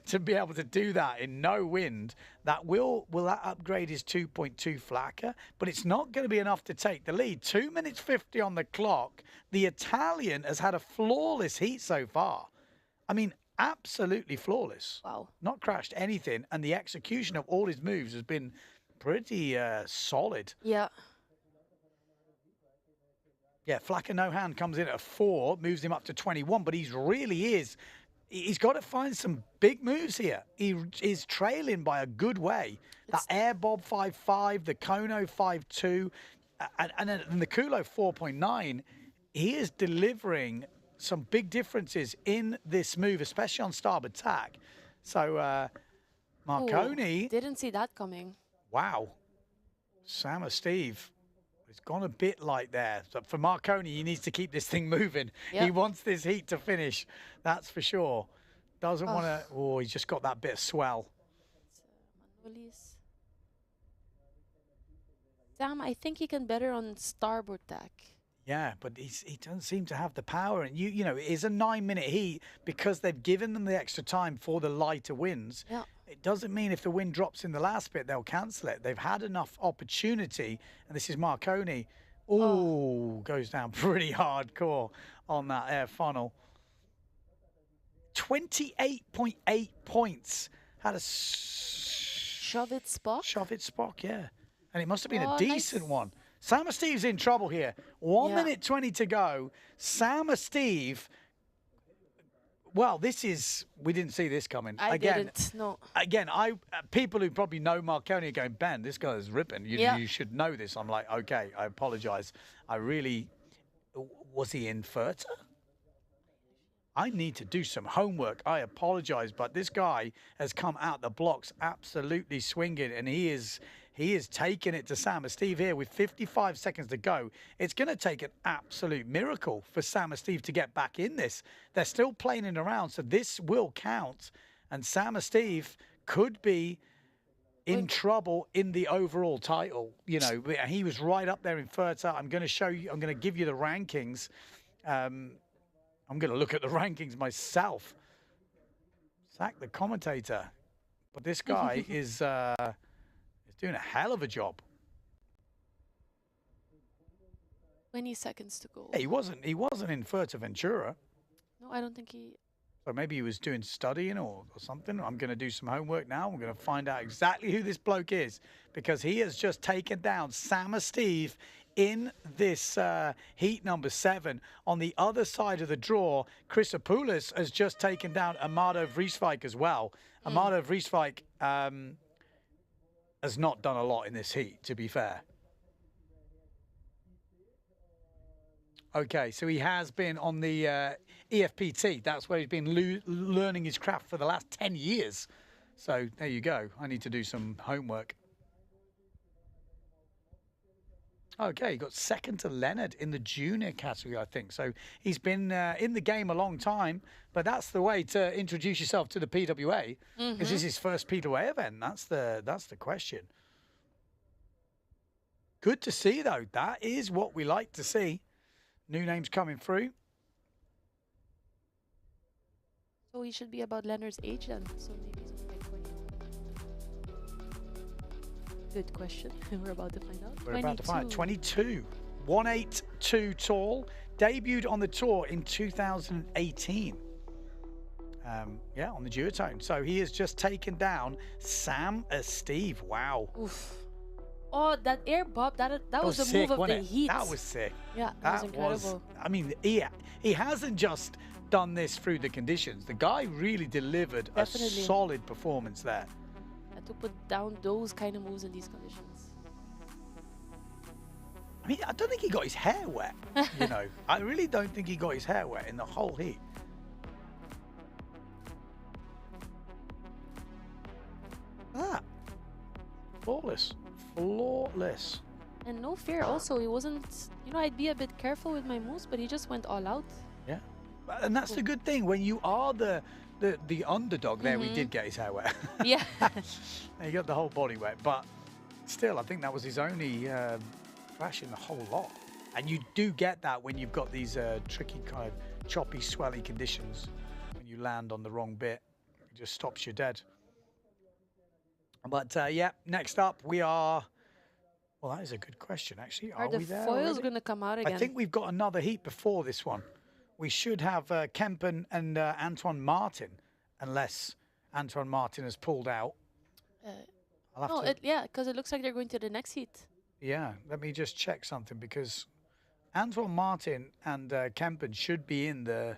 to be able to do that in no wind. That will that upgrade his 2.2 flacker, but it's not going to be enough to take the lead. 2 minutes 50 on the clock. The Italian has had a flawless heat so far. I mean, absolutely flawless. Wow. Not crashed anything, and the execution of all his moves has been pretty solid. Yeah. Yeah, Flacker No Hand comes in at a 4, moves him up to 21, but he's got to find some big moves here. He is trailing by a good way. That Air Bob 5.5, the Kono 5.2, and the Kulo 4.9, he is delivering some big differences in this move, especially on starboard tack. So, Marconi... Ooh, didn't see that coming. Wow. Sam Steve... It's gone a bit light there. So for Marconi, he needs to keep this thing moving. Yep. He wants this heat to finish, that's for sure. Doesn't want to... Oh, he's just got that bit of swell. Sam, I think he can better on starboard tack. Yeah, but he doesn't seem to have the power. And, you know, it is a 9-minute heat because they've given them the extra time for the lighter winds. Yeah. It doesn't mean if the wind drops in the last bit, they'll cancel it. They've had enough opportunity. And this is Marconi. Ooh, goes down pretty hardcore on that air funnel. 28.8 points. Had a... Shove it Spock? Shove it Spock, yeah. And it must have been a decent one. Sam Steve's in trouble here. 1 minute 20 to go. Sam Steve well, this is, we didn't see this coming. I didn't, no. Again, people who probably know Marconi are going, Ben, this guy is ripping. You should know this. I'm like, okay, I apologize. Was he in Furta? I need to do some homework. I apologize, but this guy has come out the blocks absolutely swinging, and he is taking it to Sam and Steve here with 55 seconds to go. It's going to take an absolute miracle for Sam and Steve to get back in this. They're still playing it around, so this will count, and Sam and Steve could be in trouble in the overall title. You know, he was right up there in Furta. I'm going to show you, I'm going to give you the rankings. I'm going to look at the rankings myself. Sack the commentator. But this guy is doing a hell of a job. 20 seconds to go. Yeah, he wasn't in Fuerteventura. No, I don't think he... So maybe he was doing studying or something. I'm going to do some homework now. I'm going to find out exactly who this bloke is, because he has just taken down Sam and Steve in this heat number 7. On the other side of the draw, Chrysopoulos has just taken down Amado Vrieswijk as well. Amado Vrieswijk has not done a lot in this heat, to be fair. Okay, so he has been on the EFPT. That's where he's been learning his craft for the last 10 years. So there you go. I need to do some homework. Okay, he got second to Leonard in the junior category, I think. So he's been in the game a long time, but that's the way to introduce yourself to the PWA. Is this his first PWA event? That's the question. Good to see, though. That is what we like to see. New names coming through. So he should be about Leonard's age then. So maybe he's only like 20. Good question. We're about to find out. We're about to find out. 22. 182 tall. Debuted on the tour in 2018. Yeah, on the duotone. So he has just taken down Sam as Steve. Wow. Oof. Oh, that air bob, that was the sick, move of the it? heat. That was sick. Yeah, that was incredible. I mean, he hasn't just done this through the conditions. The guy really delivered a solid performance there. Had to put down those kind of moves in these conditions. I mean, I don't think he got his hair wet, you know. I really don't think he got his hair wet in the whole heat. Flawless. Flawless. And no fear also. He wasn't, you know, I'd be a bit careful with my moves, but he just went all out. Yeah. And that's the good thing. When you are the underdog, there we did get his hair wet. Yeah. He got the whole body wet. But still, I think that was his only flash in the whole lot. And you do get that when you've got these tricky kind of choppy, swelly conditions. When you land on the wrong bit, it just stops you dead. But yeah, next up we are. Well, that is a good question, actually. Are we there? Are the foils going to come out again? I think we've got another heat before this one. We should have Kempen and Antoine Martin, unless Antoine Martin has pulled out. Yeah, because it looks like they're going to the next heat. Yeah, let me just check something, because Antoine Martin and Kempen should be in the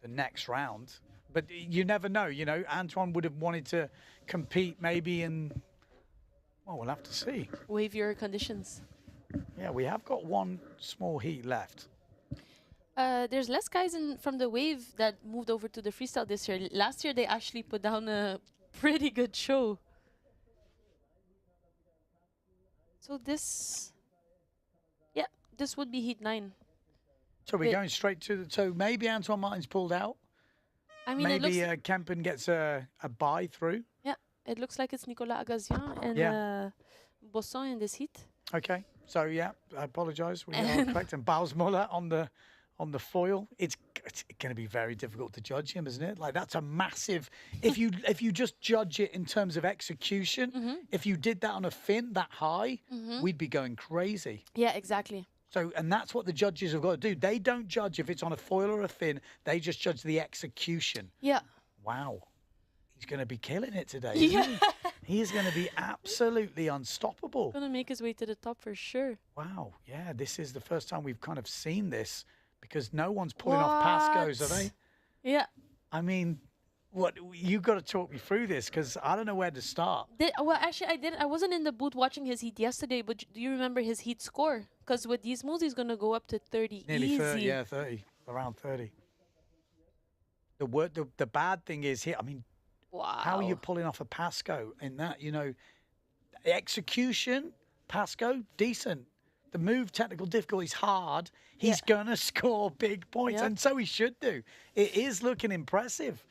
next round. But you never know, you know. Antoine would have wanted to compete maybe in, well, we'll have to see. Wavier conditions. Yeah, we have got one small heat left. There's less guys from the wave that moved over to the freestyle this year. Last year, they actually put down a pretty good show. So this, yeah, this would be heat 9. So we're going straight to the, so maybe Antoine Martin's pulled out. I mean, maybe Kempen gets a bye through. Yeah, it looks like it's Nicolas Agassian and Bosson in this heat. Okay, so yeah, I apologise. We are correct. And Bausmuller on the foil. It's going to be very difficult to judge him, isn't it? Like, that's a massive. If you just judge it in terms of execution, if you did that on a fin that high, we'd be going crazy. Yeah, exactly. So, and that's what the judges have got to do. They don't judge if it's on a foil or a fin. They just judge the execution. Yeah. Wow. He's going to be killing it today. Yeah. Isn't he? He is going to be absolutely unstoppable. Going to make his way to the top for sure. Wow. Yeah, this is the first time we've kind of seen this, because no one's pulling off Pascos, are they? Yeah. I mean, what you got to talk me through this because I don't know where to start. Well, actually, I didn't. I wasn't in the booth watching his heat yesterday, but do you remember his heat score? Because with these moves, he's gonna go up to 30 Nearly easy. 30, yeah, 30, around 30. The bad thing is here. I mean, Wow. how are you pulling off a Pasco in that? You know, execution, Pasco, decent. The move technical difficulty is hard. He's gonna score big points, and so he should do. It is looking impressive.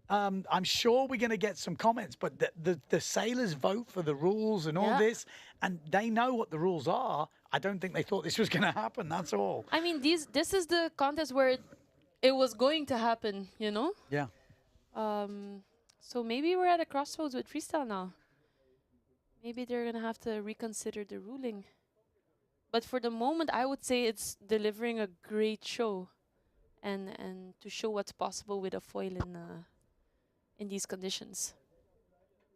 I'm sure we're going to get some comments, but the sailors vote for the rules and all this, and they know what the rules are. I don't think they thought this was going to happen. That's all. I mean, this is the contest where it was going to happen, you know? Yeah. So maybe we're at a crossroads with freestyle now. Maybe they're going to have to reconsider the ruling. But for the moment, I would say it's delivering a great show and to show what's possible with a foil in these conditions.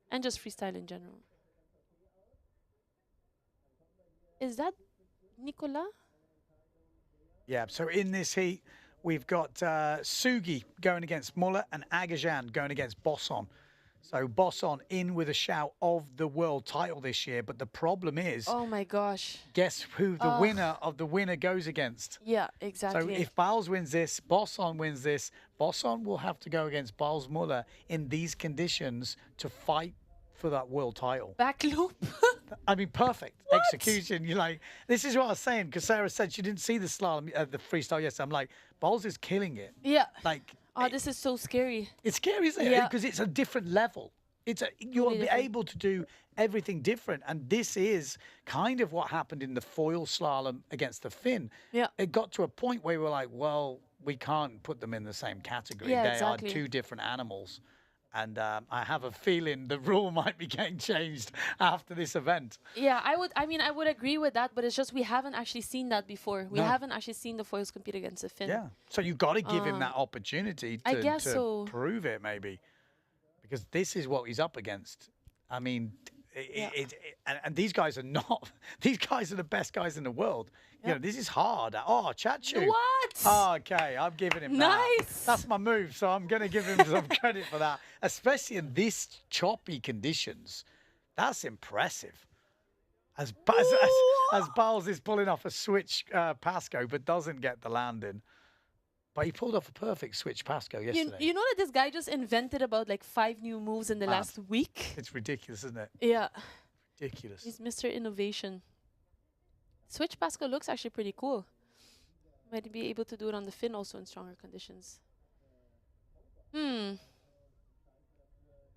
And just freestyle in general. Is that Nicolas? Yeah, so in this heat, we've got Sugi going against Muller and Agajan going against Bosson. So Bosson in with a shout of the world title this year, but the problem is... Oh my gosh. Guess who the winner of the winner goes against? Yeah, exactly. So if Biles wins this, Bosson wins this, Bosson will have to go against Biles Muller in these conditions to fight for that world title. Back loop. I mean, perfect execution. You're like, this is what I was saying, because Sarah said she didn't see the slalom, the freestyle yesterday. I'm like, Biles is killing it. Yeah. Like, oh, this is so scary. it's scary, isn't it? Yeah. Because it's a different level. You're able to do everything different. And this is kind of what happened in the foil slalom against the Finn. Yeah. It got to a point where we were like, well, we can't put them in the same category. Yeah, they exactly. are two different animals. And I have a feeling the rule might be getting changed after this event. Yeah, I would agree with that, but it's just we haven't actually seen that before. We haven't actually seen the foils compete against the Finn. Yeah. So you've got to give him that opportunity I guess to so. prove it, maybe. Because this is what he's up against. I mean, and these guys are not, these guys are the best guys in the world. You know, this is hard. Oh, Chachu. What? Oh, okay, I'm giving him that. Nice. That's my move, so I'm going to give him some credit for that. Especially in these choppy conditions. That's impressive. As Biles is pulling off a switch Pasco, but doesn't get the landing. But he pulled off a perfect switch Pasco yesterday. You know that this guy just invented about like 5 new moves in the last week? It's ridiculous, isn't it? Yeah. Ridiculous. He's Mr. Innovation. Switch Pasco looks actually pretty cool. Might be able to do it on the Finn also in stronger conditions.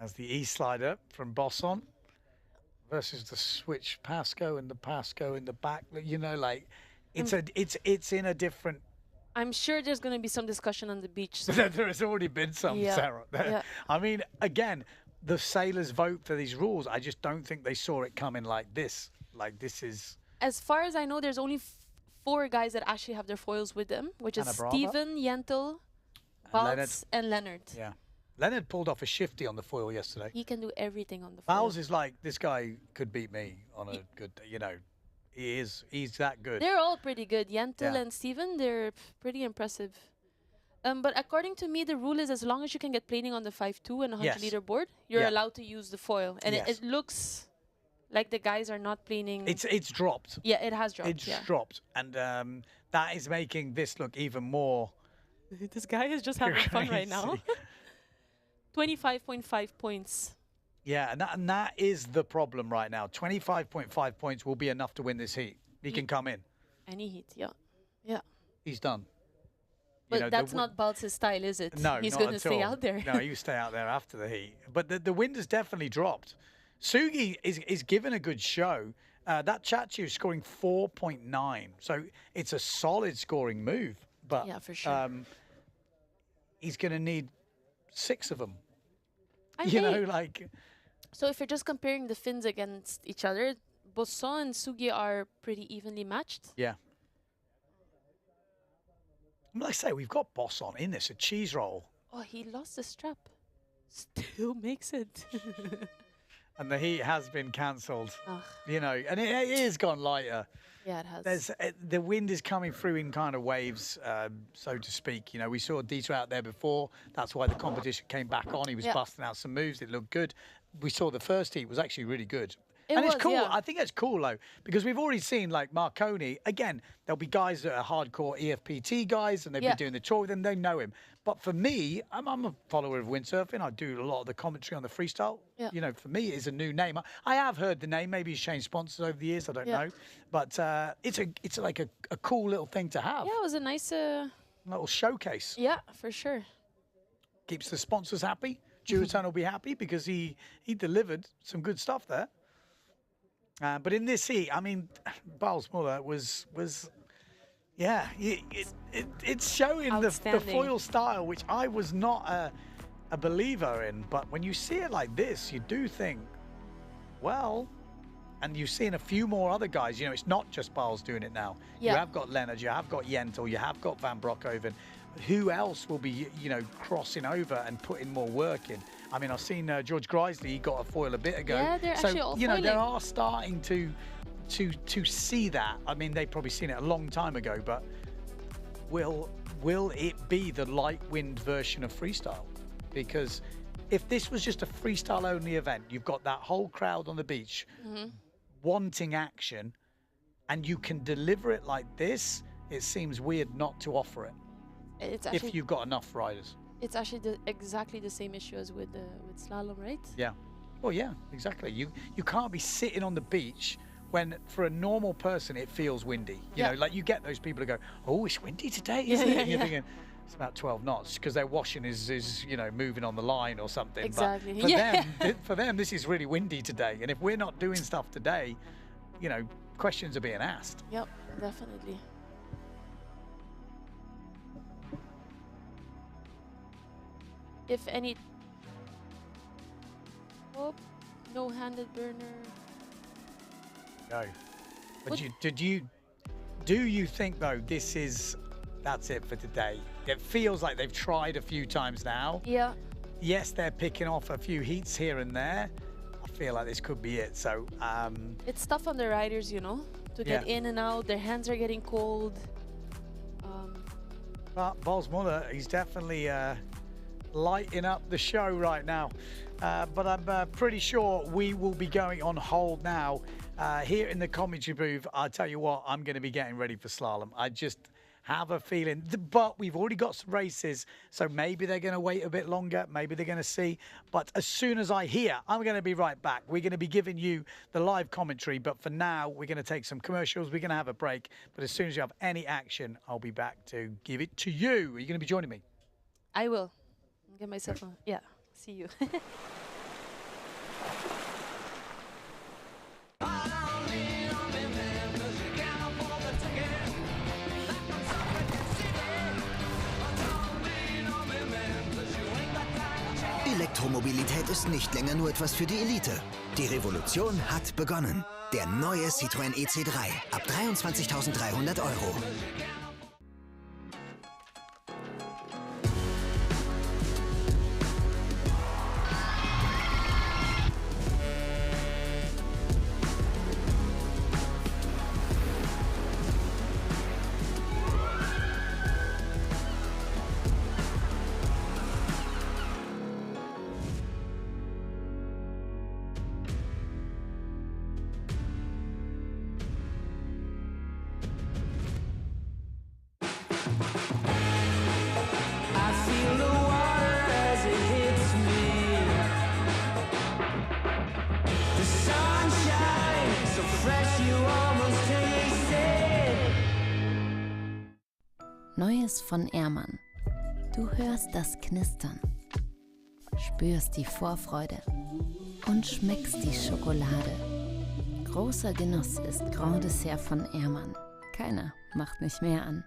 As the E-slider from Bosson versus the switch Pasco and the Pasco in the back. You know, like, it's in a different... I'm sure there's going to be some discussion on the beach. So. There has already been some, Sarah. Yeah. I mean, again, the sailors vote for these rules. I just don't think they saw it coming like this. Like, this is... As far as I know, there's only 4 guys that actually have their foils with them, which is Steven, Jentel, Baltz, and Leonard. Yeah. Leonard pulled off a shifty on the foil yesterday. He can do everything on the foil. Biles is like, this guy could beat me on a good, you know, he's that good. They're all pretty good. Jentel and Steven, they're pretty impressive. But according to me, the rule is as long as you can get planing on the 5.2 and 100 liter board, you're allowed to use the foil. And it looks like the guys are not planing. It's dropped. Yeah, it has dropped. It's dropped. And that is making this look even more... This guy is just having fun right now. 25.5 points. Yeah, and that is the problem right now. 25.5 points will be enough to win this heat. He can come in. Any heat, yeah. He's done. But you know, that's not Baltz's style, is it? No, he's going to stay out there. No, you stay out there after the heat. But the wind has definitely dropped. Sugi is given a good show. That Chachu is scoring 4.9. So it's a solid scoring move. But yeah, for sure. He's going to need 6 of them. You know, like... So if you're just comparing the Finns against each other, Bosson and Sugi are pretty evenly matched. Yeah. Like I say, we've got Bosson in this, a cheese roll. Oh, he lost the strap. Still makes it. And the heat has been cancelled. You know, and it is gone lighter. Yeah, it has. There's the wind is coming through in kind of waves, so to speak. You know, we saw Dieter out there before. That's why the competition came back on. He was busting out some moves. It looked good. We saw the first heat was actually really good. It's cool. Yeah. I think it's cool, though, because we've already seen, like, Marconi. Again, there'll be guys that are hardcore EFPT guys, and they've been doing the tour with him. They know him. But for me, I'm a follower of windsurfing. I do a lot of the commentary on the freestyle. Yeah. You know, for me, it's a new name. I have heard the name. Maybe he's changed sponsors over the years. I don't know. But it's like a cool little thing to have. Yeah, it was a nice... little showcase. Yeah, for sure. Keeps the sponsors happy. Duotone will be happy because he delivered some good stuff there. But in this heat, I mean, Bals Muller was yeah, it's showing the foil style, which I was not a believer in. But when you see it like this, you do think, well, and you've seen a few more other guys. You know, it's not just Bals doing it now. Yeah. You have got Leonard, you have got Yentl, you have got Van Broekhoven. Who else will be, you know, crossing over and putting more work in? I mean, I've seen George Grisley, he got a foil a bit ago. Yeah, they're actually all you know, they foiling. are starting to see that. I mean, they've probably seen it a long time ago, but will it be the light wind version of freestyle? Because if this was just a freestyle only event, you've got that whole crowd on the beach wanting action, and you can deliver it like this, it seems weird not to offer it. It's actually, if you've got enough riders. It's actually exactly the same issue as with slalom, right? Yeah. Well, yeah, exactly. You can't be sitting on the beach when, for a normal person, it feels windy. You know, like you get those people who go, "Oh, it's windy today, isn't it?" And you're thinking, it's about 12 knots because their washing is you know, moving on the line or something. Exactly. But for them, this is really windy today. And if we're not doing stuff today, you know, questions are being asked. Yep, definitely. If any... Oh, no-handed burner. No. But do you think, though, that's it for today? It feels like they've tried a few times now. Yeah. Yes, they're picking off a few heats here and there. I feel like this could be it. So it's tough on the riders, you know, to get in and out. Their hands are getting cold. But Bals Muller, he's definitely lighting up the show right now. But I'm pretty sure we will be going on hold now. Here in the commentary booth, I'll tell you what, I'm going to be getting ready for slalom. I just have a feeling, but we've already got some races, so maybe they're going to wait a bit longer, maybe they're going to see. But as soon as I hear, I'm going to be right back. We're going to be giving you the live commentary, but for now, we're going to take some commercials. We're going to have a break, but as soon as you have any action, I'll be back to give it to you. Are you going to be joining me? I will. Get myself on. Yeah, see you. Elektromobilität ist nicht länger nur etwas für die Elite. Die Revolution hat begonnen. Der neue Citroen EC3 ab 23.300 €. Neues von Ehrmann. Du hörst das Knistern, spürst die Vorfreude und schmeckst die Schokolade. Großer Genuss ist Grand Dessert von Ehrmann. Keiner macht mich mehr an.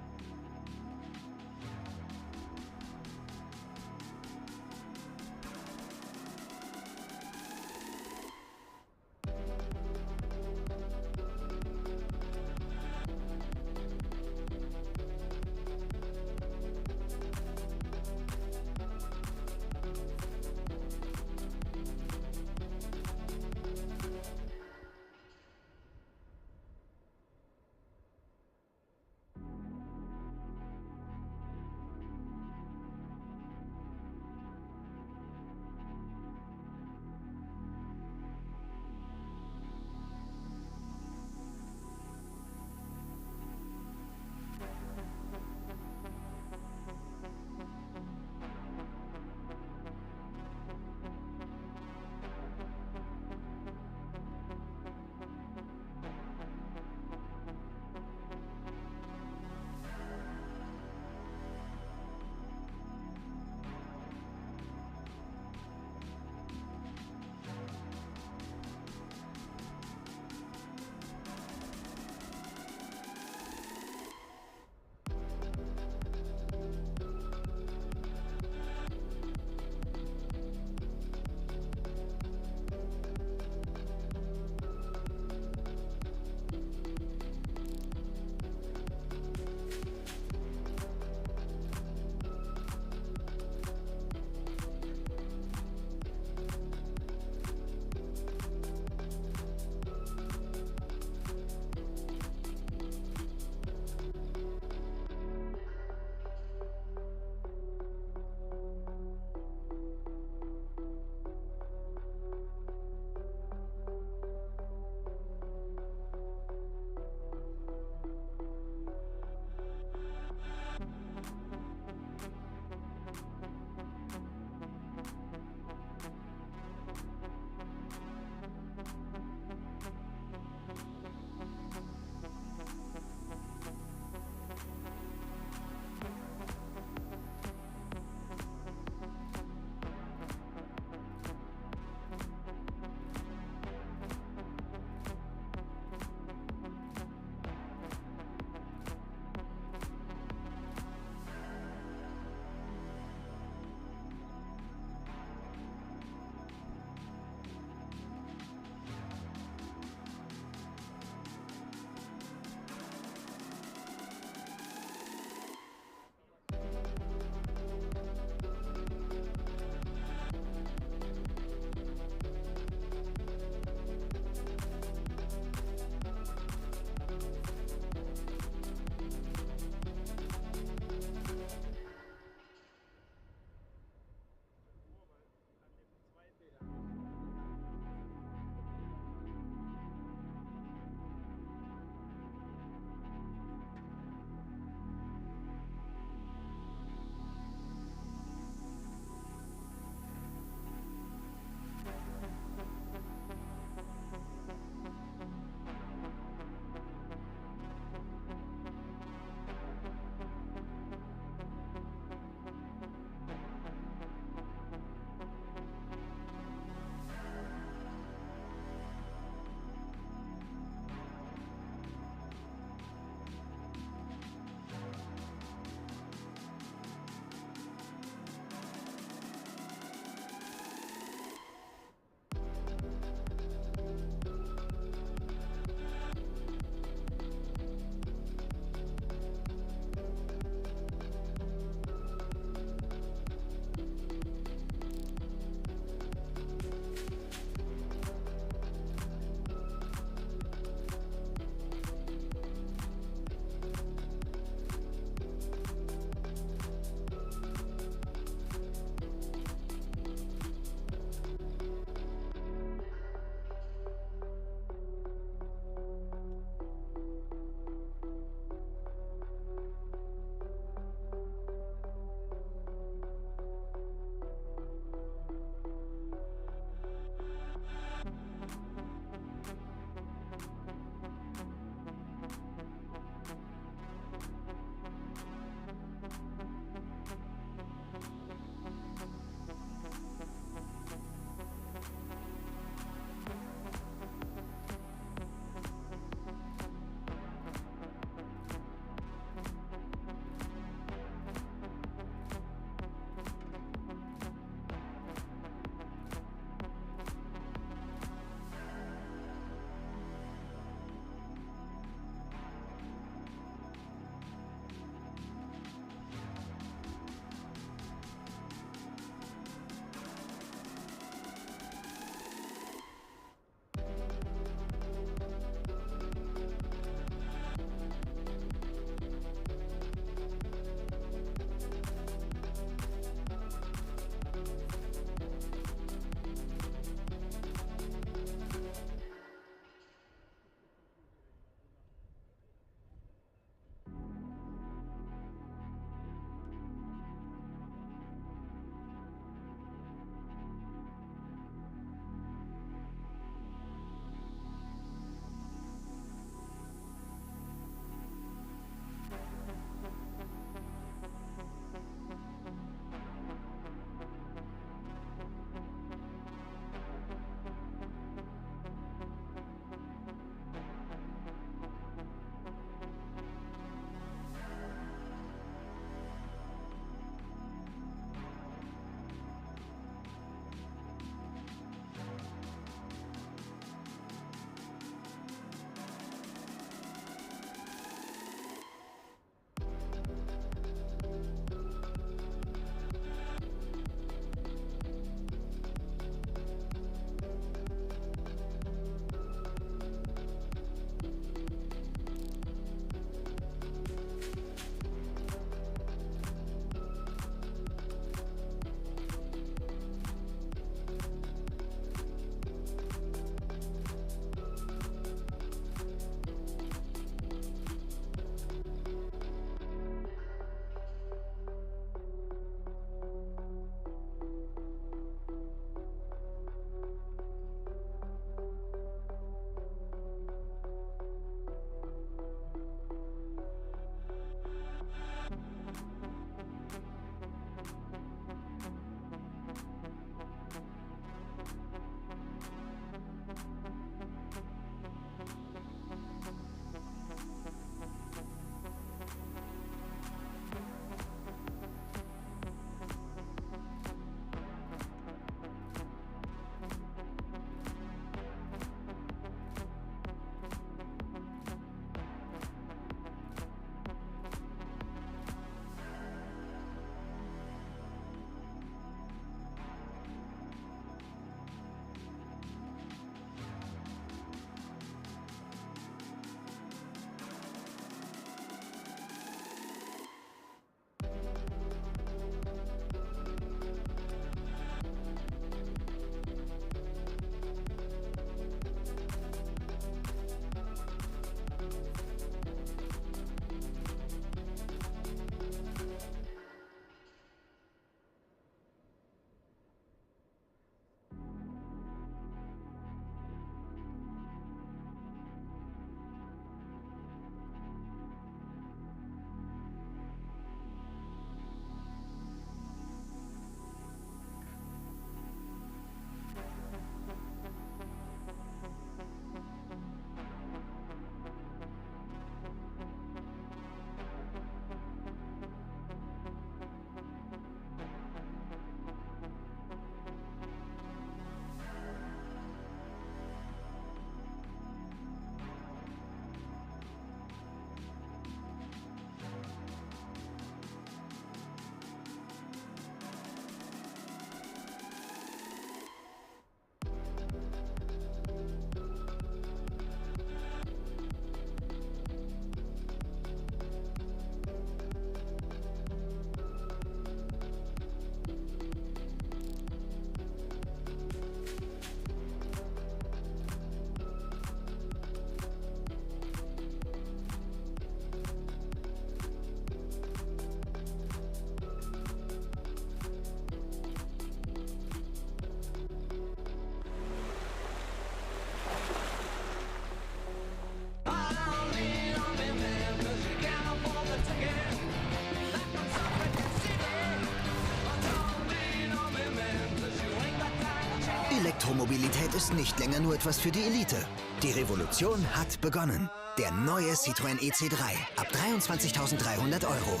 ist nicht länger nur etwas für die Elite. Die Revolution hat begonnen. Der neue Citroen EC3 ab 23.300 Euro.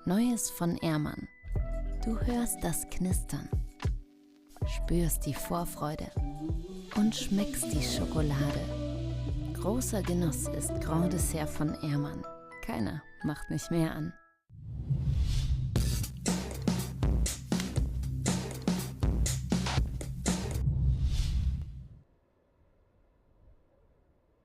Neues von Ehrmann. Du hörst das Knistern, spürst die Vorfreude und schmeckst die Schokolade. Großer Genuss ist Grand Dessert von Ehrmann. Keiner macht mich mehr an.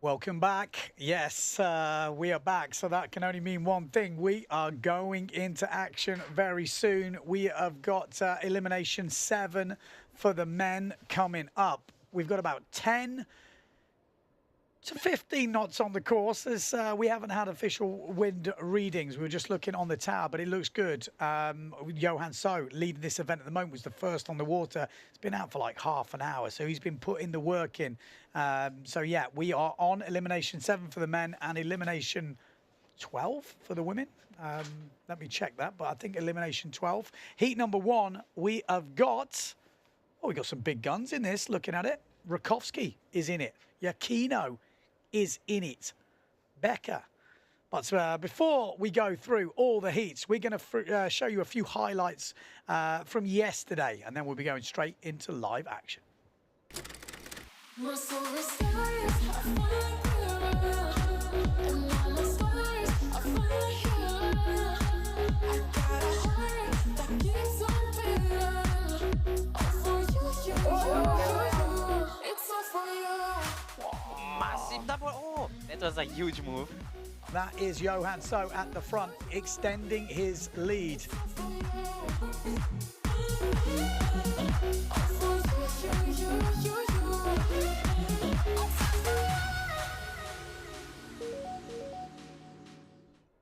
Welcome back. Yes, we are back. So that can only mean one thing. We are going into action very soon. We have got elimination 7 for the men coming up. We've got about 10 to 15 knots on the course. We haven't had official wind readings. We were just looking on the tower, but it looks good. Johan So, leading this event at the moment, was the first on the water. It's been out for like half an hour, so he's been putting the work in. So yeah, we are on elimination 7 for the men and elimination 12 for the women. Let me check that, but I think elimination 12. Heat number 1, we have got, oh, we got some big guns in this, looking at it. Rakowski is in it. Yakino is in it. Becker. But before we go through all the heats, we're going to show you a few highlights from yesterday, and then we'll be going straight into live action. Massive double. Oh, that was a huge move. That is Johan So at the front, extending his lead.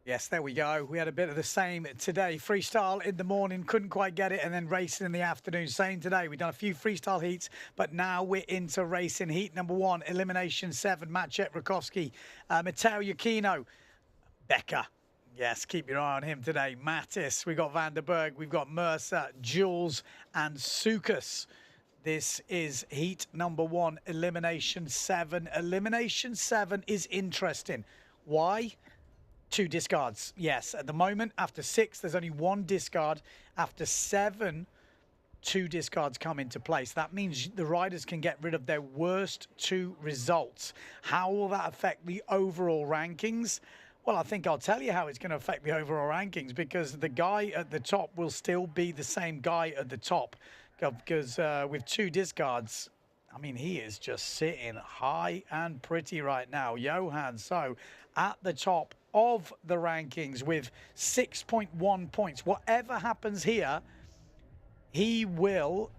Yes, there we go. We had a bit of the same today. Freestyle in the morning, couldn't quite get it, and then racing in the afternoon. Same today. We've done a few freestyle heats, but now we're into racing. Heat number 1, elimination 7, Maciej Rakowski, Matteo Yakino, Becker. Yes, keep your eye on him today. Mattis, we've got Van der Berg, we've got Mercer, Jules, and Sukas. This is heat number 1, elimination 7. Elimination 7 is interesting. Why? 2 discards. Yes, at the moment, after 6, there's only 1 discard. After 7, 2 discards come into place. That means the riders can get rid of their worst 2 results. How will that affect the overall rankings? Well, I think I'll tell you how it's going to affect the overall rankings, because the guy at the top will still be the same guy at the top, because with 2 discards, I mean, he is just sitting high and pretty right now. Johan So at the top of the rankings with 6.1 points. Whatever happens here, he will,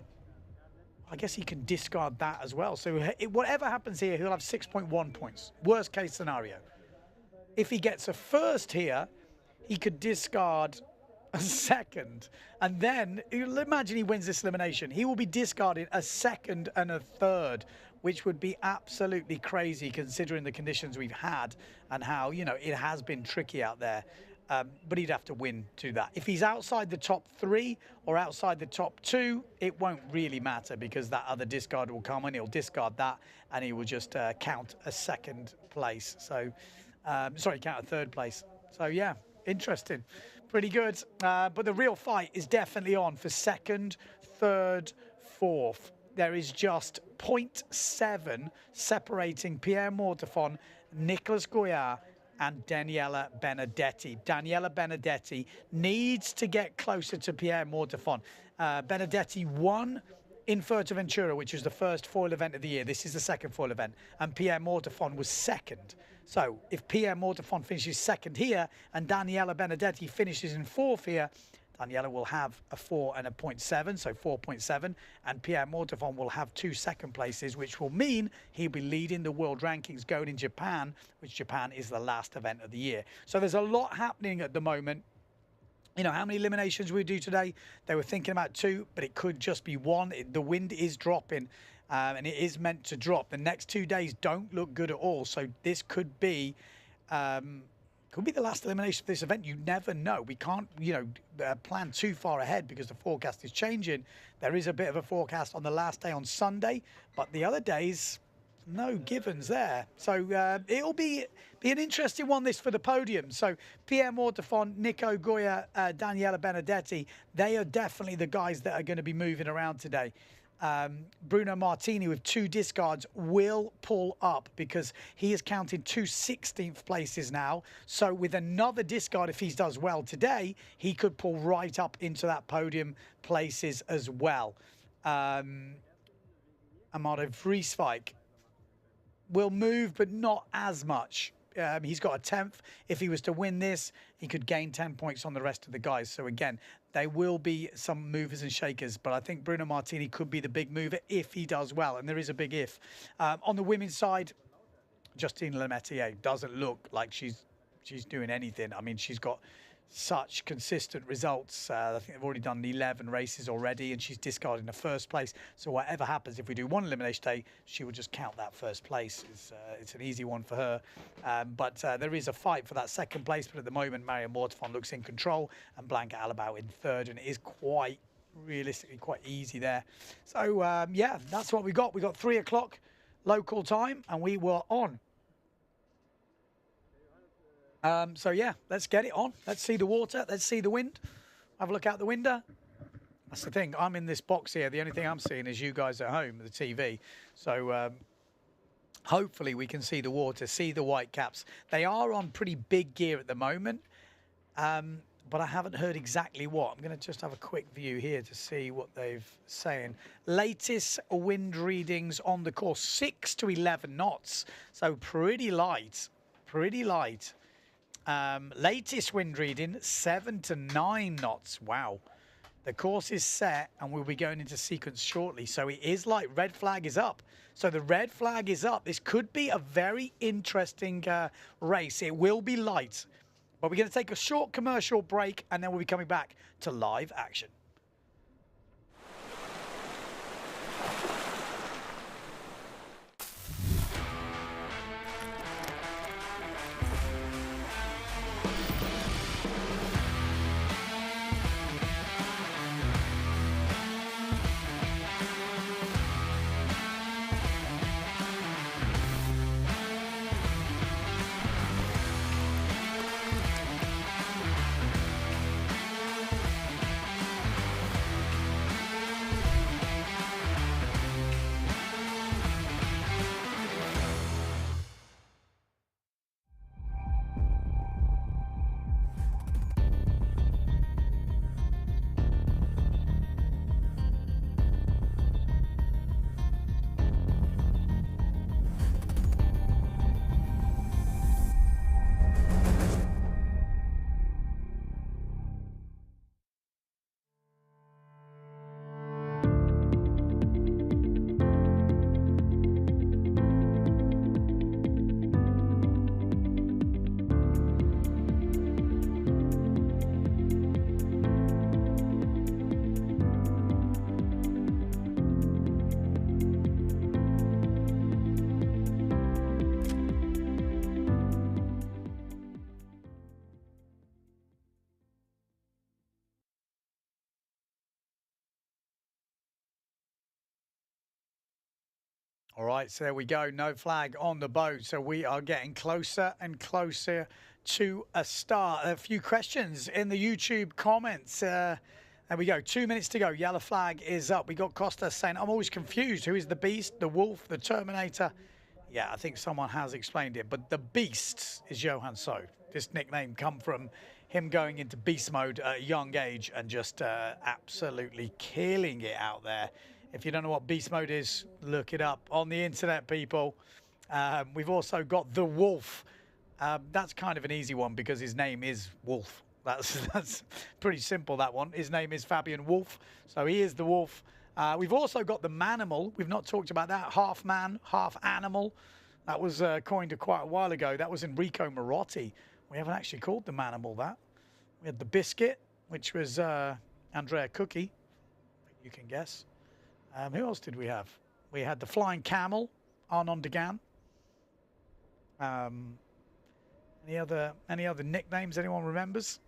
I guess he can discard that as well. So whatever happens here, he'll have 6.1 points. Worst case scenario. If he gets a first here, he could discard a second. And then, imagine he wins this elimination. He will be discarding a second and a third, which would be absolutely crazy considering the conditions we've had and how, you know, it has been tricky out there. But he'd have to win to that. If he's outside the top 3 or outside the top 2, it won't really matter, because that other discard will come and he'll discard that and he will just count a second place. So, sorry, count a third place. So, yeah, interesting. Pretty good. But the real fight is definitely on for 2nd, 3rd, 4th. There is just 0.7 separating Pierre Mortefon, Nicolas Goyard, and Daniela Benedetti. Daniela Benedetti needs to get closer to Pierre Mortefon. Benedetti won in Fuerteventura, which was the first foil event of the year. This is the second foil event, and Pierre Mortefon was second. So if Pierre Mortefon finishes second here and Daniela Benedetti finishes in fourth here, Daniela will have a 4 and a 0.7, so 4.7, and Pierre Mortefon will have 2 second places, which will mean he'll be leading the world rankings going in Japan, which Japan is the last event of the year. So there's a lot happening at the moment. You know, how many eliminations we do today? They were thinking about 2, but it could just be 1. The wind is dropping, and it is meant to drop. The next 2 days don't look good at all, so this could be the last elimination of this event. You never know. We can't, plan too far ahead because the forecast is changing. There is a bit of a forecast on the last day on Sunday, but the other days, no givens there. So it'll be an interesting one, this, for the podium. So Pierre Mortefon, Nico Goya, Daniela Benedetti, they are definitely the guys that are going to be moving around today. Bruno Martini with 2 discards will pull up because he is counting 2 16th places now. So with another discard, if he does well today, he could pull right up into that podium places as well. Amado Vrieswijk will move, but not as much. He's got a 10th. If he was to win this, he could gain 10 points on the rest of the guys. So again, there will be some movers and shakers, but I think Bruno Martini could be the big mover if he does well, and there is a big if. On the women's side, Justine Lemaitre doesn't look like she's doing anything. I mean, she's got such consistent results. I think they've already done 11 races already, and she's discarding the first place. So whatever happens, if we do 1 elimination day, she will just count that first place. It's an easy one for her. But there is a fight for that second place. But at the moment, Marion Mortefon looks in control, and Blanca Alabau in third, and it is quite realistically quite easy there. So yeah, that's what we got. We got 3 o'clock local time, and we were on. So yeah, let's get it on. Let's see the water. Let's see the wind. Have a look out the window. That's the thing. I'm in this box here. The only thing I'm seeing is you guys at home, the TV. So hopefully we can see the water, see the white caps. They are on pretty big gear at the moment, but I haven't heard exactly what. I'm going to just have a quick view here to see what they've saying. Latest wind readings on the course, 6 to 11 knots. So pretty light, pretty light. Latest wind reading, 7 to 9 knots. Wow. The course is set and we'll be going into sequence shortly. So it is like red flag is up. So the red flag is up. This could be a very interesting race. It will be light. But we're going to take a short commercial break and then we'll be coming back to live action. All right, so there we go. No flag on the boat. So we are getting closer and closer to a start. A few questions in the YouTube comments. There we go. 2 minutes to go. Yellow flag is up. We got Costa saying, I'm always confused. Who is the Beast, the Wolf, the Terminator? Yeah, I think someone has explained it. But the Beast is Johan So. This nickname come from him going into beast mode at a young age and just absolutely killing it out there If you don't know what beast mode is, look it up on the internet, people. We've also got the Wolf. That's kind of an easy one because his name is Wolf. That's pretty simple, that one. His name is Fabian Wolf, so he is the Wolf. We've also got the Manimal. We've not talked about that. Half man, half animal. That was coined quite a while ago. That was Enrico Marotti. We haven't actually called the Manimal that. We had the Biscuit, which was Andrea Cookie, you can guess. Who else did we have? We had the Flying Camel, Arnon Degan. Any other nicknames anyone remembers?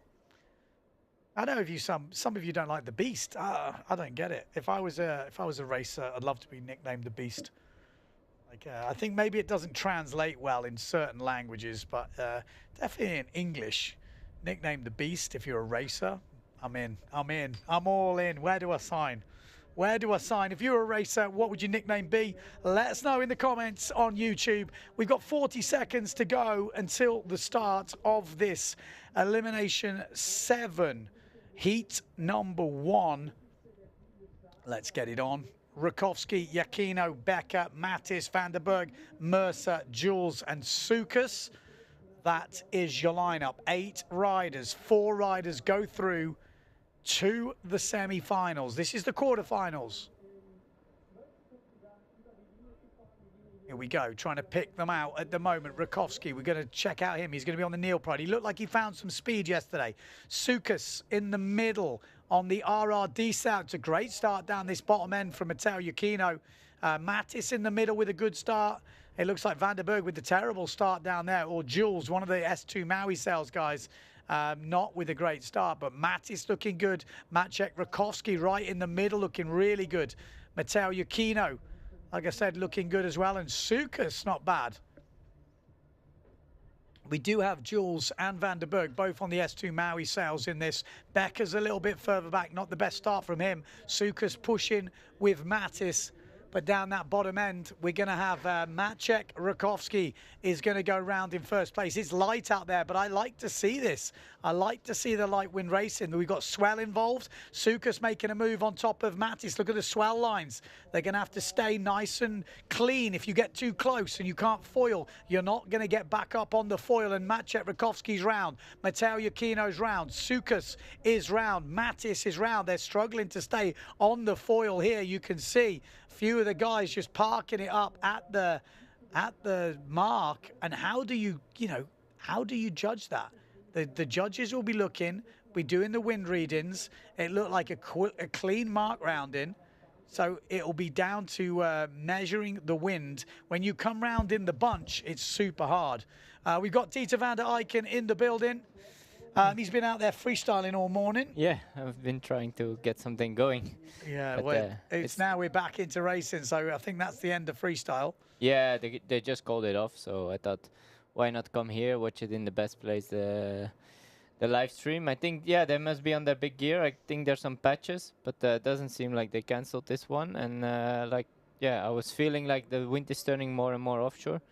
I know if you some of you don't like the Beast. I don't get it. If I was a racer, I'd love to be nicknamed the Beast. Like I think maybe it doesn't translate well in certain languages, but definitely in English, nickname the Beast. If you're a racer, I'm in. I'm all in. Where do I sign? Where do I sign? If you were a racer, what would your nickname be? Let us know in the comments on YouTube. We've got 40 seconds to go until the start of this Elimination 7 heat number 1. Let's get it on. Rakowski, Giacchino, Becker, Mattis, Van der Berg, Mercer, Jules and Sukas. That is your lineup. 8 riders, 4 riders go through to the semi-finals. This is the quarterfinals. Here we go, trying to pick them out at the moment. Rakowski, we're going to check out him. He's going to be on the Neil Pride. He looked like he found some speed yesterday. Sukas in the middle on the RRD sound. It's a great start down this bottom end from Matteo Giacchino. Mattis in the middle with a good start. It looks like Van der Berg with the terrible start down there. Or Jules, one of the S2 Maui sales guys. Not with a great start, but Mattis looking good. Maciek Rakowski right in the middle looking really good. Matteo Giacchino, like I said, looking good as well. And Sukas, not bad. We do have Jules and Van der Berg both on the S2 Maui sales in this. Becker's a little bit further back. Not the best start from him. Sukas pushing with Mattis. But down that bottom end, we're going to have Maciek Rakowski is going to go round in first place. It's light out there, but I like to see this. I like to see the light wind racing. We've got Swell involved. Sukas making a move on top of Mattis. Look at the Swell lines. They're going to have to stay nice and clean. If you get too close and you can't foil, you're not going to get back up on the foil. And Maciek Rakowski's round. Matteo Giacchino's round. Sukas is round. Mattis is round. They're struggling to stay on the foil here. You can see few of the guys just parking it up at the mark. And how do you judge that? The judges will be looking, be doing the wind readings. It looked like a clean mark rounding, so it'll be down to measuring the wind. When you come round in the bunch, it's super hard. We've got Dieter van der Eycken in the building. He's been out there freestyling all morning. Yeah, I've been trying to get something going. Yeah, but, well, it's now we're back into racing, so I think that's the end of freestyle. Yeah, they just called it off, so I thought, why not come here, watch it in the best place, the live stream. I think, yeah, they must be on their big gear. I think there's some patches, but it doesn't seem like they cancelled this one. And I was feeling like the wind is turning more and more offshore.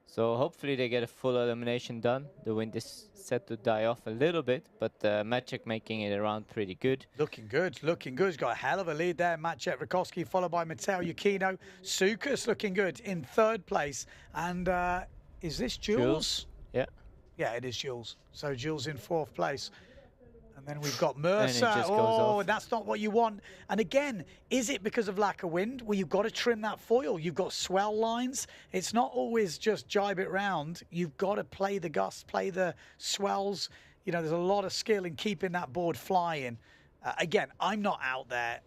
So hopefully they get a full elimination done. The wind is set to die off a little bit, but Maciek making it around pretty good. Looking good, looking good. He's got a hell of a lead there. Maciek Rakowski followed by Matteo Giacchino. Sukas looking good in third place. And is this Jules? Yeah. Yeah, it is Jules. So Jules in fourth place. And then we've got Mercer. Oh, that's not what you want. And again, is it because of lack of wind? Well, you've got to trim that foil. You've got swell lines. It's not always just jibe it round. You've got to play the gusts, play the swells. You know, there's a lot of skill in keeping that board flying. Again, I'm not out there,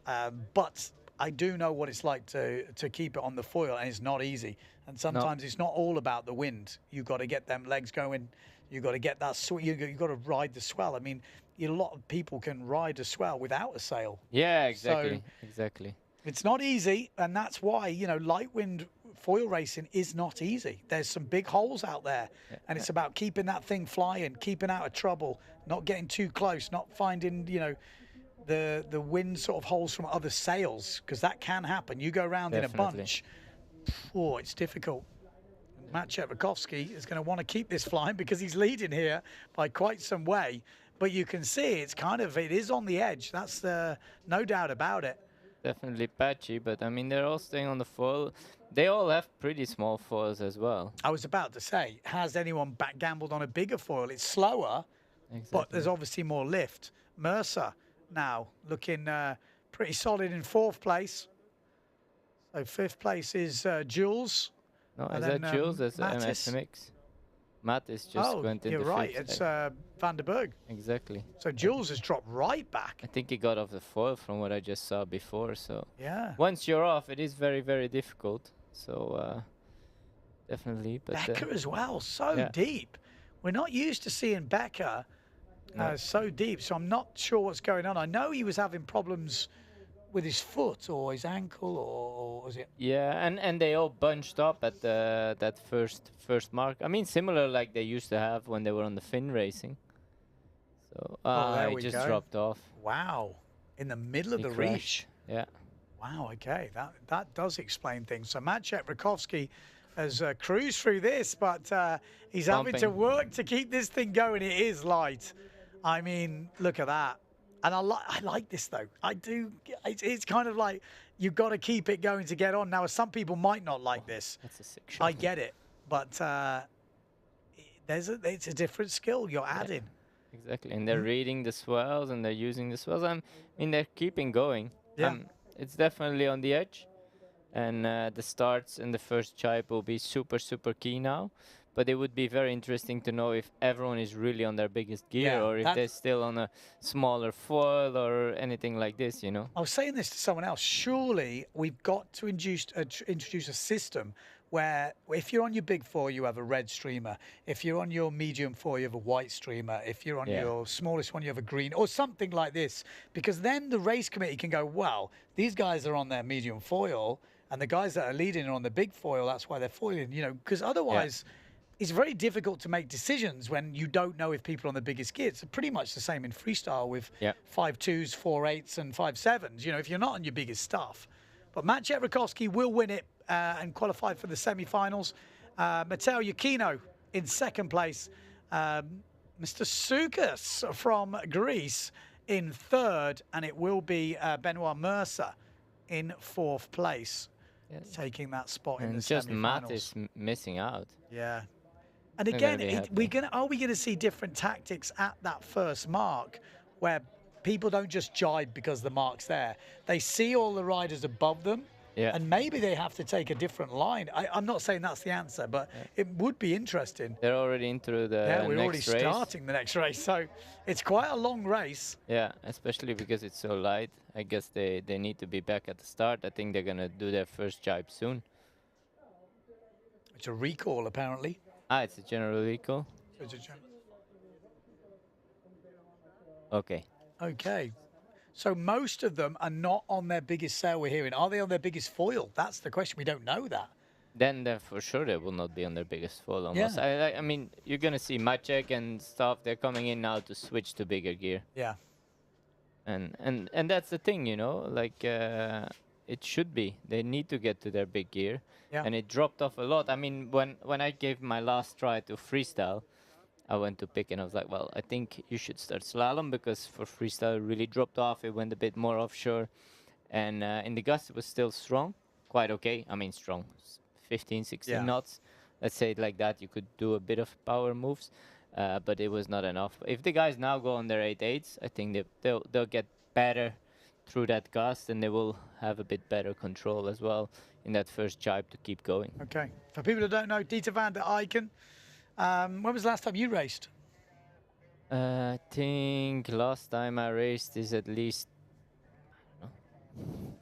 but I do know what it's like to keep it on the foil, and it's not easy. And sometimes it's not all about the wind. You've got to get them legs going. You've got to get that you've got to ride the swell. I mean, a lot of people can ride a swell without a sail. Yeah, exactly. So exactly. It's not easy, and that's why, you know, light wind foil racing is not easy. There's some big holes out there, and it's about keeping that thing flying, keeping out of trouble, not getting too close, not finding, you know, the wind sort of holes from other sails, because that can happen. You go around in a bunch, it's difficult. Maciek Rakowski is going to want to keep this flying because he's leading here by quite some way. But you can see it's it is on the edge. That's no doubt about it. definitely patchy, but I mean they're all staying on the foil. They all have pretty small foils as well. I was about to say, has anyone back gambled on a bigger foil? It's slower, but there's obviously more lift. Mercer now looking pretty solid in 4th place. So 5th place is Jules. No, and is that then, Jules? That's Mattis. MSMX. Mattis just went into you're right. 5th. It's Van der Berg. Exactly. So Jules has dropped right back. I think he got off the foil from what I just saw before. So Yeah. once you're off, it is very, very difficult. So definitely. But Becker as well, so yeah. deep. We're not used to seeing Becker so deep, so I'm not sure what's going on. I know he was having problems with his foot or his ankle, or was it? Yeah, and they all bunched up at that first mark. I mean, similar like they used to have when they were on the Finn racing. So there he we just go. dropped off. Wow, in the middle of He the crashed. reach. Yeah. Wow, okay, that does explain things. So Maciej Rakowski has cruised through this, but he's having to Bumping. work to keep this thing going. It is light. I mean, look at that. And I like this, though. I do. It's kind of like you've got to keep it going to get on. Now, some people might not like this. That's a sick shot. I get it. But it's a different skill you're adding. Exactly, and they're reading the swells and they're using the swells. I mean, they're keeping going. Yeah. It's definitely on the edge, and the starts in the first chipe will be super, super key now. But it would be very interesting to know if everyone is really on their biggest gear, Yeah, or if they're still on a smaller foil or anything like this, you know? I was saying this to someone else. Surely we've got to introduce a system where if you're on your big four, you have a red streamer. If you're on your medium four, you have a white streamer. If you're on your smallest one, you have a green, or something like this. Because then the race committee can go, well, these guys are on their medium foil, and the guys that are leading are on the big foil. That's why they're foiling, you know, because otherwise... It's very difficult to make decisions when you don't know if people are on the biggest gear. It's pretty much the same in freestyle with 5.2s, 4.8s, and 5.7s. You know, if you're not on your biggest stuff. But Maciej Rakowski will win it and qualify for the semi-finals. Mateo Yukino in 2nd place. Mr. Soukas from Greece in 3rd. And it will be Benoit Mercer in 4th place, taking that spot in the just semi-finals. Matt is missing out. Yeah. And They're again, gonna be happy. are we going to see different tactics at that first mark where people don't just jibe because the mark's there? They see all the riders above them, and maybe they have to take a different line. I'm not saying that's the answer, but it would be interesting. They're already into the Yeah, we're next already race. starting the next race, so it's quite a long race. Yeah, especially because it's so light. I guess they need to be back at the start. I think they're going to do their first jibe soon. It's a recall, apparently. Ah, it's a general recall. Okay. Okay. So most of them are not on their biggest sail, we're hearing. Are they on their biggest foil? That's the question. We don't know that. Then for sure they will not be on their biggest foil almost. Yeah. I mean, you're going to see Maciej and stuff. They're coming in now to switch to bigger gear. Yeah. And that's the thing, you know, like it should be. They need to get to their big gear. Yeah. And it dropped off a lot. I mean, when I gave my last try to freestyle, I went to pick and I was like, well, I think you should start slalom because for freestyle it really dropped off. It went a bit more offshore. And in the gust it was still strong, quite okay. I mean, strong, 15, 16 knots. Let's say it like that. You could do a bit of power moves, but it was not enough. If the guys now go on their 8.8s, I think they'll get better through that gust and they will have a bit better control as well in that first jibe to keep going. Okay. For people who don't know, Dieter van der Eycken, when was the last time you raced? I think last time I raced is at least, I don't know,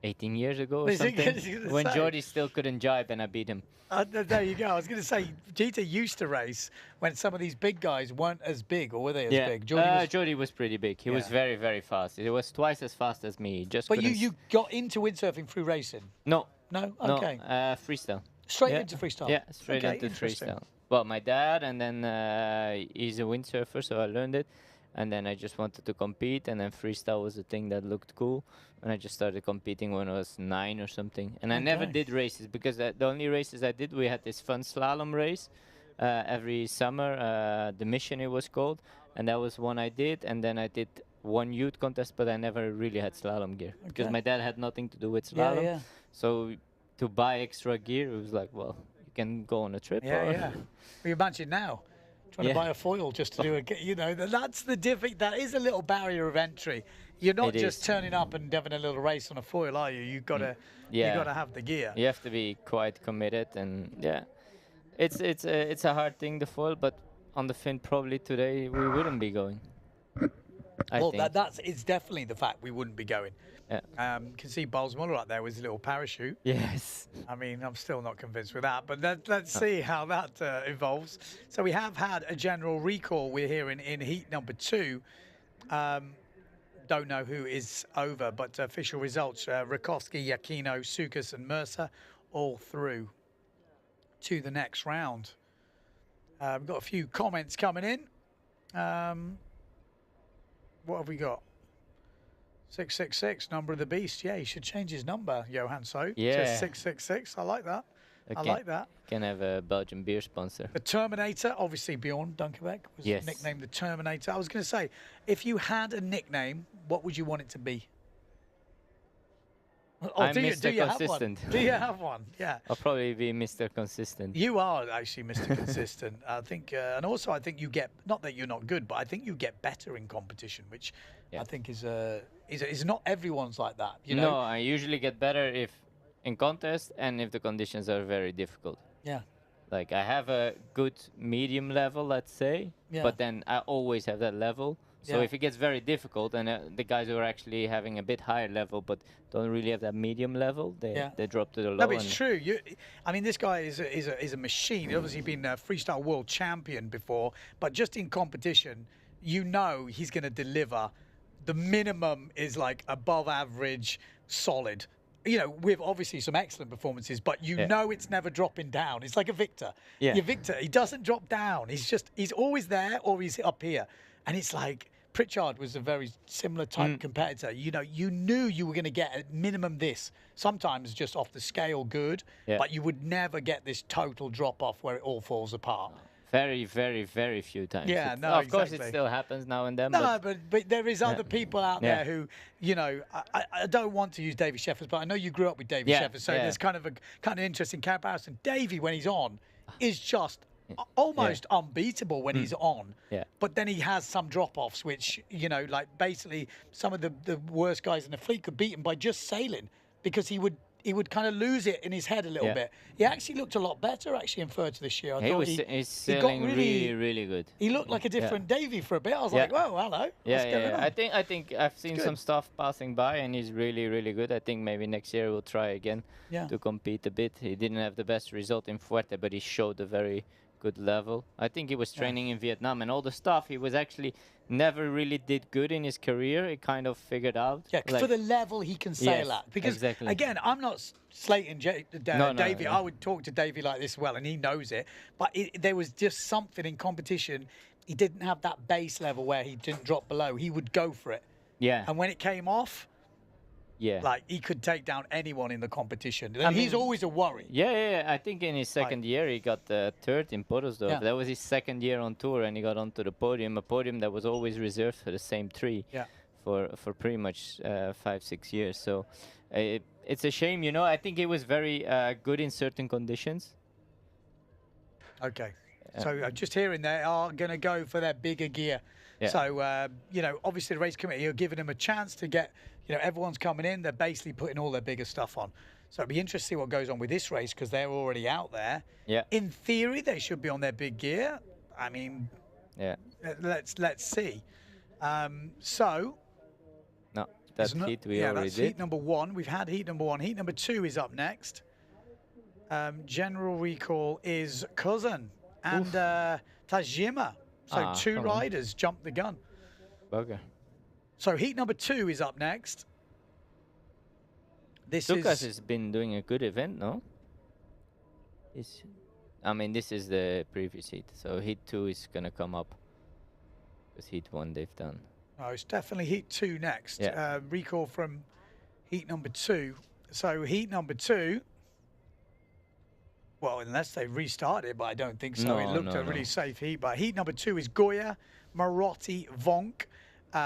18 years ago or something. When Jordi still couldn't jibe and I beat him. There you go. I was going to say, Dieter used to race when some of these big guys weren't as big, or were they as big? Jordi was pretty big. He was very, very fast. He was twice as fast as me. But you got into windsurfing through racing? No. No? Okay. No, freestyle. Straight into freestyle? Yeah, straight into freestyle. Well, my dad, and then he's a windsurfer, so I learned it. And then I just wanted to compete, and then freestyle was the thing that looked cool. And I just started competing when I was 9 or something. And I never did races, because the only races I did, we had this fun slalom race every summer, the Mission it was called. And that was one I did, and then I did one youth contest, but I never really had slalom gear because Okay. my dad had nothing to do with Yeah, slalom. yeah. So to buy extra gear, it was like, well, you can go on a trip. Yeah, or yeah. Well, you imagine now trying Yeah. to buy a foil just to do a, you know, that's the that is a little barrier of entry. You're not It just is. turning up and having a little race on a foil, are you? You've got to, Yeah. you got to have the gear. You have to be quite committed, and yeah, it's a hard thing, the foil, but on the fin probably today we wouldn't be going. I Well, think. that's it's definitely the fact we wouldn't be going. Yeah. Can see Bowles Muller up there with his little parachute. Yes. I mean, I'm still not convinced with that, but let's see how that evolves. So we have had a general recall. We're here in heat number 2. Don't know who is over, but official results, Rakowski, Yakino, Sukas and Mercer all through to the next round. We've got a few comments coming in. What have we got? 666, number of the beast. Yeah, he should change his number, Johan So. Yeah. To 666. I like that. I Okay. like that. Can have a Belgian beer sponsor. The Terminator, obviously Bjorn Dunkerbeck was Yes. nicknamed the Terminator. I was going to say, if you had a nickname, what would you want it to be? Or I'm do you, Mr. do you have one? Consistent. Do you have one? Yeah. I'll probably be Mr. Consistent. You are actually Mr. Consistent. I think, and also I think you get, not that you're not good, but I think you get better in competition, which I think is not everyone's like that. You know? No, I usually get better if in contest and if the conditions are very difficult. Yeah. Like I have a good medium level, let's say, Yeah. but then I always have that level. So Yeah. if it gets very difficult, and the guys who are actually having a bit higher level but don't really have that medium level, they drop to the low. No, but it's and- true. I mean, this guy is a machine. He's obviously been a freestyle world champion before, but just in competition, you know he's going to deliver. The minimum is like above average, solid. You know, with obviously some excellent performances, but you know it's never dropping down. It's like a Victor. Yeah. Your Victor, he doesn't drop down. He's always there or he's up here. And it's like Pritchard was a very similar type competitor. You know, you knew you were going to get at minimum this. Sometimes just off the scale good, but you would never get this total drop off where it all falls apart. Very, very, very few times. Yeah, It's- no, of course it exactly. still happens now and then. No, but but there is other people out there Yeah. who, you know, I don't want to use Davy Shepherds, but I know you grew up with Davy Yeah, Shepherds, so yeah. there's kind of interesting comparison. Davy, when he's on, is just almost unbeatable when he's on. Yeah. But then he has some drop-offs, which, you know, like basically some of the worst guys in the fleet could beat him by just sailing because he would kind of lose it in his head a little Yeah. bit. He actually looked a lot better actually in Furto this year. I he thought was he he's got sailing really, really good. He looked like a Yeah. different Davy for a bit. I was Yeah. like, whoa, hello. Yeah, What's going on? I think I've seen good. some stuff passing by, and he's really, really good. I think maybe next year we'll try again Yeah. to compete a bit. He didn't have the best result in Fuerte, but he showed a very good level. I think he was training in Vietnam, and all the stuff he was actually never really did good in his career. He kind of figured out. Yeah, for the level he can sail Yes, at. Because, exactly. again, I'm not slating No, Davy. no. I would talk to Davy like this well, and he knows it. But there was just something in competition. He didn't have that base level where he didn't drop below. He would go for it. Yeah. And when it came off, Yeah. like, he could take down anyone in the competition. I And he's mean- always a worry. Yeah. I think in his second year he got third in Pottersdorf. Yeah. That was his second year on tour, and he got onto the podium. A podium that was always reserved for the same three. Yeah. For pretty much 5-6 years. So it's a shame, you know. I think he was very good in certain conditions. Okay. So just hearing they are going to go for their bigger gear. Yeah. So, you know, obviously the race committee are giving them a chance to get, you know, everyone's coming in. They're basically putting all their bigger stuff on. So it'll be interesting to see what goes on with this race because they're already out there. Yeah. In theory, they should be on their big gear. I mean, Yeah. let's see. So No, that there's no- heat we yeah, already that's did. heat number 1. We've had heat number 1. Heat number 2 is up next. General recall is Cousin and Tajima. So 2 come on. riders jumped the gun. Bugger. So heat number 2 is up next. This Lucas is has been doing a good event, no? I mean, this is the previous heat, so heat 2 is gonna come up. Because heat 1 they've done. oh, it's definitely heat 2 next. Yeah. Recall from heat number 2. So heat number 2. Well, unless they restart it, but I don't think so. No, It looked no, a really no. safe heat. But heat number 2 is Goya, Marotti, Vonk,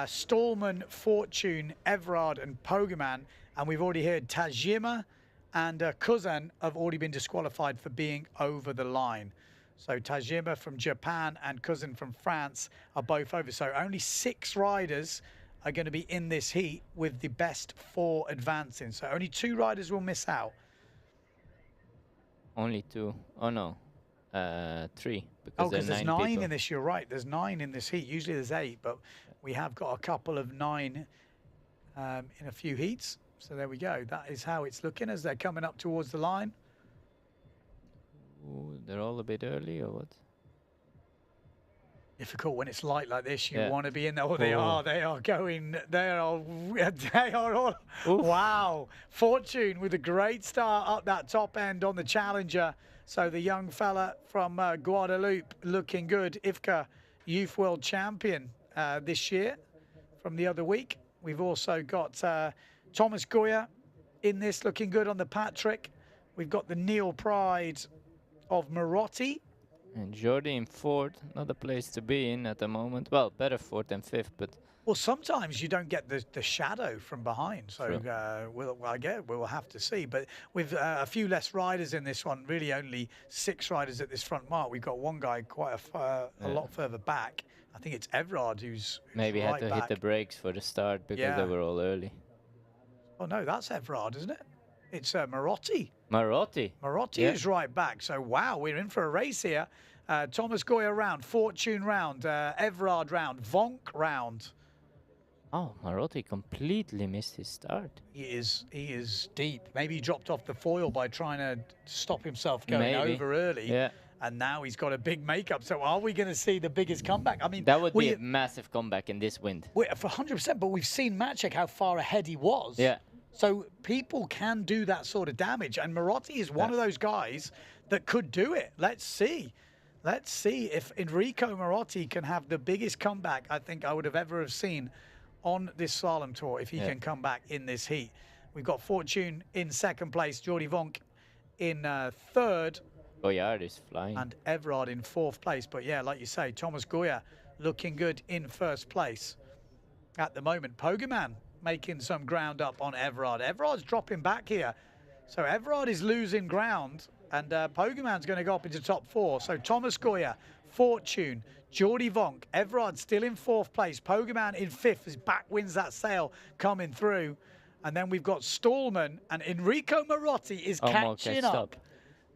Stallman, Fortune, Everard and Pogaman. And we've already heard Tajima and Kuzan have already been disqualified for being over the line. So Tajima from Japan and Kuzan from France are both over. So only 6 riders are going to be in this heat with the best 4 advancing. So only 2 riders will miss out. Only 2. Oh no, 3. Because Oh, because there's 9 people. in this. You're right. There's 9 in this heat. Usually there's 8, but we have got a couple of 9 in a few heats. So there we go. That is how it's looking as they're coming up towards the line. Ooh, they're all a bit early, or what? Difficult when it's light like this. You Yeah. want to be in there. Oh, they are. They are going. They are all. Oof. Wow. Fortune with a great start up that top end on the Challenger. So the young fella from Guadeloupe looking good. IFCA Youth World Champion this year from the other week. We've also got Thomas Goya in this looking good on the Patrick. We've got the Neil Pride of Marotti. And Jordi in 4th, not a place to be in at the moment. Well, better 4th than 5th, but Well, sometimes you don't get the shadow from behind, so we'll have to see. But with a few less riders in this one, really only 6 riders at this front mark. We've got one guy quite a lot further back. I think it's Everard who's maybe right had to back. hit the brakes for the start because they were all early. Oh no, that's Everard, isn't it? It's Marotti. Marotti. Marotti is right back. So, wow, we're in for a race here. Thomas Goya round, Fortune round, Everard round, Vonk round. Oh, Marotti completely missed his start. He is deep. Maybe he dropped off the foil by trying to stop himself going over early. Yeah. And now he's got a big makeup. So are we going to see the biggest comeback? I mean, That would be a massive comeback in this wind. for 100%, but we've seen Maciek how far ahead he was. Yeah. So people can do that sort of damage. And Marotti is one of those guys that could do it. Let's see. Let's see if Enrico Marotti can have the biggest comeback I think I would have ever have seen on this slalom tour if he can come back in this heat. We've got Fortune in 2nd place, Jordi Vonk in 3rd. Goyard is flying. And Everard in 4th place. But yeah, like you say, Thomas Goya looking good in 1st place at the moment. Pogaman making some ground up on Everard. Everard's dropping back here. So Everard is losing ground. And Pogaman's going to go up into top 4. So Thomas Goya, Fortune, Jordi Vonk, Everard still in 4th place. Pogaman in 5th as back wins that sail coming through. And then we've got Stallman and Enrico Marotti is catching up.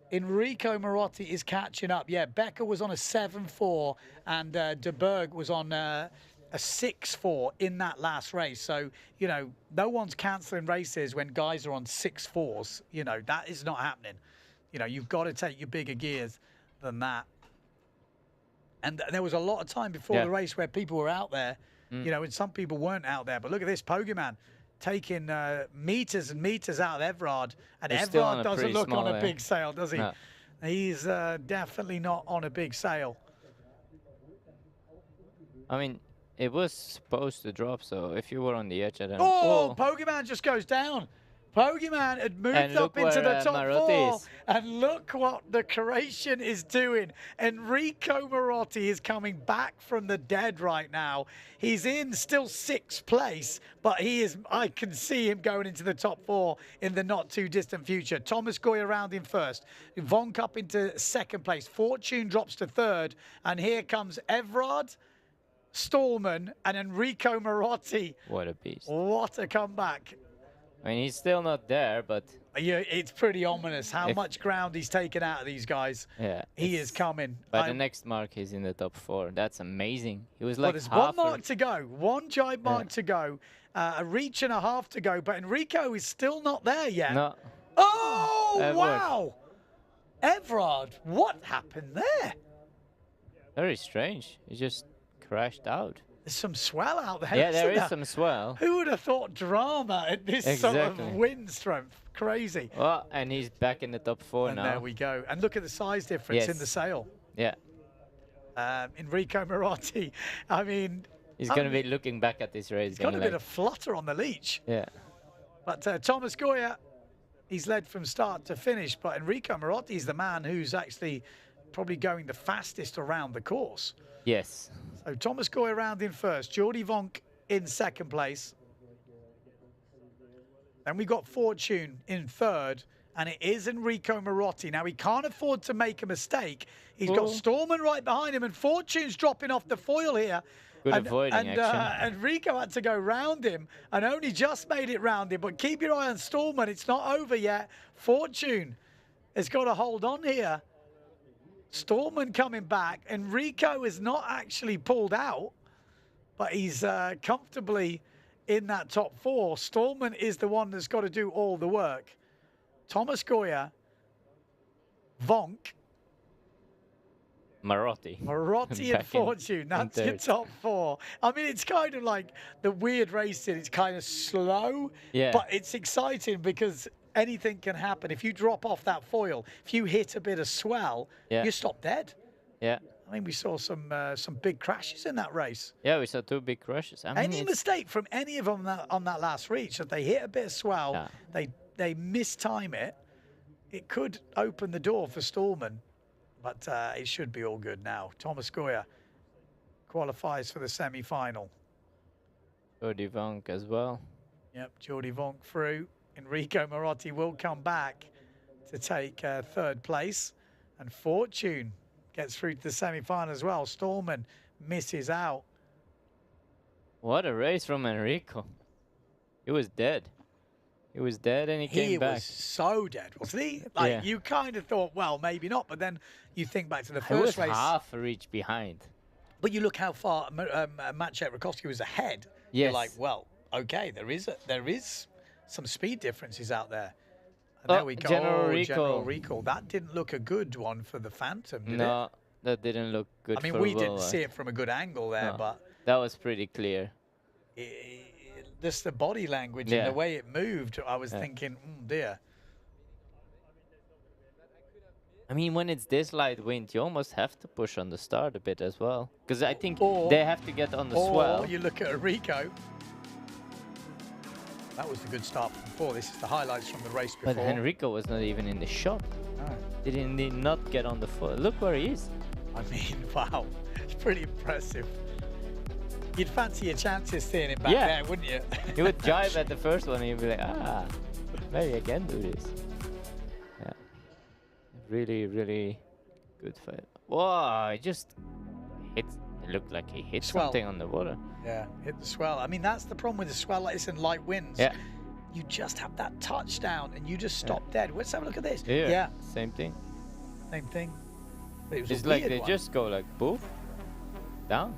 Enrico Marotti is catching up. Yeah, Becker was on a 7-4 and De Berg was on a 6-4 in that last race. So, you know, no one's cancelling races when guys are on 6-4s. You know, that is not happening. You know, you've got to take your bigger gears than that. And there was a lot of time before the race where people were out there, you know, and some people weren't out there. But look at this, Pogaman taking meters and meters out of Everard. And Everard doesn't look on a big sail, does he? No. He's definitely not on a big sail. I mean, it was supposed to drop, so if you were on the edge, I don't know. Oh, Pogaman just goes down. Pogaman had moved up into the top 4. And look what the Croatian is doing. Enrico Marotti is coming back from the dead right now. He's in still 6th place, but I can see him going into the top 4 in the not too distant future. Thomas Goya round in 1st. Vonk up into 2nd place. Fortune drops to 3rd. And here comes Everard, Stallman, and Enrico Marotti. What a beast. What a comeback. I mean, he's still not there, but... Yeah, it's pretty ominous how much ground he's taken out of these guys. Yeah. He is coming. By the next mark, he's in the top 4. That's amazing. He was like there's one mark to go. One jibe mark to go. A reach and a half to go. But Enrico is still not there yet. No. Oh, wow. Everard, what happened there? Very strange. He just crashed out. There's some swell out there. Yeah, there is some swell. Who would have thought drama at this sort of wind strength? Crazy. Well, and he's back in the top 4 now. And there we go. And look at the size difference in the sail. Yeah. Enrico Marotti, I mean... He's going to be looking back at this race. He's got a bit of flutter on the leech. Yeah. But Thomas Goya, he's led from start to finish. But Enrico Marotti is the man who's actually probably going the fastest around the course. Yes. So Thomas Goya round in 1st. Jordi Vonk in second place. Then we got Fortune in third, and it is Enrico Marotti. Now, he can't afford to make a mistake. He's got Storman right behind him, and Fortune's dropping off the foil here. Good avoiding action. Enrico had to go round him and only just made it round him. But keep your eye on Storman. It's not over yet. Fortune has got to hold on here. Storman coming back. Enrico is not actually pulled out, but he's comfortably in that top four. Storman is the one that's got to do all the work. Thomas Goya, Vonk, Marotti and Fortune. That's your top four. I mean, it's kind of like the weird racing. It's kind of slow, but it's exciting because anything can happen. If you drop off that foil, if you hit a bit of swell, you stop dead. Yeah. I mean, we saw some big crashes in that race. Yeah, we saw 2 big crashes. I mean, any mistake from any of them on that last reach, if they hit a bit of swell, they mistime it, it could open the door for Stallman. But it should be all good now. Thomas Goya qualifies for the semi-final. Jordi Vonk as well. Yep, Jordi Vonk through. Enrico Marotti will come back to take third place. And Fortune gets through to the semi-final as well. Stallman misses out. What a race from Enrico. He was dead. He was dead and he came back. He was so dead, wasn't he? Like, you kind of thought, well, maybe not. But then you think back to the first race. Half a reach behind. But you look how far Maciej Rakowski was ahead. Yes. You're like, well, okay, there is some speed differences out there. And there we go. General Recall. That didn't look a good one for the Phantom, did it? No, that didn't look good. I mean, we didn't see it from a good angle there, but that was pretty clear. Just the body language and the way it moved, I was thinking, dear. I mean, when it's this light wind, you almost have to push on the start a bit as well. Because I think they have to get on the swell. You look at Enrico. That was the good start before. This is the highlights from the race before. But Enrico was not even in the shot. No. Did not get on the foot. Look where he is. I mean, wow. It's pretty impressive. You'd fancy your chances seeing him back there, wouldn't you? He would jive at the first one and you'd be like, maybe I can do this. Yeah. Really, really good fight. Whoa, it just hit. It looked like he hit something on the water. Yeah, hit the swell. I mean, that's the problem with the swell like this in light winds. Yeah. You just have that touchdown and you just stop dead. Let's have a look at this. Yeah. Same thing. Same thing. But it was it's a like weird they one. just go like poof, down.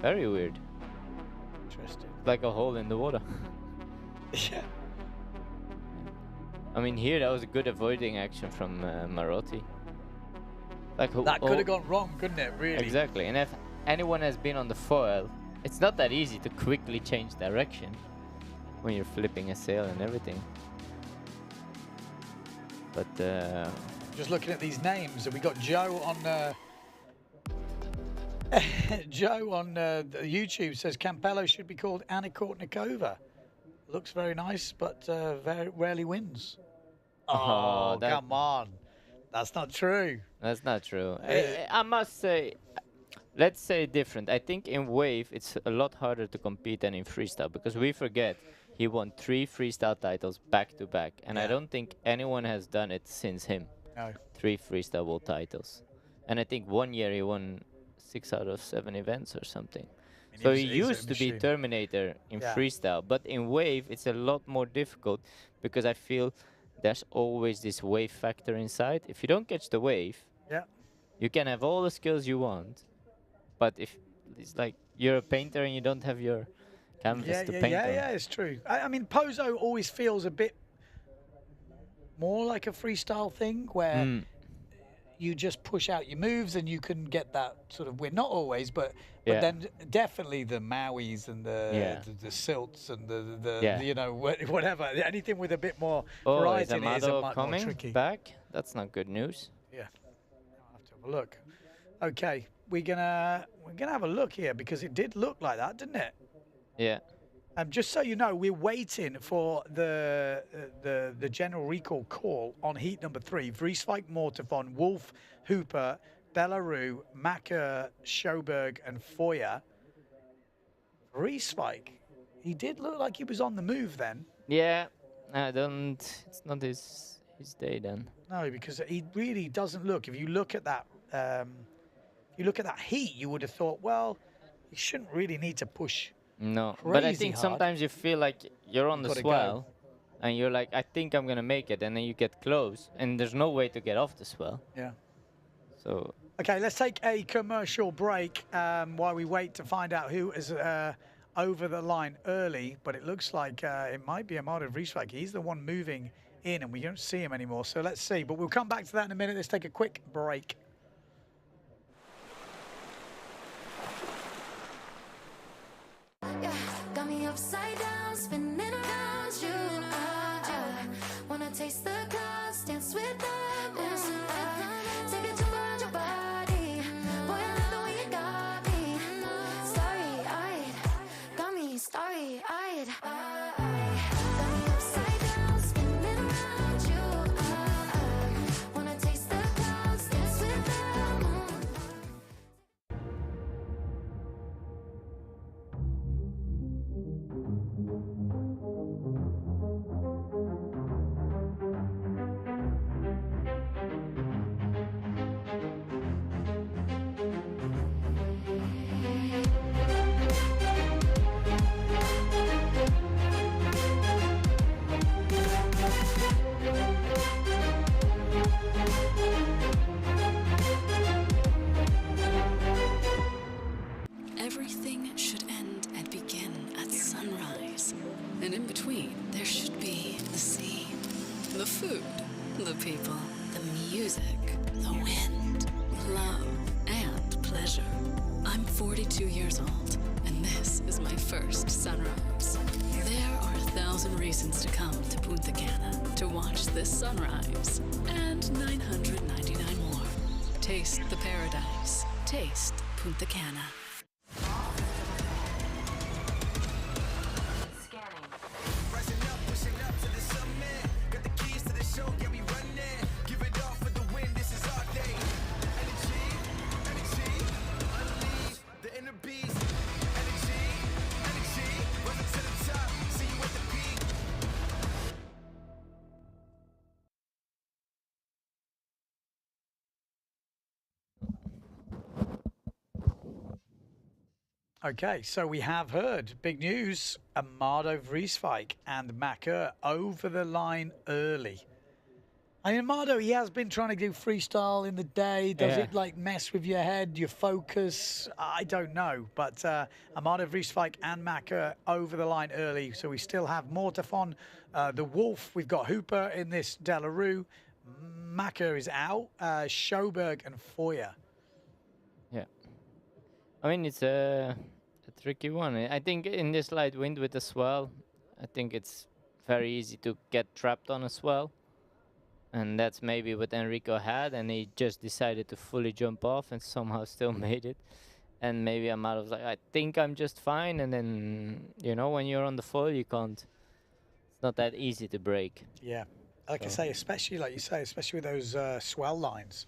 Very weird. Interesting. Like a hole in the water. Yeah. I mean, here that was a good avoiding action from Marotti. Like that could have gone wrong, couldn't it? Really. Exactly. And if anyone has been on the foil, it's not that easy to quickly change direction when you're flipping a sail and everything. But just looking at these names, we got Joe on. Joe on YouTube says Campello should be called Anna Kourtnikova. Looks very nice, but very rarely wins. Oh, come on. That's not true. That's not true. I must say, let's say different. I think in wave, it's a lot harder to compete than in freestyle because we forget he won 3 freestyle titles back to back. And I don't think anyone has done it since him. No. 3 freestyle world titles. And I think one year he won 6 out of 7 events or something. So he used to be Terminator in freestyle, but in wave it's a lot more difficult because I feel there's always this wave factor inside. If you don't catch the wave, you can have all the skills you want, but if it's like you're a painter and you don't have your canvas to paint on. Yeah, it's true. I mean, Pozo always feels a bit more like a freestyle thing where you just push out your moves and you can get that sort of win. Not always, but then definitely the Mauis and the Sylts and the you know, whatever. Anything with a bit more variety in it is a much more tricky. Back? That's not good news. Yeah, I'll have to have a look. Okay, we're gonna have a look here because it did look like that, didn't it? Yeah. Just so you know, we're waiting for the general recall call on heat number 3. Vrieswijk, Mortefon, Wolf, Hooper, Belarus, Macker, Schoberg, and Foyer. Reeswijk, he did look like he was on the move then. Yeah, I don't. It's not his day then. No, because he really doesn't look. If you look at that, heat, you would have thought, well, he shouldn't really need to push. No, but I Crazy think hard. sometimes you feel like you're on the Gotta go. swell, and you're like, I think I'm gonna make it, and then you get close, and there's no way to get off the swell. Yeah. So. Okay, let's take a commercial break while we wait to find out who is over the line early. But it looks like it might be Amado Vreeswijk. He's the one moving in, and we don't see him anymore. So let's see. But we'll come back to that in a minute. Let's take a quick break. Yeah, got me upside down, spinning around you. Wanna taste the clouds, dance with them. Take a jump around your body. Boy, I love the way you got me. Starry-eyed, got me starry-eyed. Got me upside down, spinning around you. Wanna taste the clouds, dance with them. Everything should end and begin at sunrise. And in between, there should be the sea, the food, the people, the music, the wind, love, and pleasure. I'm 42 years old, and this is my first sunrise. There are 1,000 reasons to come to Punta Cana to watch this sunrise, and 999 more. Taste the paradise. Taste Punta Cana. Okay, so we have heard big news. Amado Vreeswijk and Macker over the line early. I mean, Amado, he has been trying to do freestyle in the day. Does it like mess with your head, your focus? I don't know. But Amado Vreeswijk and Macker over the line early. So we still have Mortafon, the Wolf. We've got Hooper in this Delarue. Macker is out. Schoberg and Foyer. Yeah. I mean, it's a tricky one. I think in this light wind with the swell, I think it's very easy to get trapped on a swell. And that's maybe what Enrico had, and he just decided to fully jump off and somehow still made it. And maybe Amado was like, I think I'm just fine. And then, you know, when you're on the foil, you can't. It's not that easy to break. Yeah. Like I say, especially, like you say, especially with those swell lines.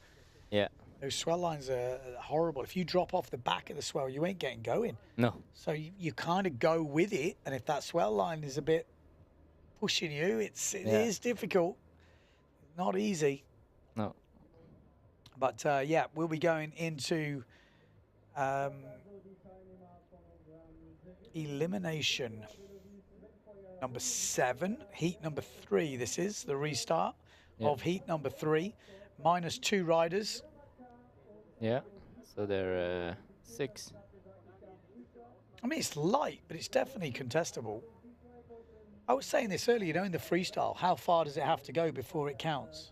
Yeah. Those swell lines are horrible. If you drop off the back of the swell, you ain't getting going. No. So you kind of go with it. And if that swell line is a bit pushing you, it is difficult. Not easy. No. But, yeah, we'll be going into elimination number 7, heat number 3. This is the restart of heat number 3. Minus 2 riders. Yeah, so there are 6. I mean, it's light, but it's definitely contestable. I was saying this earlier, you know, in the freestyle, how far does it have to go before it counts?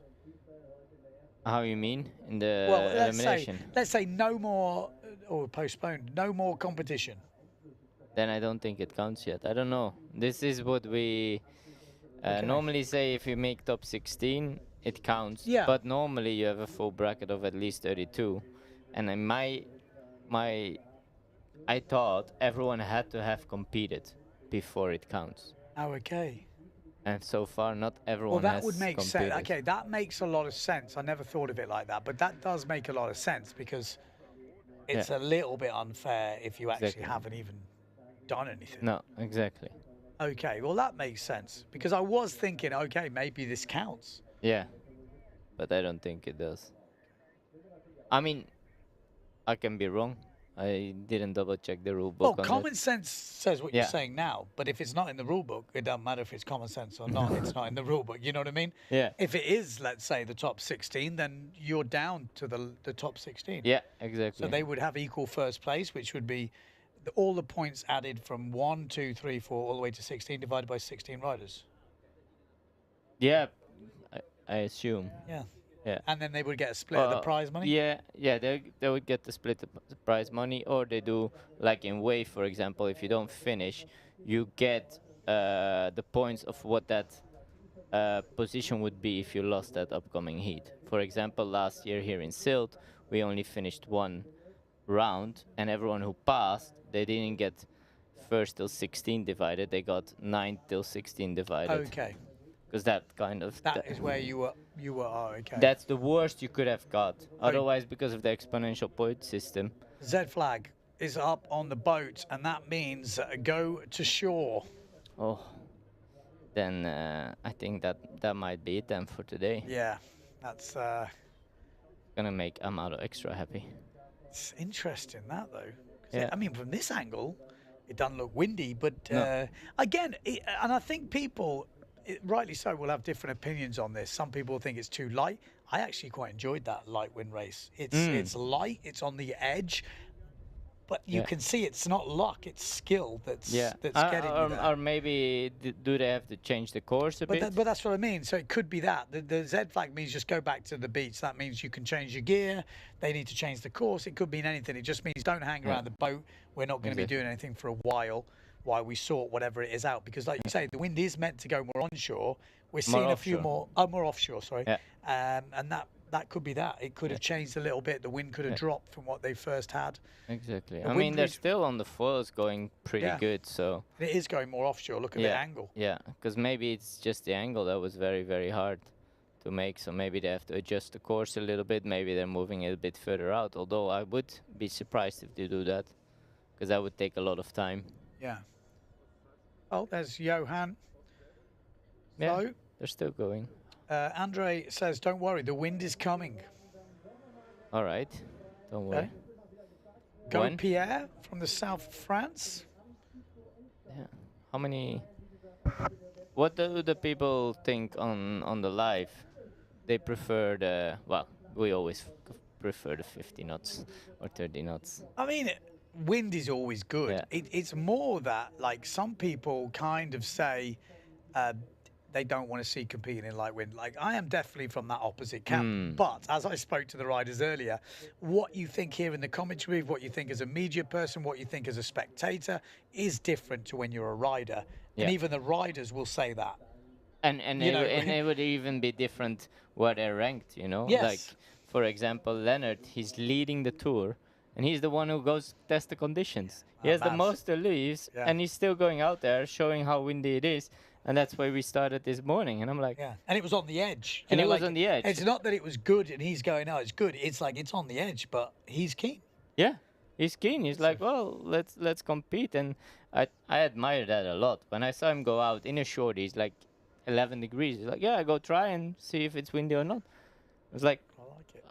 How you mean? In the Well, elimination? let's say no more, or postponed, no more competition. Then I don't think it counts yet. I don't know. This is what we normally say. If you make top 16, it counts. Yeah. But normally you have a full bracket of at least 32. And in I thought everyone had to have competed before it counts. Oh, okay. And so far, not everyone Well, has that would make competed. sense. Okay, that makes a lot of sense. I never thought of it like that, but that does make a lot of sense because it's a little bit unfair if you actually haven't even done anything. No, exactly. Okay, well, that makes sense. Because I was thinking, okay, maybe this counts. Yeah, but I don't think it does. I mean, I can be wrong. I didn't double check the rule book. Well, on common that. sense says what you're saying now, but if it's not in the rule book, it doesn't matter if it's common sense or not. It's not in the rule book. You know what I mean? Yeah. If it is, let's say, the top 16, then you're down to the top 16. Yeah, exactly. So they would have equal first place, which would be all the points added from 1, 2, 3, 4, all the way to 16 divided by 16 riders. Yeah, I assume. Yeah. Yeah. And then they would get a split of the prize money? Yeah, they would get the split of the prize money, or they do, like in Wave, for example, if you don't finish, you get the points of what that position would be if you lost that upcoming heat. For example, last year here in Sylt, we only finished 1 round, and everyone who passed, they didn't get 1st till 16 divided, they got 9 till 16 divided. Okay. Because that kind of... That is where you were, okay. That's the worst you could have got. Otherwise, because of the exponential point system. Z flag is up on the boat, and that means go to shore. Oh, then I think that might be it then for today. Yeah, that's... Gonna make Amado extra happy. It's interesting, that, though. Yeah. I mean, from this angle, it doesn't look windy, but No. again, and I think people... rightly so, we'll have different opinions on this. Some people think it's too light. I actually quite enjoyed that light wind race. It's light, it's on the edge, but you can see it's not luck, it's skill that's getting you there. Or maybe do they have to change the course a bit? But that's what I mean. So it could be that. The Z flag means just go back to the beach. That means you can change your gear. They need to change the course. It could mean anything. It just means don't hang around the boat. We're not going to be doing anything for a while we sort whatever it is out. Because like you say, the wind is meant to go more onshore. We're seeing a few more... more offshore, sorry. Yeah. And that could be that. It could have changed a little bit. The wind could have dropped from what they first had. Exactly. The I mean, they're still on the foils going pretty good, so... It is going more offshore. Look at the angle. Yeah, because maybe it's just the angle that was very, very hard to make, so maybe they have to adjust the course a little bit. Maybe they're moving it a bit further out, although I would be surprised if they do that, because that would take a lot of time. Yeah. Oh, there's Johan. Yeah, So, they're still going. Andre says, don't worry, the wind is coming. All right, don't worry. Go When? Pierre from the south of France. Yeah. How many... What do the people think on the live? They prefer the... Well, we always prefer the 50 knots or 30 knots. I mean, wind is always good. It's more that, like, some people kind of say they don't want to see competing in light wind. Like, I am definitely from that opposite camp. But as I spoke to the riders earlier, what you think here in the commentary, what you think as a media person, what you think as a spectator is different to when you're a rider. And even the riders will say that. And You know, it would even be different where they're ranked, you know? Yes. Like, for example, Leonard, he's leading the tour, and he's the one who goes test the conditions. He has the most to lose, and he's still going out there showing how windy it is. And that's why we started this morning. And I'm like... Yeah, and it was on the edge. And You it know, was like, on the edge. It's not that it was good and he's going, oh, it's good. It's like, it's on the edge, but he's keen. Yeah, he's keen. He's like, well, let's compete. And I admire that a lot. When I saw him go out in a short, he's like 11 degrees. He's like, yeah, go try and see if it's windy or not. I was like, I like it.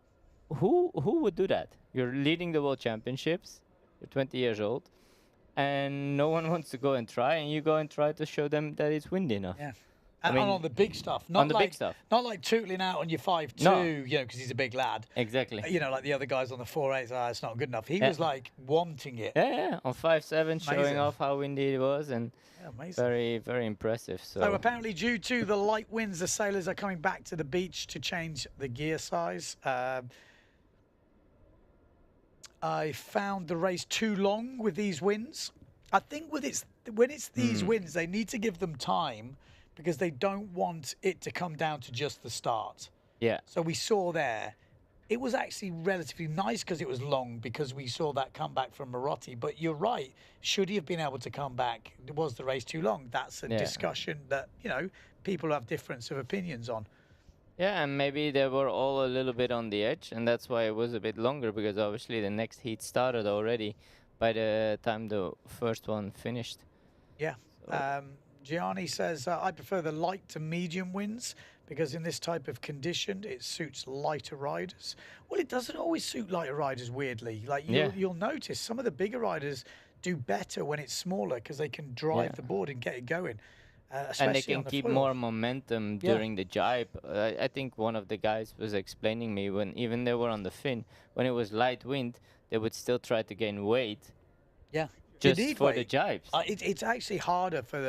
Who would do that? You're leading the World Championships. You're 20 years old. And no one wants to go and try, and you go and try to show them that it's windy enough. Yeah. I And mean, on the big stuff. Not on the like, big stuff. Not like tootling out on your 5.2, No. you know, because he's a big lad. Exactly. You know, like the other guys on the 4.8s, it's not good enough. He Yeah. was like wanting it. Yeah, on 5.7, showing Amazing. off how windy it was, and amazing. very, very impressive. So, So apparently, due to the light winds, the sailors are coming back to the beach to change the gear size. I found the race too long with these winds. I think when it's these winds, they need to give them time because they don't want it to come down to just the start. yeah. So we saw there, it was actually relatively nice because it was long because we saw that comeback from Marotti. But you're right, should he have been able to come back? Was the race too long? That's a Yeah. discussion that, you know, people have difference of opinions on. Yeah, and maybe they were all a little bit on the edge, and that's why it was a bit longer, because obviously the next heat started already. by the time the first one finished. Yeah. Gianni says, I prefer the light to medium winds because in this type of condition, it suits lighter riders. Well, it doesn't always suit lighter riders, weirdly. Like, you'll notice some of the bigger riders do better when it's smaller because they can drive the board and get it going. And they can keep foils. more momentum during the jibe. I think one of the guys was explaining me when even they were on the fin, when it was light wind, they would still try to gain weight. Yeah. Just for the jibes. It's actually harder for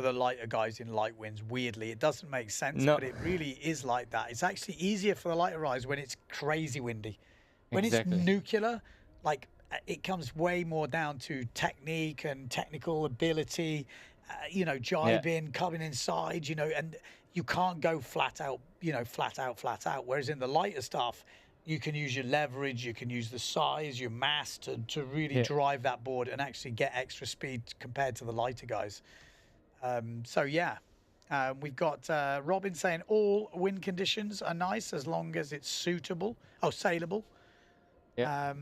the lighter guys in light winds. Weirdly, it doesn't make sense, but it really is like that. It's actually easier for the lighter riders when it's crazy windy. When it's nuclear, like it comes way more down to technique and technical ability. You know, jibing, coming inside. You know, and you can't go flat out. You know, flat out. Whereas in the lighter stuff, you can use your leverage, you can use the size, your mass to really drive that board and actually get extra speed compared to the lighter guys. We've got Robin saying all wind conditions are nice as long as it's suitable. Oh, saleable. Yeah.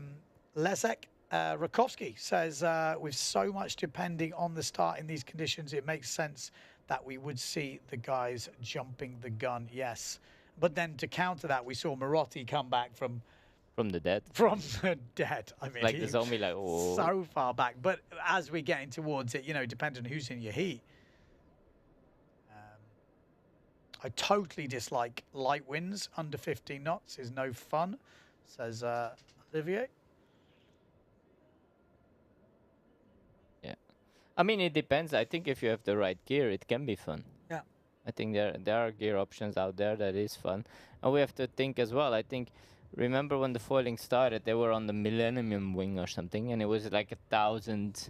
Leszek Rakowski says, with so much depending on the start in these conditions, it makes sense that we would see the guys jumping the gun. Yes. But then to counter that, we saw Marotti come back from the dead. From the dead. I mean, like the zombie, like so far back. But as we're getting towards it, you know, depending on who's in your heat. I totally dislike light winds. Under 15 knots is no fun, says Olivier. Yeah. I mean, it depends. I think if you have the right gear, it can be fun. Yeah. I think there are gear options out there that is fun. And we have to think as well. I think, remember when the foiling started, they were on the Millennium Wing or something, and it was like 1,000,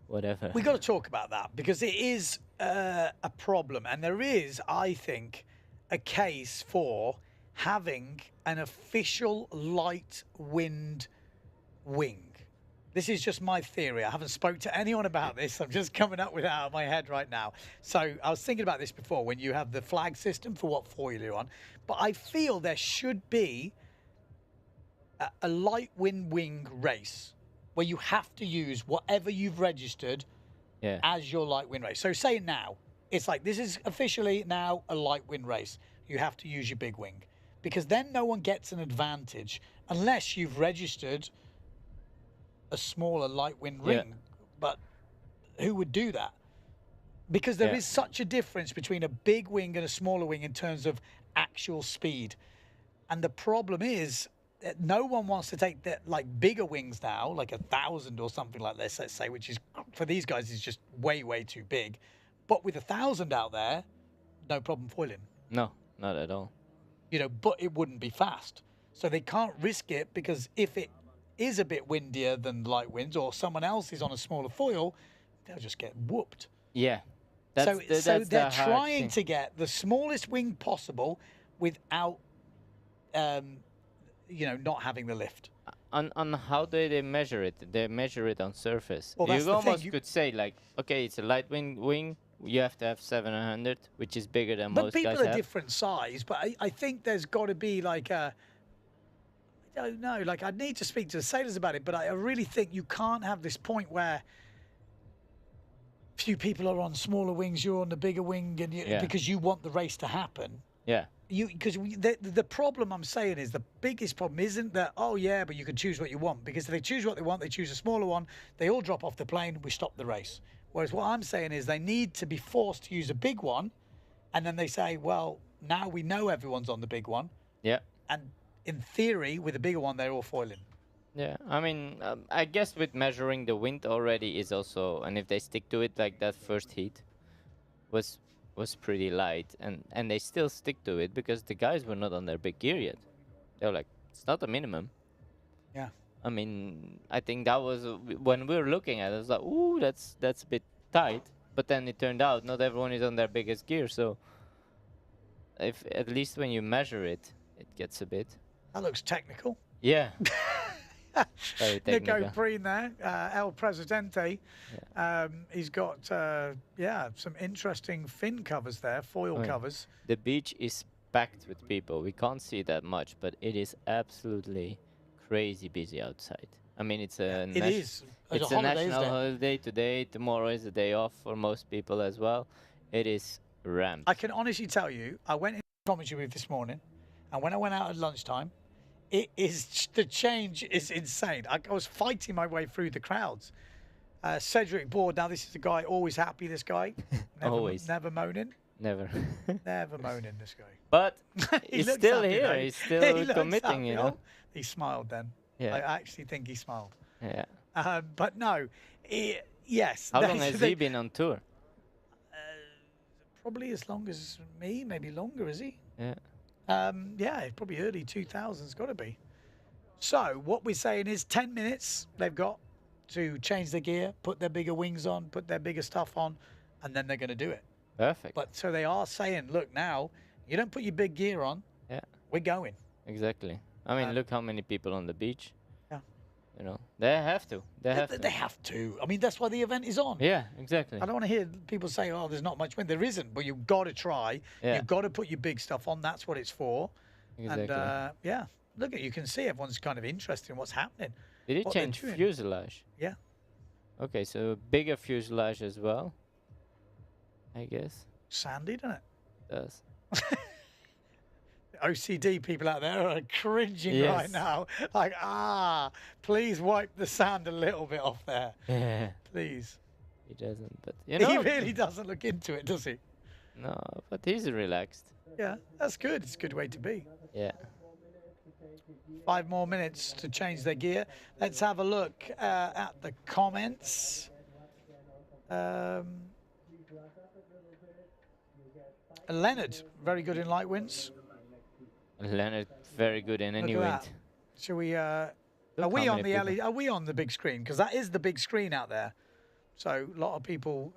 whatever. We got to talk about that because it is a problem. And there is, I think, a case for having an official light wind wing. This is just my theory. I haven't spoke to anyone about this. I'm just coming up with it out of my head right now. So I was thinking about this before when you have the flag system for what foil you're on. But I feel there should be a light wind wing race where you have to use whatever you've registered as your light wind race. So say now, it's like this is officially now a light wind race. You have to use your big wing because then no one gets an advantage unless you've registered a smaller light wind ring. But who would do that? Because there is such a difference between a big wing and a smaller wing in terms of actual speed. And the problem is that no one wants to take that like bigger wings now, like 1,000 or something like this, let's say, which is for these guys is just way, way too big. But with 1,000 out there, no problem foiling. No, not at all. You know, but it wouldn't be fast. So they can't risk it because if it is a bit windier than light winds or someone else is on a smaller foil, they'll just get whooped. Yeah. So they're trying to get the smallest wing possible without, you know, not having the lift. On how do they measure it? They measure it on surface. Well, that's you the almost thing. could say like, okay, it's a light wing. You have to have 700, which is bigger than most guys have. But people are different size. But I think there's got to be like a, I don't know, like I'd need to speak to the sailors about it. But I really think you can't have this point where few people are on smaller wings, you're on the bigger wing, and because you want the race to happen. Yeah. Because the problem I'm saying is the biggest problem isn't that, oh yeah, but you can choose what you want. Because if they choose what they want, they choose a smaller one, they all drop off the plane, we stop the race. Whereas what I'm saying is they need to be forced to use a big one. And then they say, well, now we know everyone's on the big one. Yeah. And in theory, with the bigger one, they're all foiling. Yeah, I mean, I guess with measuring the wind already is also, and if they stick to it, like that first heat was pretty light, and they still stick to it because the guys were not on their big gear yet. They were like, it's not a minimum. Yeah. I mean, I think that was when we were looking at it, I was like, ooh, that's a bit tight. But then it turned out not everyone is on their biggest gear, so if at least when you measure it, it gets a bit. That looks technical. Yeah. Nico Breen there, El Presidente. He's got, some interesting fin covers there, foil covers. The beach is packed with people. We can't see that much, but it is absolutely crazy busy outside. I mean, it's a It is. It's it's a a holiday, isn't national it? holiday today. Tomorrow is a day off for most people as well. It is ramped. I can honestly tell you, I went in commentary booth this morning, and when I went out at lunchtime, the change is insane. I was fighting my way through the crowds. Cedric Board, now this is a guy always happy. This guy, never moaning, Never. never moaning. This guy, But He he's looks still happy, here. though. He's He still looks committing, happy. you know. Oh, he smiled then. Yeah. I actually think he smiled. Yeah. But no, yes. How long has he been on tour? Probably as long as me, maybe longer, is he? Yeah. Yeah, probably early 2000s, got to be. So what we're saying is 10 minutes they've got to change their gear, put their bigger wings on, put their bigger stuff on, and then they're going to do it. Perfect. But so they are saying, look, now you don't put your big gear on. Yeah. We're going. Exactly. I mean, look how many people on the beach. Yeah. You know, they have to. They have to. They have to. I mean, that's why the event is on. Yeah, exactly. I don't want to hear people say, oh, there's not much wind. There isn't, but you've got to try. Yeah. You've got to put your big stuff on. That's what it's for. Exactly. And yeah, look at you can see everyone's kind of interested in what's happening. Did he what they're change doing. fuselage? Yeah. Okay, so bigger fuselage as well, I guess. Sandy, doesn't it? Does. OCD people out there are cringing Yes. right now. Like, please wipe the sand a little bit off there. Yeah. Please. He doesn't, but you know. He really doesn't look into it, does he? No, but he's relaxed. Yeah, that's good. It's a good way to be. Yeah. 5 more minutes to change their gear. Let's have a look at the comments. Leonard, very good in light winds. Leonard, very good in any Look at wind. that. Shall we? Are Look we how on many the people- LED? Are we on the big screen? Because that is the big screen out there. So a lot of people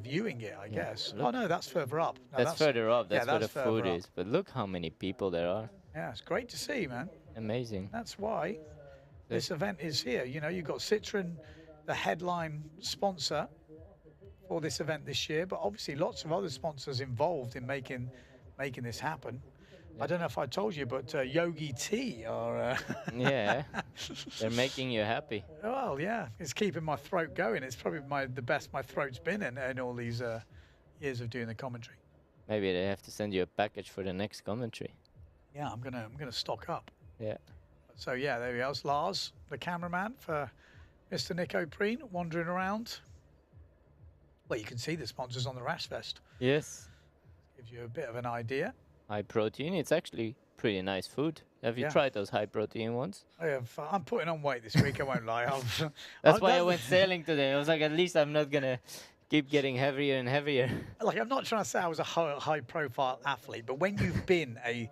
viewing it, I guess. look. Oh no, that's further up. No, That's further up. yeah, That's where the further food up. is. But look how many people there are. Yeah, it's great to see, man. Amazing. That's why this event is here. You know, you've got Citroen, the headline sponsor for this event this year, but obviously lots of other sponsors involved in making this happen. I don't know if I told you, but Yogi Tea are. Yeah. They're making you happy. Well, yeah, it's keeping my throat going. It's probably the best my throat's been in all these years of doing the commentary. Maybe they have to send you a package for the next commentary. Yeah, I'm gonna stock up. Yeah. So yeah, there we go. It's Lars, the cameraman for Mr. Nico Preen, wandering around. Well, you can see the sponsors on the rash vest. Yes. Gives you a bit of an idea. High protein. It's actually pretty nice food. Have you Yeah. tried those high protein ones? I'm putting on weight this week. I won't lie. That's why I went sailing today. I was like, at least I'm not gonna keep getting heavier and heavier. Like, I'm not trying to say I was a high-profile athlete, but when you've been a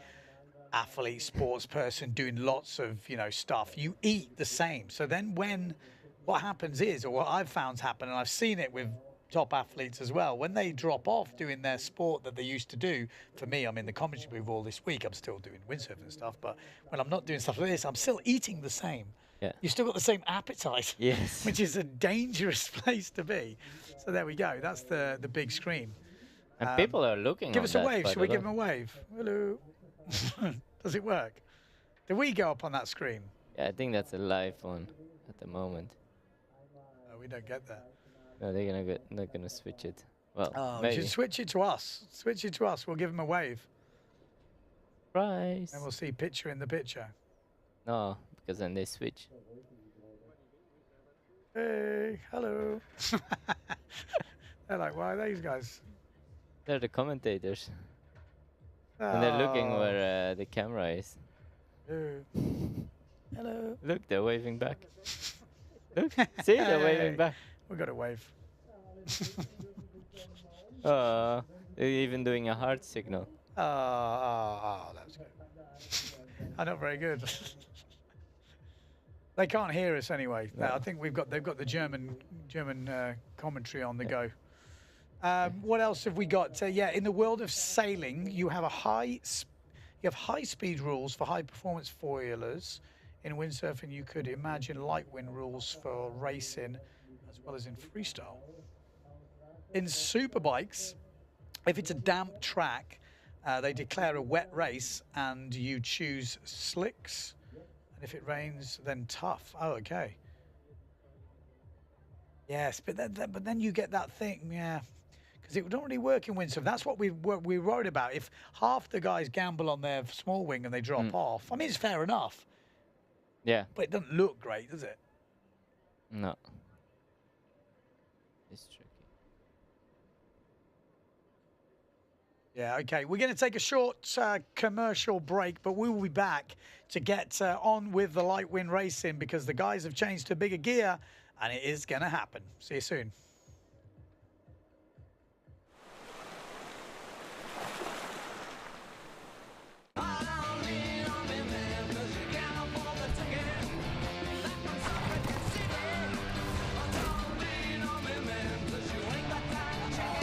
athlete, sports person doing lots of stuff, you eat the same. So then what happens is, or what I've found happen, and I've seen it with top athletes as well, when they drop off doing their sport that they used to do. For me, I'm in the commentary booth all this week. I'm still doing windsurf and stuff, but when I'm not doing stuff like this, I'm still eating the same. Yeah. You've still got the same appetite. Yes. Which is a dangerous place to be. So there we go. That's the big screen. And people are looking. Give on us a that wave. quite Shall we lot. give them a wave? Hello. Does it work? Do we go up on that screen? Yeah, I think that's a live one at the moment. No, we don't get that. No, they're gonna switch it. Well, Oh, you maybe. should switch it to us. Switch it to us. We'll give them a wave. Price. And we'll see picture in the picture. No, because then they switch. Hey, hello. They're like, why are these guys? They're the commentators. And they're looking Oh. where the camera is. Hello. Hello. Look, they're waving back. Look, see, they're waving back. We got a wave. Oh, they're even doing a heart signal. Oh, that was good. I'm not very good. They can't hear us anyway. No, I think they've got the German commentary on the go. What else have we got? Yeah, in the world of sailing, you have high speed rules for high performance foilers. In windsurfing, you could imagine light wind rules for racing, as well as in freestyle. In superbikes, if it's a damp track, they declare a wet race, and you choose slicks. And if it rains, then tough. Oh, okay. Yes, but then you get that thing, yeah. Because it don't really work in windsurf. That's what we're worried about. If half the guys gamble on their small wing and they drop off, I mean, it's fair enough. Yeah. But it doesn't look great, does it? No. It's tricky. Yeah, okay. We're going to take a short commercial break, but we will be back to get on with the light wind racing because the guys have changed to bigger gear and it is going to happen. See you soon.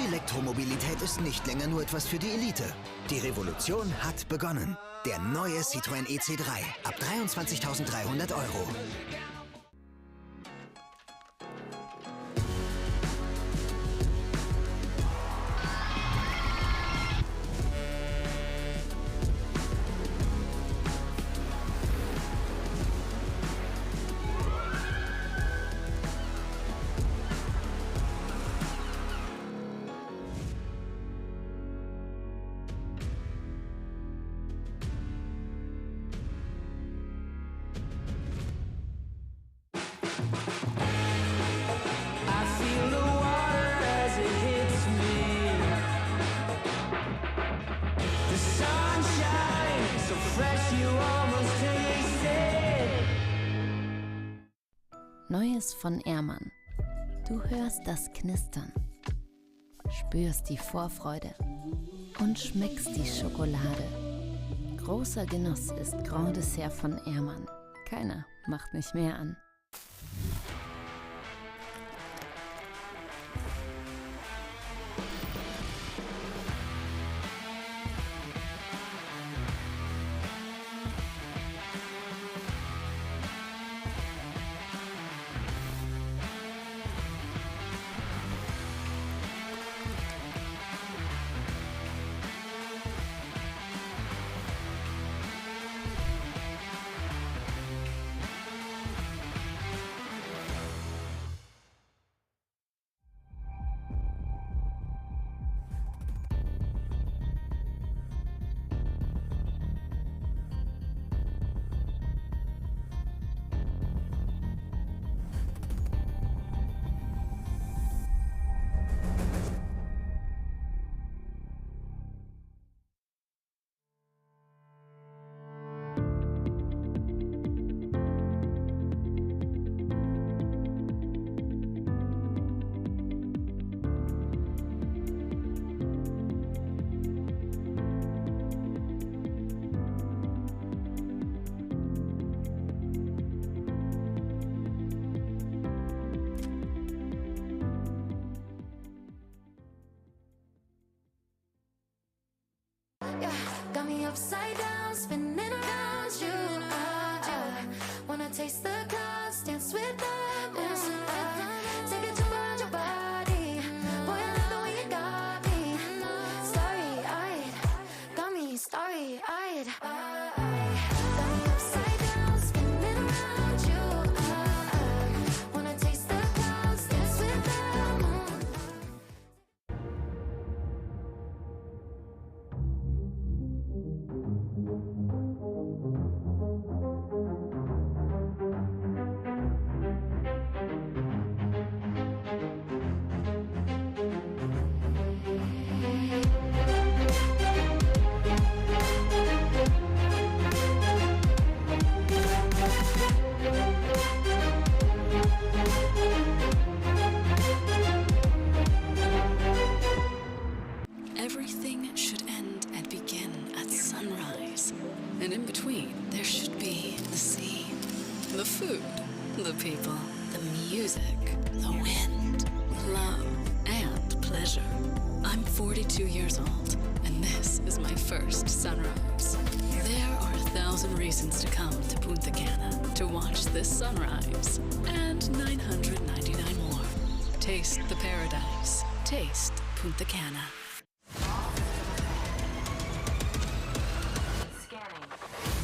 Elektromobilität ist nicht länger nur etwas für die Elite. Die Revolution hat begonnen. Der neue Citroen EC3 ab 23.300 Euro. Neues von Ehrmann. Du hörst das Knistern, spürst die Vorfreude und schmeckst die Schokolade. Großer Genuss ist Grand Dessert von Ehrmann. Keiner macht mich mehr an. Got me upside down, spinning around you. Wanna taste the clouds, dance with them. Take a jump around your body. Boy, I love the way you got me. Starry-eyed, got me starry-eyed. Got me upside down, spinning around you. Wanna taste the clouds, dance with them. Everything should end and begin at sunrise. And in between, there should be the sea, the food, the people, the music, the wind, love, and pleasure. I'm 42 years old, and this is my first sunrise. There are 1,000 reasons to come to Punta Cana to watch this sunrise, and 999 more. Taste the paradise. Taste Punta Cana.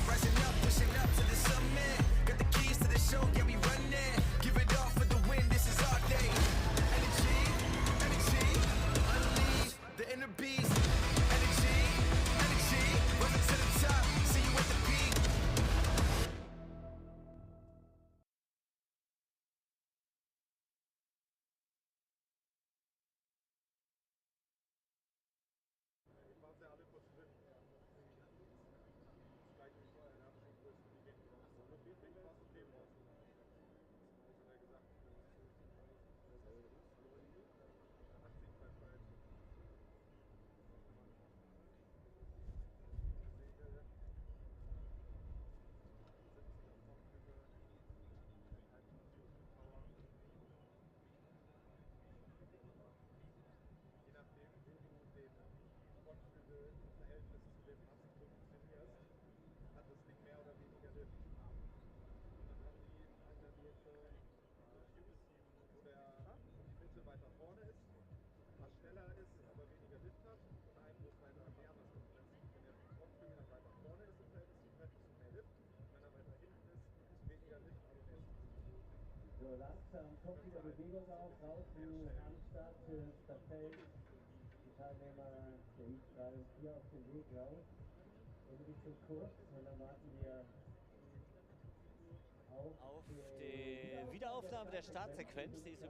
Rising up, pushing up to the summit. Auf die Wiederaufnahme der Startsequenz, die ist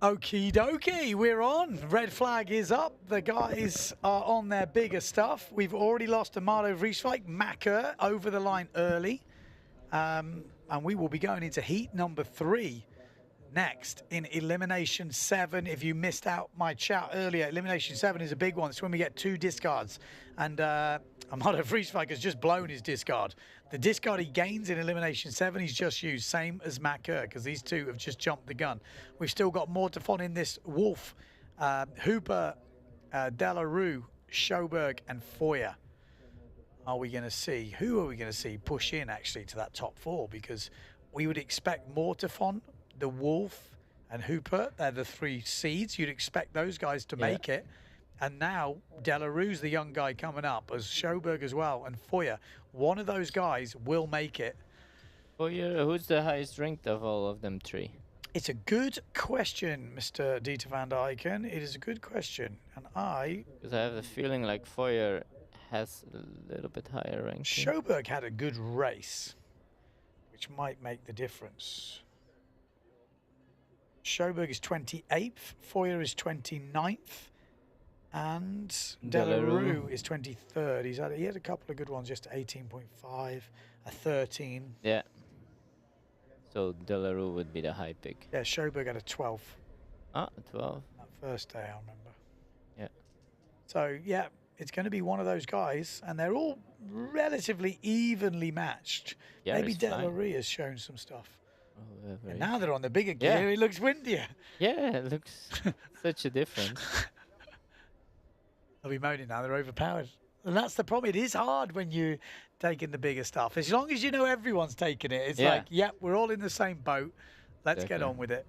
Okie dokie, we're on. Red flag is up. The guys are on their bigger stuff. We've already lost a Marlo Vrieswijk. Macker over the line early. And we will be going into heat number 3 next in Elimination 7. If you missed out my chat earlier, Elimination 7 is a big one. It's when we get 2 discards. And Marlo Vrieswijk has just blown his discard. The discard he gains in Elimination 7, he's just used, same as Macker, because these two have just jumped the gun. We've still got Mortafon in this. Wolf, Hooper, Delarue, Schoberg, and Foyer. Are we going to see? Who are we going to see push in, actually, to that top 4? Because we would expect Mortafon, the Wolf, and Hooper. They're the 3 seeds. You'd expect those guys to make it. And now Delarue's the young guy coming up, as Schoberg as well, and Foyer. One of those guys will make it. Foyer, who's the highest ranked of all of them 3? It's a good question, Mr. Dieter van Dijken. It is a good question. And because I have the feeling like Foyer has a little bit higher ranking. Schoberg had a good race, which might make the difference. Schoberg is 28th, Foyer is 29th. And Delarue is 23rd. He had a couple of good ones, just 18.5, a 13. Yeah. So Delarue would be the high pick. Yeah, Schoberg had a 12. Ah, 12. That first day, I remember. Yeah. So, yeah, it's going to be one of those guys, and they're all relatively evenly matched Yeah, Maybe it's De La flying. Rue has shown some stuff. Oh, And now they're on the bigger gear. It looks windier. Yeah, it looks such a difference. They'll be moaning now. They're overpowered. And that's the problem. It is hard when you're taking the bigger stuff. As long as you know everyone's taking it, it's Yeah. like, yep, we're all in the same boat. Let's get Exactly. on with it.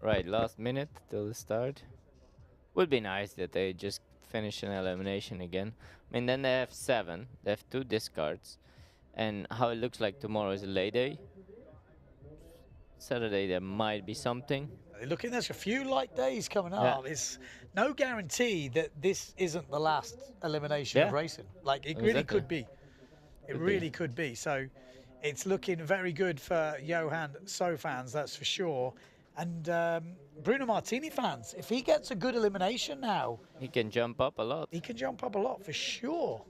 Right, last minute till the start. Would be nice that they just finish an elimination again. I mean, then they have 7. They have 2 discards. And how it looks like tomorrow is a lay day. Saturday there might be something. Looking, there's a few light days coming Yeah. up. It's no guarantee that this isn't the last elimination of Yeah. racing. Like, it really Exactly. could be. It Could be. really could be. So it's looking very good for Johan So fans, that's for sure. And Bruno Martini fans, if he gets a good elimination now, He can jump up a lot. he can jump up a lot for sure.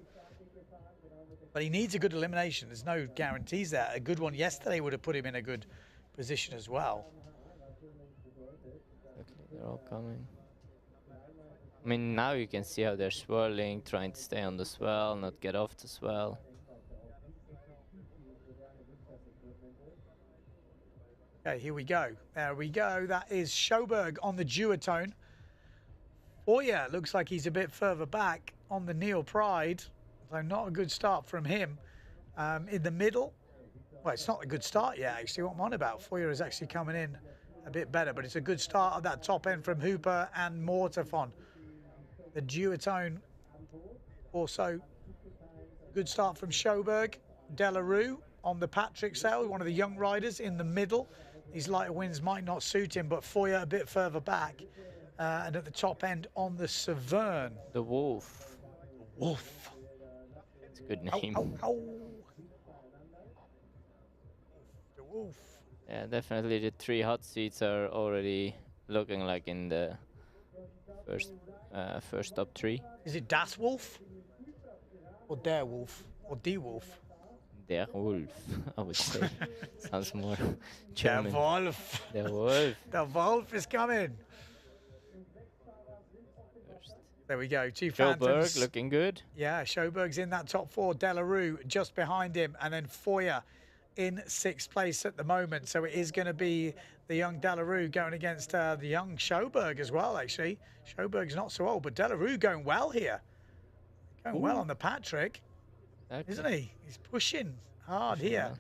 But he needs a good elimination. There's no guarantees there. A good one yesterday would have put him in a good position as well. They're all coming. I mean, now you can see how they're swirling, trying to stay on the swell, not get off the swell. Okay, here we go. There we go. That is Sjoberg on the duotone. Oh yeah, looks like he's a bit further back on the Neil Pride. So not a good start from him. In the middle, well, it's not a good start yet, actually. What I'm on about, Foyer is actually coming in a bit better, but it's a good start at that top end from Hooper and Mortafon. The duotone also good start from Sjoberg. De La Rue on the Patrick Sail, one of the young riders in the middle. These lighter winds might not suit him, but Foyer a bit further back. And at the top end on the Severn. The Wolf. Wolf. It's a good Ow, name. ow, ow. The Wolf. Yeah, definitely the 3 hot seats are already looking like in the first top 3. Is it Das Wolf? Or Der Wolf? Or Die Wolf? Der Wolf, I would say. Sounds more Der German. Wolf. Der Wolf. The Wolf is coming. There we go. Two Phantoms. Sjoberg looking good. Yeah, Sjoberg's in that top 4. De La Rue just behind him. And then Foyer in 6th place at the moment. So it is going to be the young De La Rue going against the young Sjoberg as well, actually. Sjoberg's not so old, but De La Rue going well here. Going well on the Patrick, isn't he? He's pushing hard here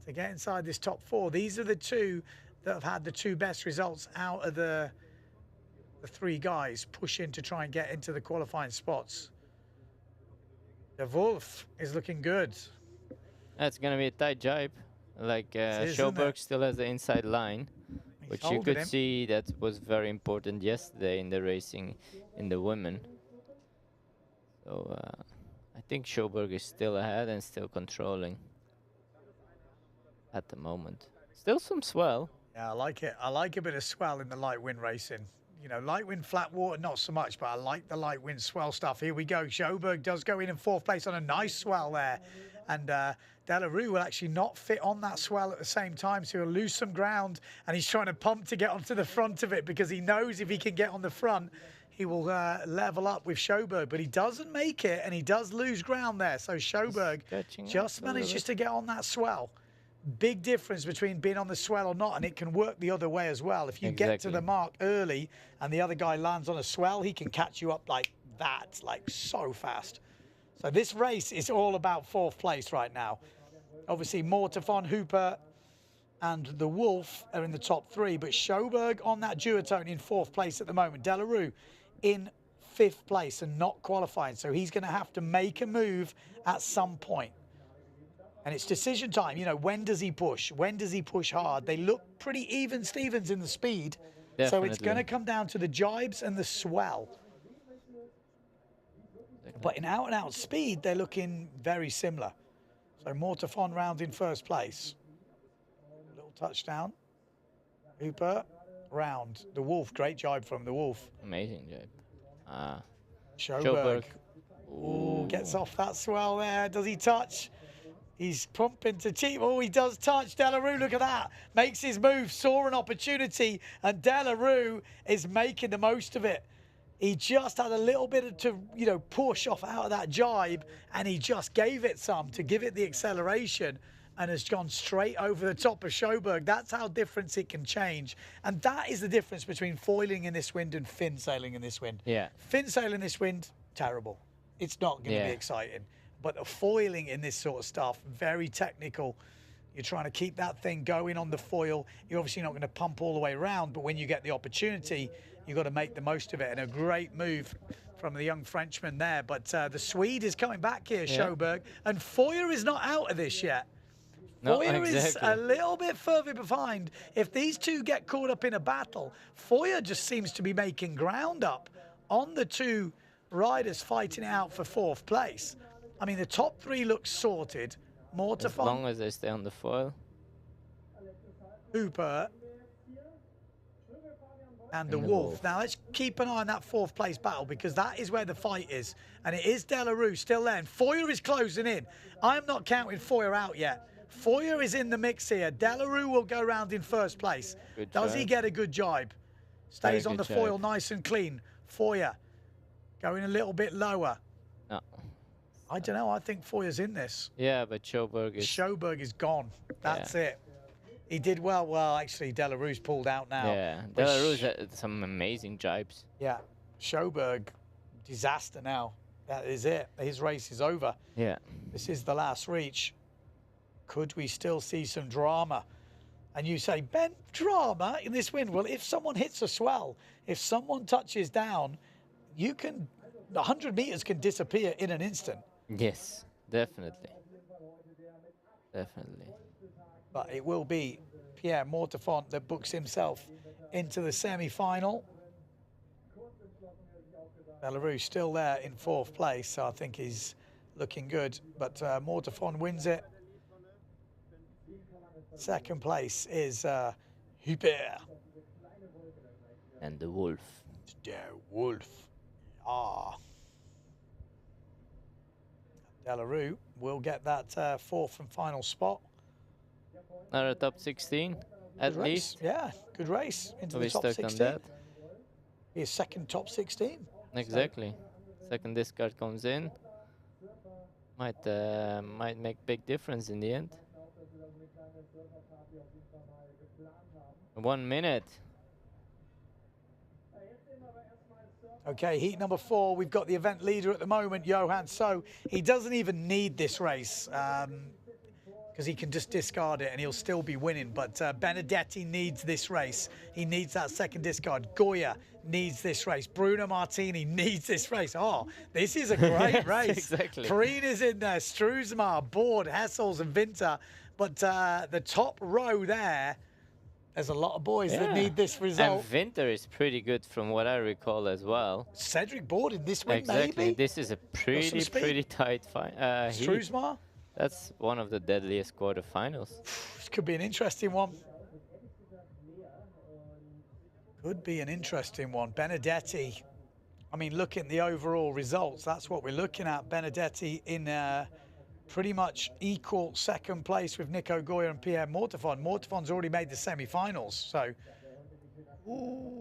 to get inside this top 4. These are the 2 that have had the 2 best results out of the 3 guys pushing to try and get into the qualifying spots. The Wolf is looking good. That's going to be a tight jibe. Like Sjoberg still has the inside line, which you holding could him. see that was very important yesterday in the racing in the women. So I think Sjoberg is still ahead and still controlling at the moment. Still some swell. Yeah, I like it. I like a bit of swell in the light wind racing. You know, light wind, flat water, not so much, but I like the light wind swell stuff. Here we go. Sjoberg does go in 4th place on a nice swell there. And De La Rue will actually not fit on that swell at the same time, so he'll lose some ground. And he's trying to pump to get onto the front of it because he knows if he can get on the front, he will level up with Sjoberg. But he doesn't make it, and he does lose ground there. So Sjoberg just manages to get on that swell. Big difference between being on the swell or not, and it can work the other way as well. If you get to the mark early and the other guy lands on a swell, he can catch you up like that, like so fast. So this race is all about 4th place right now. Obviously, Mortafon, Hooper, and the Wolf are in the top 3, but Sjoberg on that duotone in 4th place at the moment. De La Rue in 5th place and not qualifying, so he's going to have to make a move at some point. And it's decision time. You know, when does he push? When does he push hard? They look pretty even Stevens in the speed. So it's going to come down to the jibes and the swell. But in out-and-out speed, they're looking very similar. So Mortafon round in 1st place. Little touchdown. Hooper round. The Wolf, great jibe from the Wolf. Amazing jibe. Sjoberg. Ooh, gets off that swell there. Does he touch? He's pumping to cheat. Oh, he does touch. De La Rue, look at that. Makes his move, saw an opportunity, and De La Rue is making the most of it. He just had a little bit of to, push off out of that jibe, and he just gave it some to give it the acceleration and has gone straight over the top of Sjoberg. That's how difference it can change. And that is the difference between foiling in this wind and fin sailing in this wind. Yeah. Fin sailing in this wind, terrible. It's not going to be exciting. But the foiling in this sort of stuff, very technical. You're trying to keep that thing going on the foil. You're obviously not going to pump all the way around, but when you get the opportunity, you've got to make the most of it. And a great move from the young Frenchman there. But the Swede is coming back here, Sjoberg. And Foyer is not out of this yet. No, Foyer exactly. is a little bit further behind. If these two get caught up in a battle, Foyer just seems to be making ground up on the two riders fighting it out for 4th place. I mean, the top 3 look sorted. Mortafon, As long as they stay on the foil. Hooper, and the Wolf. Now, let's keep an eye on that 4th place battle because that is where the fight is. And it is Delarue still there. And Foyer is closing in. I'm not counting Foyer out yet. Foyer is in the mix here. Delarue will go round in 1st place. Does he get a good jibe? Stays on the foil nice and clean. Foyer going a little bit lower. No. I don't know. I think Foyer's in this. Yeah, but Sjoberg is gone. That's it. He did well. Well, actually, Delarue's pulled out now. Yeah, Delarue's had some amazing jibes. Yeah, Sjoberg, disaster now. That is it. His race is over. Yeah. This is the last reach. Could we still see some drama? And you say, Ben, drama in this wind? Well, if someone hits a swell, if someone touches down, 100 meters can disappear in an instant. Yes, definitely. Definitely. But it will be Pierre Mortafon that books himself into the semi-final. Belarus still there in 4th place, so I think he's looking good. But Mortafon wins it. 2nd place is Hubert. And the Wolf. Der Wolf. Delarue will get that 4th and final spot. Another top 16, at least. Yeah, good race into the top stuck 16. on that. His 2nd top 16. Exactly. 2nd discard comes in. Might make big difference in the end. 1 minute. Okay, heat number 4. We've got the event leader at the moment, Johan. So he doesn't even need this race because he can just discard it and he'll still be winning. But Benedetti needs this race. He needs that 2nd discard. Goya needs this race. Bruno Martini needs this race. Oh, this is a great race. Exactly. Perrine is in there. Struzmar, Board, Hessels and Winter. But the top row there, there's a lot of boys that need this result. And Winter is pretty good from what I recall as well. Cedric Board in this win, exactly. maybe? This is a pretty tight fight. Struzmar? That's one of the deadliest quarterfinals. This could be an interesting one. Could be an interesting one. Benedetti, I mean, look at the overall results. That's what we're looking at. Benedetti in pretty much equal 2nd place with Nico Goya and Pierre Mortafon. Mortafon's already made the semi-finals, so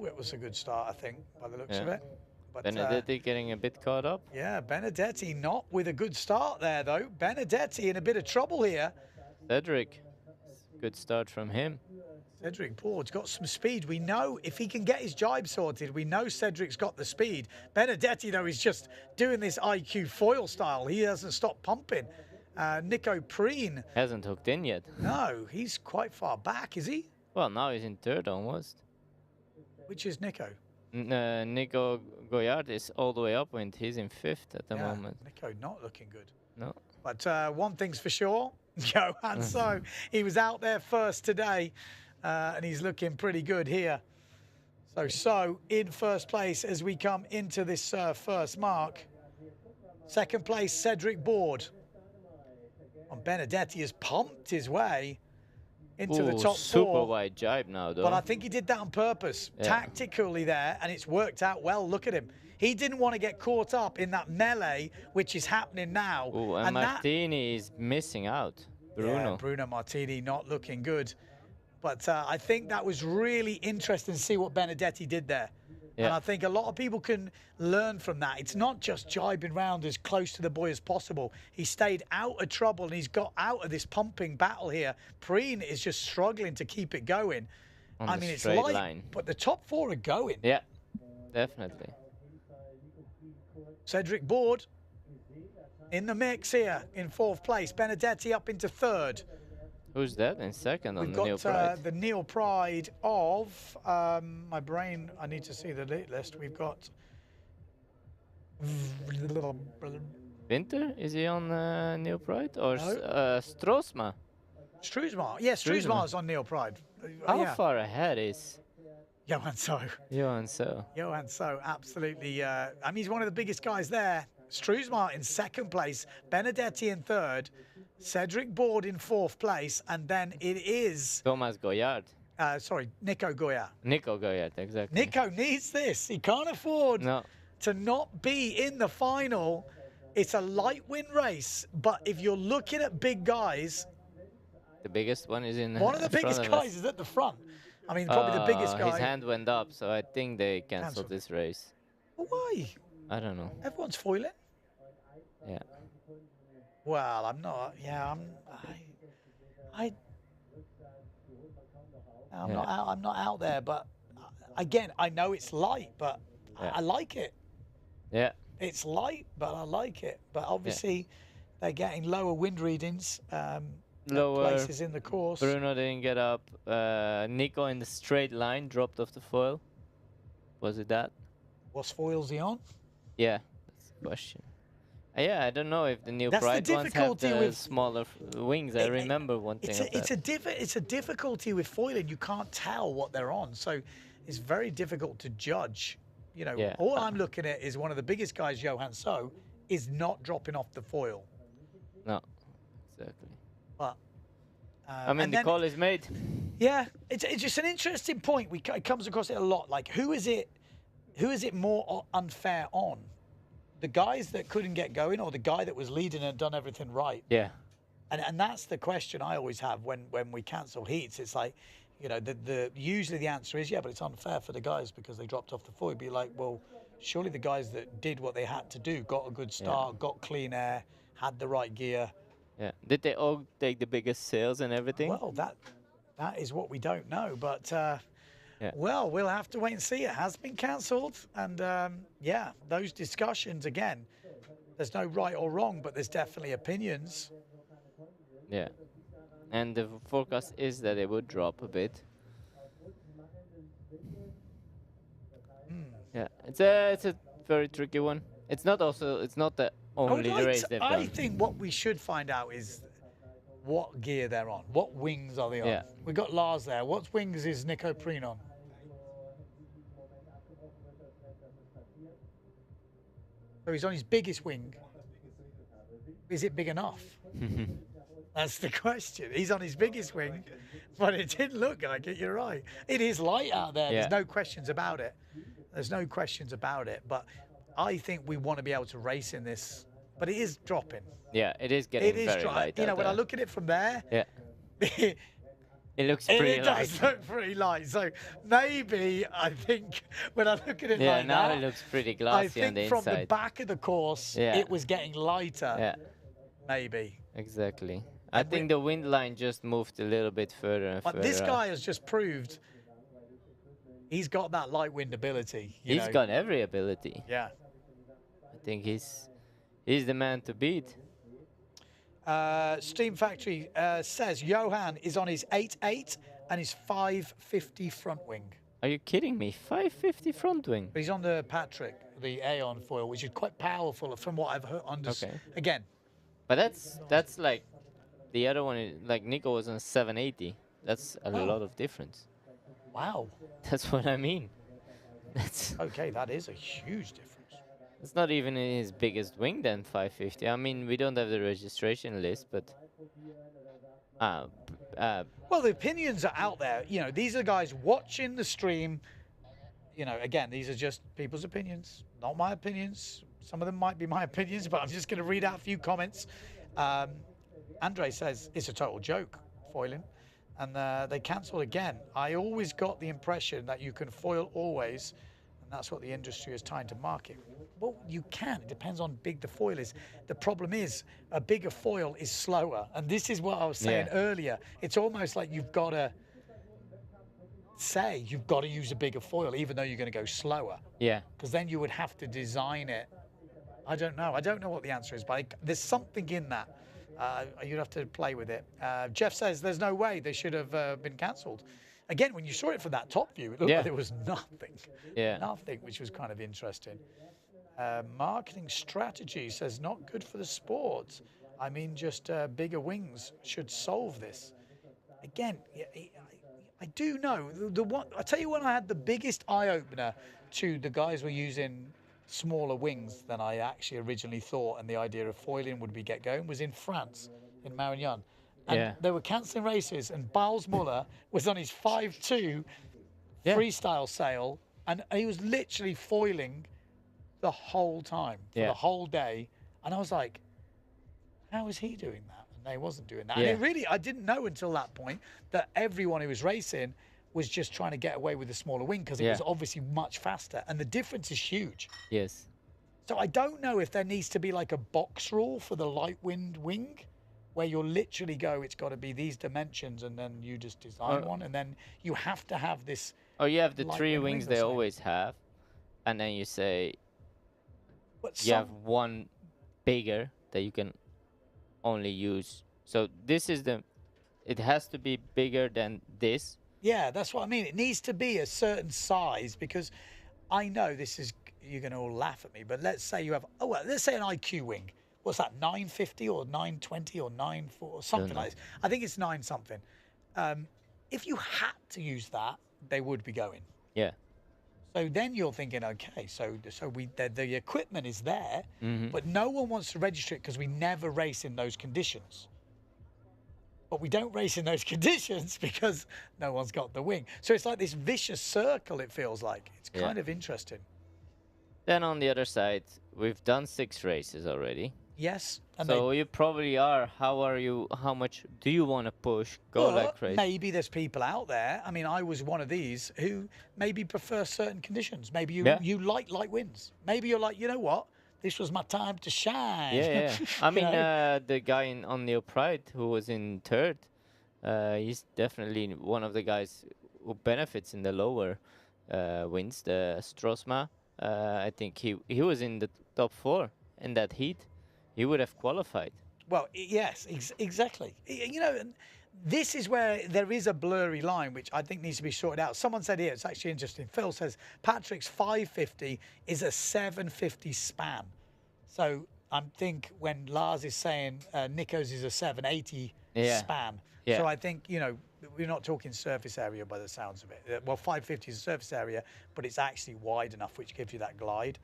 it was a good start, I think, by the looks of it. But, Benedetti getting a bit caught up. Yeah, Benedetti not with a good start there, though. Benedetti in a bit of trouble here. Cedric, good start from him. Cedric Board's got some speed. We know if he can get his jibe sorted, we know Cedric's got the speed. Benedetti, though, is just doing this IQ foil style. He hasn't stopped pumping. Nico Preen. Hasn't hooked in yet. No, he's quite far back, is he? Well, now he's in 3rd almost. Which is Nico? Nico Goyard is all the way upwind. He's in 5th at the moment. Nico not looking good. No. But one thing's for sure, Johan So, he was out there first today, and he's looking pretty good here. So in 1st place as we come into this first mark. 2nd place, Cedric Board. And Benedetti has pumped his way into the top 4. Super wide jibe now, though. But I think he did that on purpose, tactically there, and it's worked out well. Look at him. He didn't want to get caught up in that melee, which is happening now. Ooh, and Martini is missing out. Bruno. Yeah, Bruno Martini not looking good. But I think that was really interesting to see what Benedetti did there. And I think a lot of people can learn from that. It's not just jibing round as close to the buoy as possible. He stayed out of trouble and he's got out of this pumping battle here. Preen is just struggling to keep it going. I mean, it's light, line. But the top 4 are going. Yeah, definitely. Cedric Board in the mix here in 4th place. Benedetti up into 3rd. Who's that in 2nd on We've the Neil got Pride? the Neil Pride of, my brain, I need to see the list. We've got... Winter? Is he on Neil Pride? Or No. Stroosma? Stroosma. Yeah, Stroosma's on Neil Pride. How far ahead is Johan So? Johan So? Johan So, absolutely. I mean, he's one of the biggest guys there. Stroosma in 2nd place, Benedetti in 3rd, Cedric Board in 4th place, and then it is... Thomas Goyard. Sorry, Nico Goyard. Nico Goyard, exactly. Nico needs this. He can't afford to not be in the final. It's a light wind race, but if you're looking at big guys... The biggest one is in One of the biggest guys is at the front. I mean, probably the biggest guy. His hand went up, so I think they cancelled this race. Well, why? I don't know. Everyone's foiling. Yeah. Well, I'm not. Yeah, I'm not out there. But again, I know it's light, but I like it. Yeah. It's light, but I like it. But obviously, they're getting lower wind readings. Lower places in the course. Bruno didn't get up. Nico in the straight line dropped off the foil. Was it that? What foil's he on? Yeah, that's the question. Yeah, I don't know if the new That's the Pride ones have difficulty the with- smaller wings. I remember one thing. It's a difficulty with foiling. You can't tell what they're on, so it's very difficult to judge. You know, all I'm looking at is one of the biggest guys, Johan So, is not dropping off the foil. No, exactly. But I mean, and the then- call is made. Yeah, it's just an interesting point. It comes across it a lot. Like, who is it more unfair on? The guys that couldn't get going, or the guy that was leading and done everything right? Yeah. And that's the question I always have when we cancel heats. It's like, you know, usually the answer is, yeah, but it's unfair for the guys because they dropped off the foil. Be like, well, surely the guys that did what they had to do, got a good start, got clean air, had the right gear. Yeah. Did they all take the biggest sails and everything? Well, that is what we don't know. But, well, we'll have to wait and see. It has been cancelled. And, yeah, those discussions, again, there's no right or wrong, but there's definitely opinions. Yeah. And the forecast is that it would drop a bit. Yeah, it's a very tricky one. It's not the only race they've done. I think what we should find out is what gear they're on. What wings are they on? Yeah. We got Lars there. What wings is Nico Preen on? So he's on his biggest wing. Is it big enough? That's the question. He's on his biggest wing, but it didn't look like it. You're right. It is light out there. Yeah. There's no questions about it. There's no questions about it. But I think we want to be able to race in this. But it is dropping. Yeah, it is getting very dropping. light. You know, out when I there. look at it from there, Yeah. It looks it pretty light. does look pretty light. So maybe I think when I look at it Yeah, like now that, it looks pretty I glassy on think the from inside. the back of the course, it was getting lighter. Yeah. Maybe. Exactly. I think the wind line just moved a little bit further and But further this out. guy has just proved he's got that light wind ability. you He's know. got every ability. Yeah. I think he's the man to beat. Steam Factory says Johan is on his 8.8 and his 550 front wing. Are you kidding me? 550 front wing. But he's on the Patrick, the Aeon foil, which is quite powerful from what I've heard. Okay. Again, But that's like the other one. Like Nico was on 780. That's a lot of difference. wow. That's what I mean. That's Okay, that is a huge difference. it's not even in his biggest wing than 550. I mean, we don't have the registration list, but Well, the opinions are out there. You know, these are guys watching the stream. You know, again, these are just people's opinions, not my opinions. Some of them might be my opinions, but I'm just going to read out a few comments. Andre says it's a total joke, foiling. And they cancel again. I always got the impression that you can foil always, And that's what the industry is trying to market. Well, you can. It depends on how big the foil is. The problem is a bigger foil is slower. And this is what I was saying earlier. It's almost like you've got to use a bigger foil, even though you're going to go slower. Yeah. Because then you would have to design it. I don't know. I don't know what the answer is, but there's something in that. You'd have to play with it. Jeff says there's no way they should have been cancelled. Again, when you saw it from that top view, it looked like there was nothing. Yeah. Nothing, which was kind of interesting. Marketing strategy says not good for the sport. I mean, just bigger wings should solve this. Again, I do know. I tell you when I had the biggest eye-opener to the guys were using smaller wings than I actually originally thought, and the idea of foiling would be get going, was in France, in Marignan. And they were cancelling races, and Biles Muller was on his 5.2 freestyle sail, and he was literally foiling the whole time, for the whole day. And I was like, how is he doing that? And they wasn't doing that. And I didn't know until that point that everyone who was racing was just trying to get away with the smaller wing because it was obviously much faster. And the difference is huge. Yes. So I don't know if there needs to be like a box rule for the light wind wing where you'll literally go, it's got to be these dimensions, and then you just design one, and then you have to have this. Or you have the 3 wings they always have, and then you say you have one bigger that you can only use. So this is it has to be bigger than this. Yeah, that's what I mean. It needs to be a certain size, because I know this is, you're going to all laugh at me, but let's say you have, let's say an IQ wing. What's that, 950 or 920 or 94 or something like this? I think it's 9 something. If you had to use that, they would be going. Yeah. So then you're thinking, okay, so the equipment is there, but no one wants to register it because we never race in those conditions. But we don't race in those conditions because no one's got the wing. So it's like this vicious circle, it feels like. It's kind of interesting. Then on the other side, we've done 6 races already. Yes. And so you probably are. How much do you want to push? Go like crazy. Maybe there's people out there. I mean, I was one of these who maybe prefer certain conditions. Maybe you like light winds. Maybe you're like, you know what? This was my time to shine. Yeah. I mean, the guy on the upright who was in 3rd, he's definitely one of the guys who benefits in the lower winds. The Strosma, I think he was in the top 4 in that heat. He would have qualified. Well, yes, exactly. You know, this is where there is a blurry line, which I think needs to be sorted out. Someone said here, it's actually interesting. Phil says Patrick's 550 is a 750 span. So I think when Lars is saying Nico's is a 780 span. Yeah. So I think, you know, we're not talking surface area by the sounds of it. Well, 550 is a surface area, but it's actually wide enough, which gives you that glide.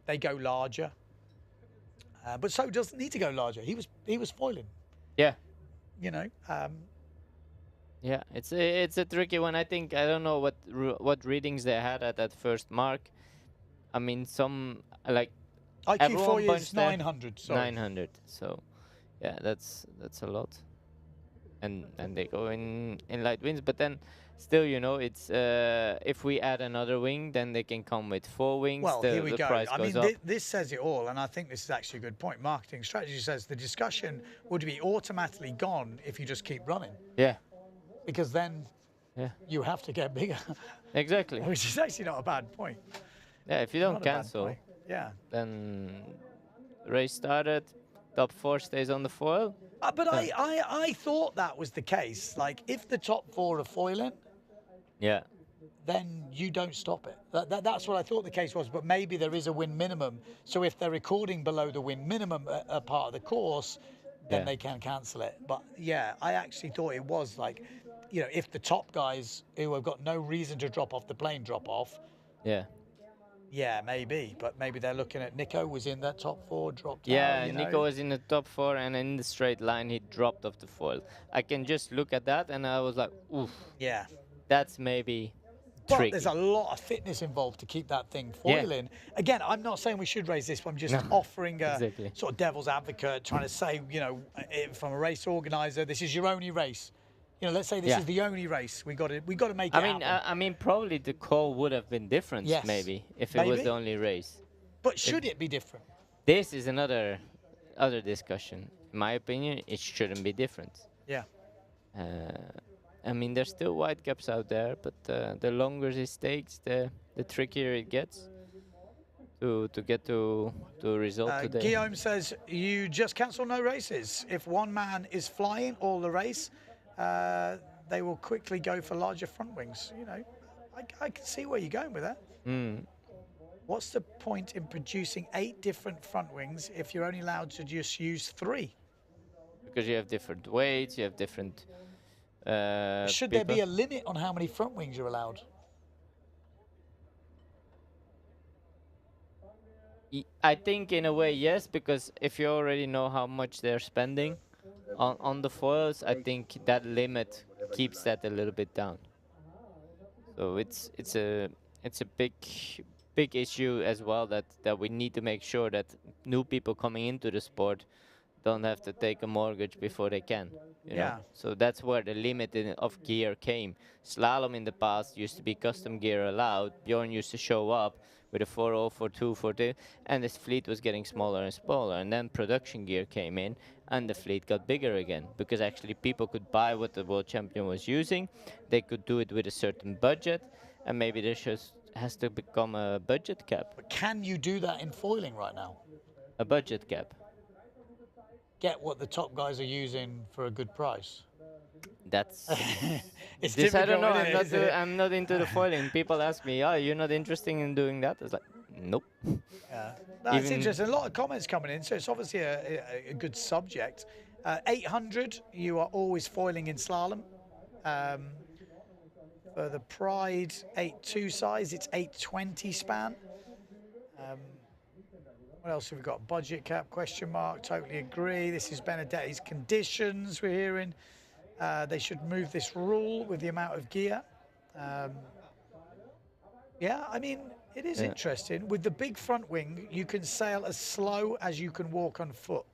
They go larger. But so doesn't need to go larger. He was foiling. Yeah. You know. Yeah, it's a tricky one. I think I don't know what readings they had at that first mark. I mean, some like IQ 4 is 900. Sorry. 900. So, yeah, that's a lot. And they go in light winds, but then still, you know, it's if we add another wing, then they can come with 4 wings. Well, here we go. Price I goes mean, up. this says it all, and I think this is actually a good point. Marketing strategy says the discussion would be automatically gone if you just keep running. Yeah. Because then you have to get bigger. Exactly. Which is actually not a bad point. Yeah, if you don't cancel, then race started, top 4 stays on the foil. But I thought that was the case. Like, if the top 4 are foiling, then you don't stop it. That's what I thought the case was. But maybe there is a win minimum. So if they're recording below the win minimum a part of the course, then they can cancel it. But yeah, I actually thought it was like, you know, if the top guys who have got no reason to drop off the plane drop off. Yeah, maybe. But maybe they're looking at Nico was in that top 4, dropped out. Yeah, Nico was in the top 4, and in the straight line, he dropped off the foil. I can just look at that, and I was like, oof. Yeah. That's maybe But tricky. there's a lot of fitness involved to keep that thing foiling. Again, I'm not saying we should raise this, but I'm just offering a sort of devil's advocate, trying to say, you know, from a race organizer, this is your only race. You know, let's say this is the only race. We got to make it happen. I mean, probably the call would have been different, Yes. maybe, if it was the only race. But should it be different? This is another discussion. In my opinion, it shouldn't be different. Yeah. I mean, there's still white caps out there, but the longer it takes, the trickier it gets to get to a result today. Guillaume says, you just cancel no races. If one man is flying all the race, they will quickly go for larger front wings. You know, I can see where you're going with that. What's the point in producing 8 different front wings if you're only allowed to just use 3? Because you have different weights, you have different... Should there be a limit on how many front wings you're allowed? I think in a way, yes, because if you already know how much they're spending on the foils, I think that limit keeps that a little bit down. So it's a big issue as well that we need to make sure that new people coming into the sport don't have to take a mortgage before they can. You know? So that's where the limit of gear came. Slalom in the past used to be custom gear allowed. Bjorn used to show up with a 4.0, 4.2, 4.2, and his fleet was getting smaller and smaller. And then production gear came in, and the fleet got bigger again, because actually people could buy what the world champion was using. They could do it with a certain budget, and maybe there has to become a budget cap. But can you do that in foiling right now? A budget cap. Get what the top guys are using for a good price. That's it's this. I don't know. I'm not into the foiling. People ask me, "Oh, you're not interested in doing that?" It's like, nope. Yeah, that's interesting. A lot of comments coming in, so it's obviously a good subject. 800, you are always foiling in slalom. For the Pride 8.2 size, it's 820 span. What else have we got? Budget cap, question mark, totally agree. This is Benedetti's conditions we're hearing. They should move this rule with the amount of gear. Yeah, I mean, it is interesting. With the big front wing, you can sail as slow as you can walk on foot.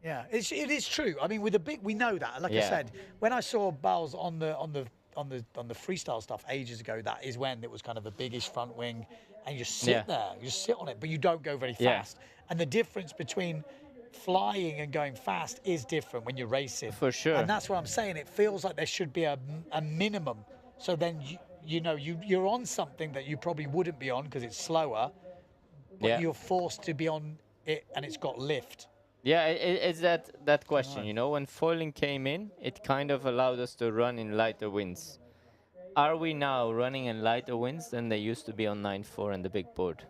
Yeah, it is true. I mean, with the big, we know that. Like I said, when I saw Bals on the freestyle stuff ages ago, that is when it was kind of a biggish front wing, and you just sit there, you just sit on it, but you don't go very fast. And the difference between flying and going fast is different when you're racing. For sure. And that's what I'm saying. It feels like there should be a minimum. So then you're on something that you probably wouldn't be on because it's slower, but you're forced to be on it, and it's got lift. Yeah, it's that question. You know, when foiling came in, it kind of allowed us to run in lighter winds. Are we now running in lighter winds than they used to be on 9.4 and the big board?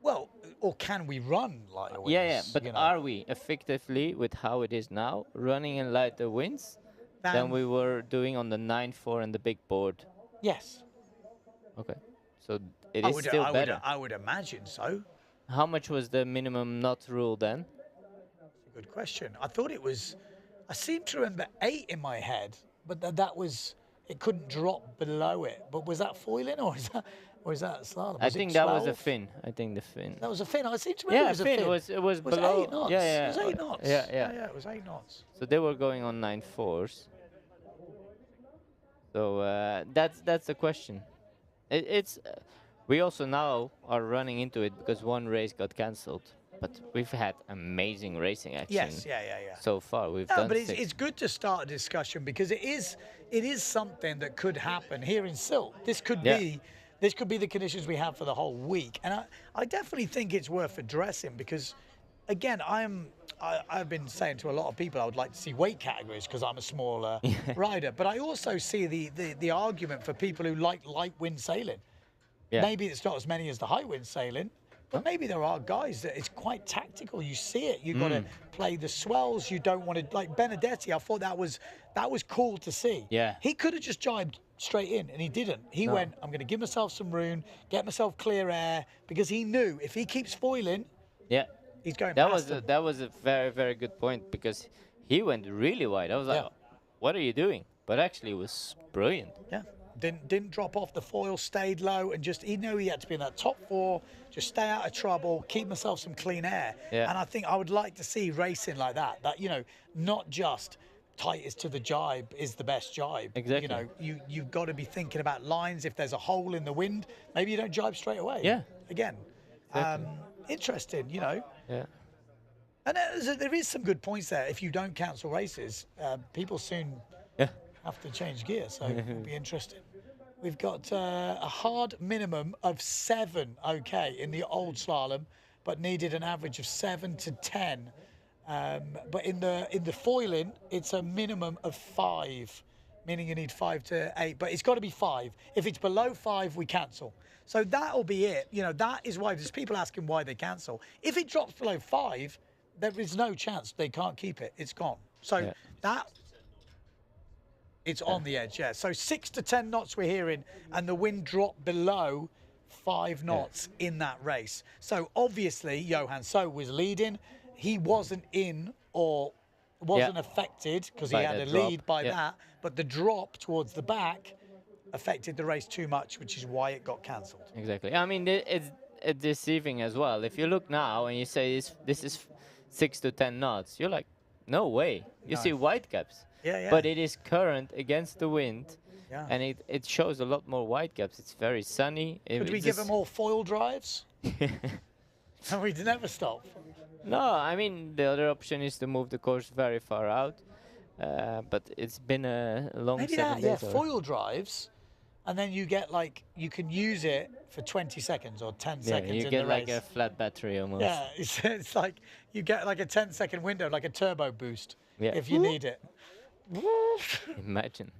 Well, or can we run lighter winds? Yeah, but are we effectively, with how it is now, running in lighter winds than we were doing on the 9.4 and the big board? Yes. Okay, so it is still better. I would imagine so. How much was the minimum knot rule then? Good question. I thought it was, I seem to remember 8 in my head, but that was, it couldn't drop below it. But was that foiling or is that slalom? I think that was a fin. I think the fin. That was a fin. I seem to remember it was a fin. It was below. 8 knots. Yeah. It was 8 knots. Yeah, it was 8 knots. So they were going on 9.4s. So that's the question. It's we also now are running into it because one race got cancelled. But we've had amazing racing action. Yes, yeah. So far, we've done. But it's good to start a discussion because it is something that could happen here in Sylt. This could be the conditions we have for the whole week, and I definitely think it's worth addressing because, again, I've been saying to a lot of people I would like to see weight categories because I'm a smaller rider, but I also see the argument for people who like light wind sailing. Yeah. Maybe it's not as many as the high wind sailing. But maybe there are guys that it's quite tactical. You see it. You've got to play the swells. You don't want to, like Benedetti. I thought that was cool to see. Yeah. He could have just jibed straight in, and he didn't. He went, I'm going to give myself some room, get myself clear air, because he knew if he keeps foiling, he's going past him. That was a very, very good point because he went really wide. I was like, what are you doing? But actually, it was brilliant. Yeah. Didn't drop off the foil, stayed low, and just he knew he had to be in that top 4, just stay out of trouble, keep myself some clean air. Yeah. And I think I would like to see racing like that, you know, not just tightest to the jibe is the best jibe. Exactly. You know, you've got to be thinking about lines. If there's a hole in the wind, maybe you don't jibe straight away. Yeah. Again. Exactly. Interesting, you know. Yeah. And there is some good points there. If you don't cancel races, people soon have to change gear, so it'll be interesting. We've got a hard minimum of 7 okay in the old slalom, but needed an average of 7 to 10. But in the foiling, it's a minimum of 5, meaning you need 5 to 8. But it's got to be 5. If it's below 5, we cancel. So that'll be it. You know, that is why there's people asking why they cancel. If it drops below 5, there is no chance they can't keep it. It's gone. So it's on the edge, yeah. So 6 to 10 knots we're hearing, and the wind dropped below 5 knots in that race. So obviously, Johan So was leading. He wasn't in or wasn't affected because he had a lead by that. But the drop towards the back affected the race too much, which is why it got cancelled. Exactly. I mean, it's deceiving as well. If you look now and you say this is 6 to 10 knots, you're like, no way. You see white caps. Yeah. But it is current against the wind, Yeah. and it shows a lot more white caps. It's very sunny. Could we give them all foil drives? And we'd never stop. No, I mean, the other option is to move the course very far out. But it's been a long Maybe 7 that, days. foil drives, and then you get like, you can use it for 20 seconds or 10 seconds you in get the like race. a flat battery almost. Yeah, it's like you get like a 10-second window, like a turbo boost, if you need it. Imagine.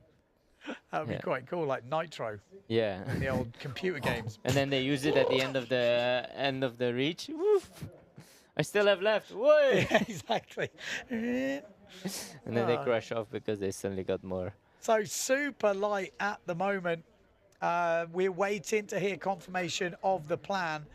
That would be quite cool, like Nitro. Yeah. In the old computer games. And then they use it at the end of the reach. Woof. I still have left. Whoa! Yeah, exactly. And then they crash off because they suddenly got more. So super light at the moment. We're waiting to hear confirmation of the plan.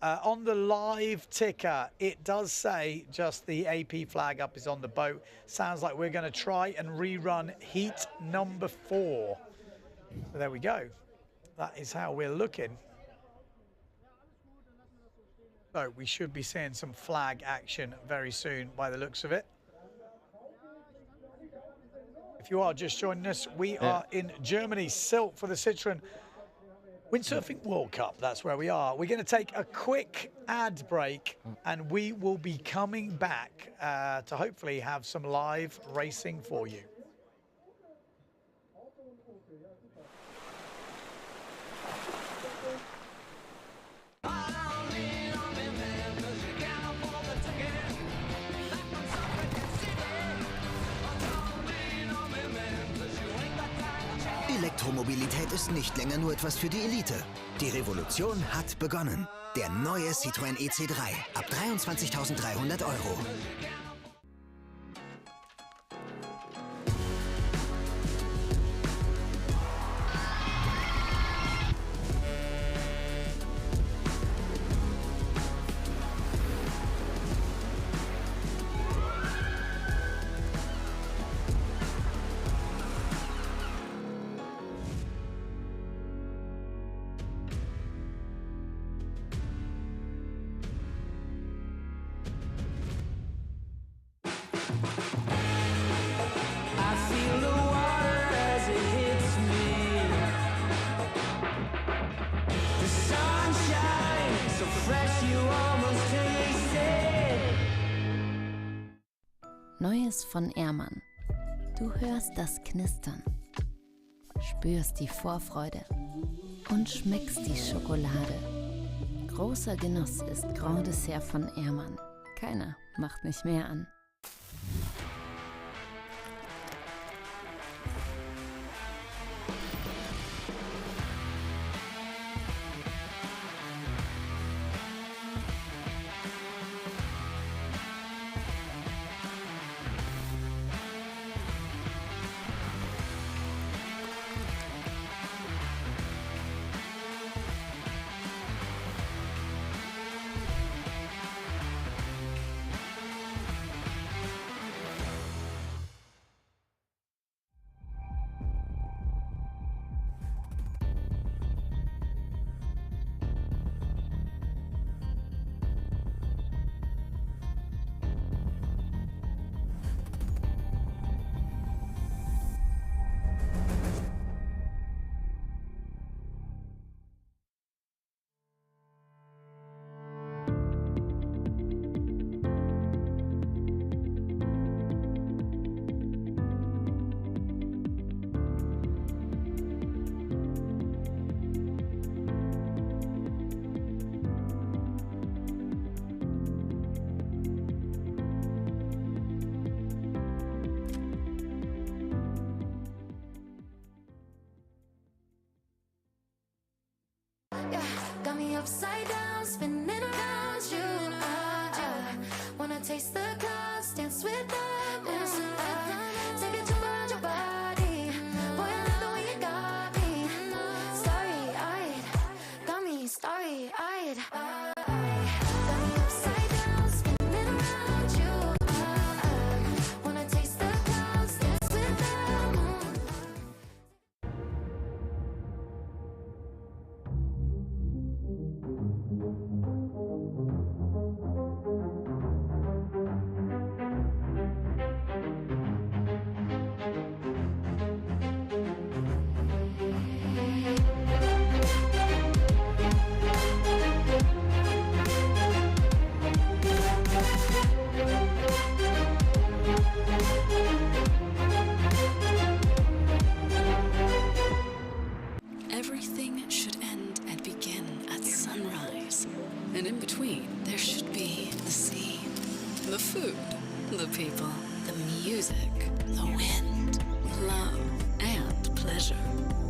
On the live ticker, it does say just the AP flag up is on the boat. Sounds like we're going to try and rerun heat number 4. So there we go. That is how we're looking. So we should be seeing some flag action very soon by the looks of it. If you are just joining us, we are in Germany, Sylt, for the Citroen Windsurfing World Cup. That's where we are. We're going to take a quick ad break, and we will be coming back to hopefully have some live racing for you. Elektromobilität ist nicht länger nur etwas für die Elite. Die Revolution hat begonnen. Der neue Citroen EC3 ab 23.300 €. Neues von Ehrmann. Du hörst das Knistern, spürst die Vorfreude und schmeckst die Schokolade. Großer Genuss ist Grand Dessert von Ehrmann. Keiner macht mich mehr an. upside down, spinning around you. Wanna taste the clouds, dance with the moon. Take it to around your body. Boy, I love the way you got me. Starry-eyed, got me starry-eyed. Got me upside down, spinning around you. Wanna taste the clouds, dance with the moon. Everything should end and begin at sunrise. And in between, there should be the sea, the food, the people, the music, the wind, love, and pleasure.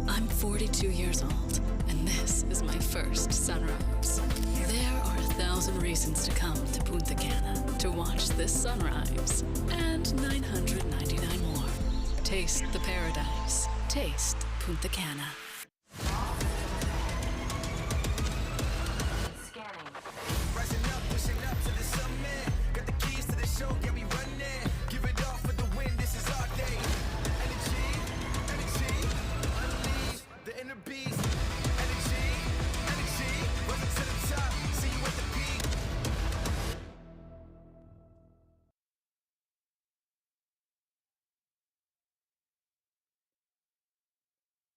I'm 42 years old, and this is my first sunrise. There are 1,000 reasons to come to Punta Cana to watch this sunrise, and 999 more. Taste the paradise. Taste Punta Cana. Rising up, pushing up to the summit. Got the keys to the show, yeah, we run it. Give it all for the win, this is our day. Energy, energy, unleash the inner beast. Energy, energy, rising to the top, see you at the peak.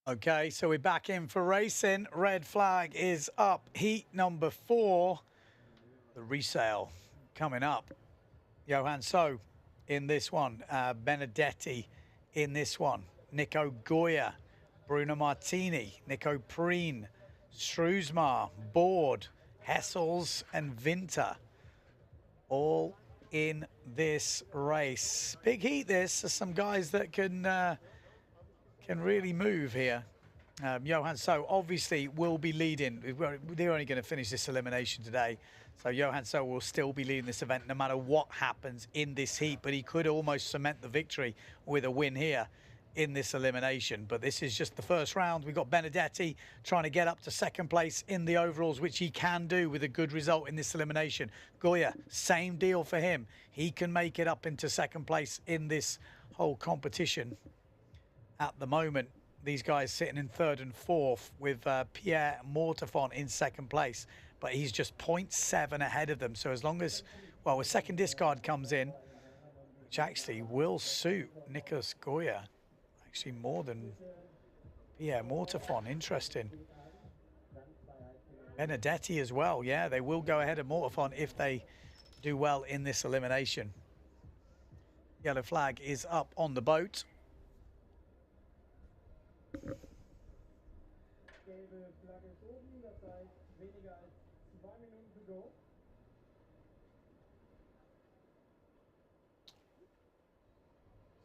Okay, so we're back in for racing. Red flag is up. Heat number 4. The resale coming up. Johan So in this one. Benedetti in this one. Nico Goya. Bruno Martini. Nico Preen. Struismar. Board. Hessels and Vinter. All in this race. Big heat this. There's some guys that can really move here. Johan So obviously will be leading. They're only going to finish this elimination today. So Johan So will still be leading this event no matter what happens in this heat. But he could almost cement the victory with a win here in this elimination. But this is just the first round. We've got Benedetti trying to get up to second place in the overalls, which he can do with a good result in this elimination. Goya, same deal for him. He can make it up into second place in this whole competition. At the moment, these guys sitting in third and fourth with Pierre Mortefont in second place, but he's just 0.7 ahead of them. So as long as, well, a second discard comes in, which actually will suit Nikos Goya, actually more than Pierre Mortefont. Interesting. Benedetti as well. Yeah, they will go ahead of Mortefont if they do well in this elimination. Yellow flag is up on the boat.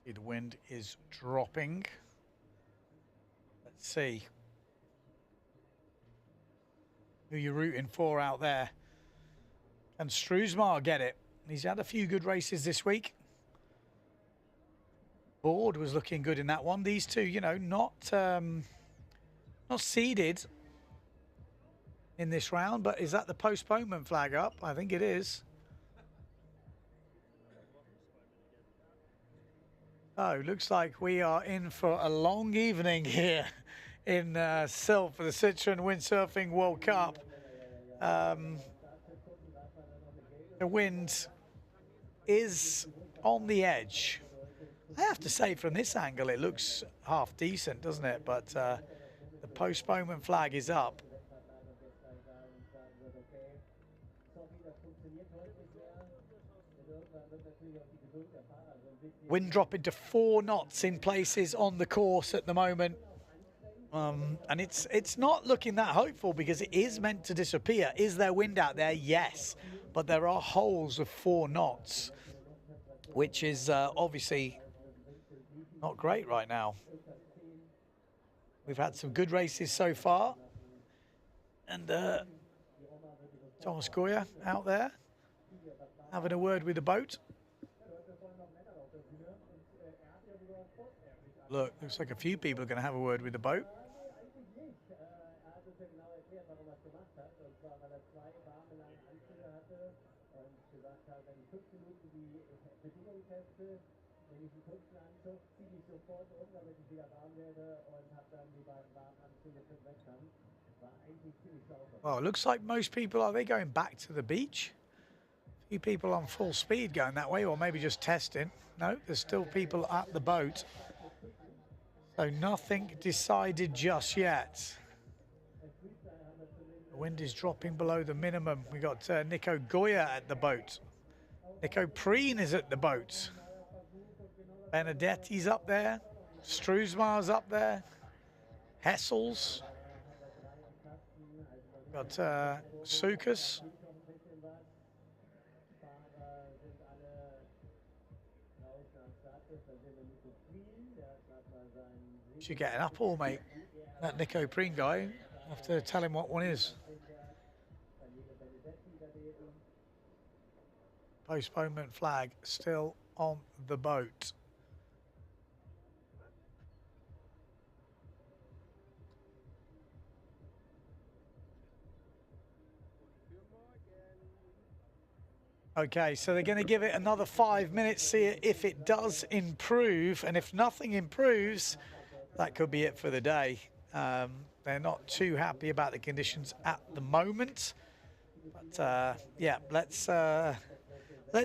The wind is dropping. Let's see who you're rooting for out there. And Struismar get it. He's had a few good races this week. Board was looking good in that one. These two, you know, not seeded in this round, but is that the postponement flag up? I think it is. Oh, looks like we are in for a long evening here in Sylt for the Citroen Windsurfing World Cup. The wind is on the edge. I have to say, from this angle, it looks half decent, doesn't it? But the postponement flag is up. Wind dropping to 4 knots in places on the course at the moment. And it's not looking that hopeful because it is meant to disappear. Is there wind out there? Yes. But there are holes of 4 knots, which is obviously not great right now. We've had some good races so far. And Thomas Goya out there having a word with the boat. Look, looks like a few people are going to have a word with the boat. Well, it looks like most people, are they going back to the beach? A few people on full speed going that way, or maybe just testing. No, there's still people at the boat. So nothing decided just yet. The wind is dropping below the minimum. We got Nico Goya at the boat. Nico Preen is at the boat. Benedetti's up there. Struesmar's up there. Hessels. Got Sukas. Should get an apple, mate. That Nico Preen guy. I have to tell him what one is. Postponement flag still on the boat. Okay, so they're going to give it another 5 minutes, see if it does improve. And if nothing improves, that could be it for the day. They're not too happy about the conditions at the moment. But yeah, let's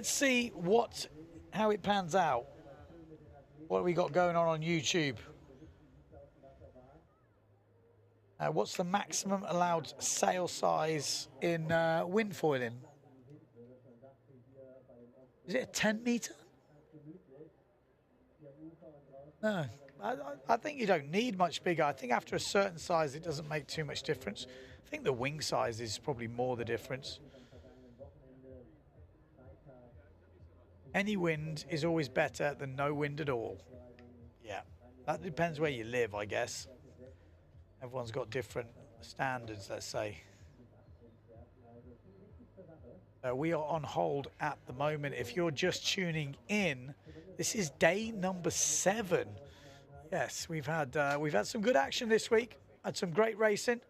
see how it pans out. What have we got going on YouTube? What's the maximum allowed sail size in wind foiling? Is it a 10 meter? No, I think you don't need much bigger. I think after a certain size, it doesn't make too much difference. I think the wing size is probably more the difference. Any wind is always better than no wind at all. Yeah, that depends where you live, I guess. Everyone's got different standards, let's say. We are on hold at the moment. If you're just tuning in, this is day number 7. Yes, we've had some good action this week. Had some great racing.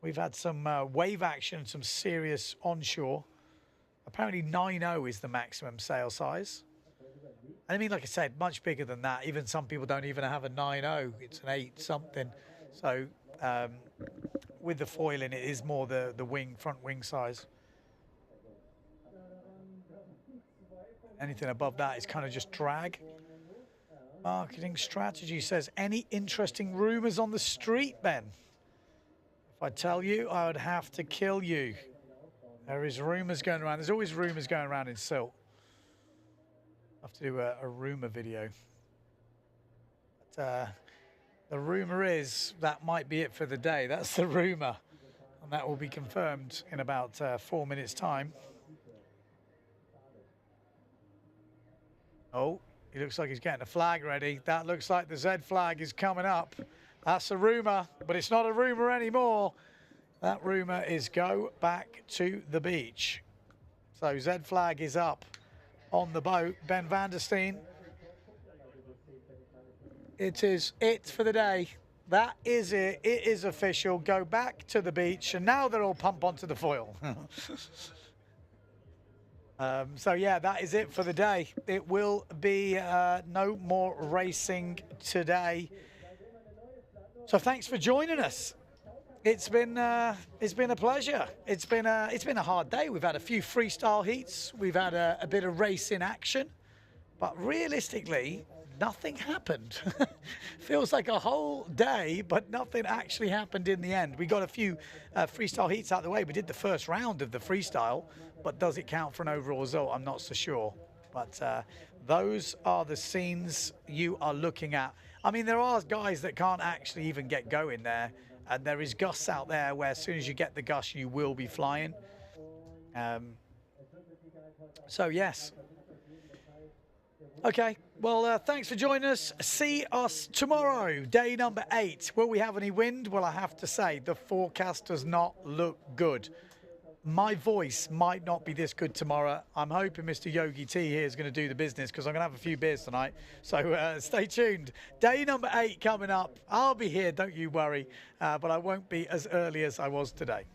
We've had some wave action, some serious onshore. Apparently 9.0 is the maximum sail size. And I mean, like I said, much bigger than that. Even some people don't even have a 9.0. It's an 8 something. So with the foiling, it is more the front wing size. Anything above that is kind of just drag. Marketing strategy says, any interesting rumors on the street, Ben? If I tell you, I would have to kill you. There is rumors going around. There's always rumors going around in Sylt. I have to do a rumor video. But, the rumor is that might be it for the day. That's the rumor. And that will be confirmed in about 4 minutes' time. Oh, he looks like he's getting a flag ready. That looks like the Z flag is coming up. That's a rumor, but it's not a rumor anymore. That rumor is go back to the beach. So Z flag is up on the boat. Ben van der Steen. It is it for the day. That is it. It is official. Go back to the beach. And now they're all pump onto the foil. So yeah, that is it for the day. It will be no more racing today. So thanks for joining us. It's been a pleasure. It's been a hard day. We've had a few freestyle heats. We've had a bit of racing action, but realistically, nothing happened. Feels like a whole day, but nothing actually happened in the end. We got a few freestyle heats out of the way. We did the first round of the freestyle, but does it count for an overall result? I'm not so sure. But those are the scenes you are looking at. I mean, there are guys that can't actually even get going there. And there is gusts out there where as soon as you get the gust, you will be flying. So, yes. Okay, well, thanks for joining us. See us tomorrow, day number 8. Will we have any wind? Well, I have to say, the forecast does not look good. My voice might not be this good tomorrow. I'm hoping Mr. Yogi T here is going to do the business because I'm going to have a few beers tonight. So stay tuned. Day number 8 coming up. I'll be here, don't you worry. But I won't be as early as I was today.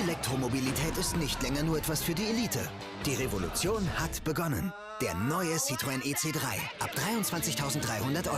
Elektromobilität ist nicht länger nur etwas für die Elite. Die Revolution hat begonnen. Der neue Citroen EC3 ab 23.300 €.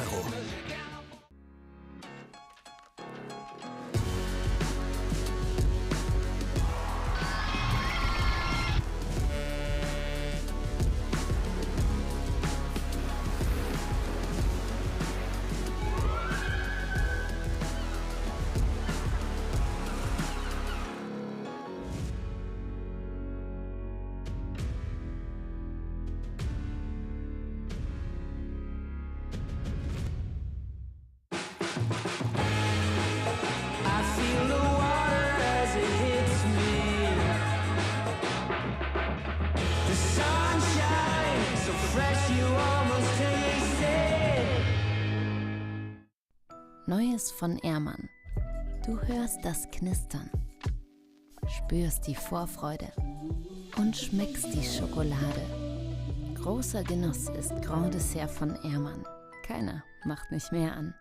Neues von Ehrmann. Du hörst das Knistern, spürst die Vorfreude und schmeckst die Schokolade. Großer Genuss ist Grand Dessert von Ehrmann. Keiner macht mich mehr an.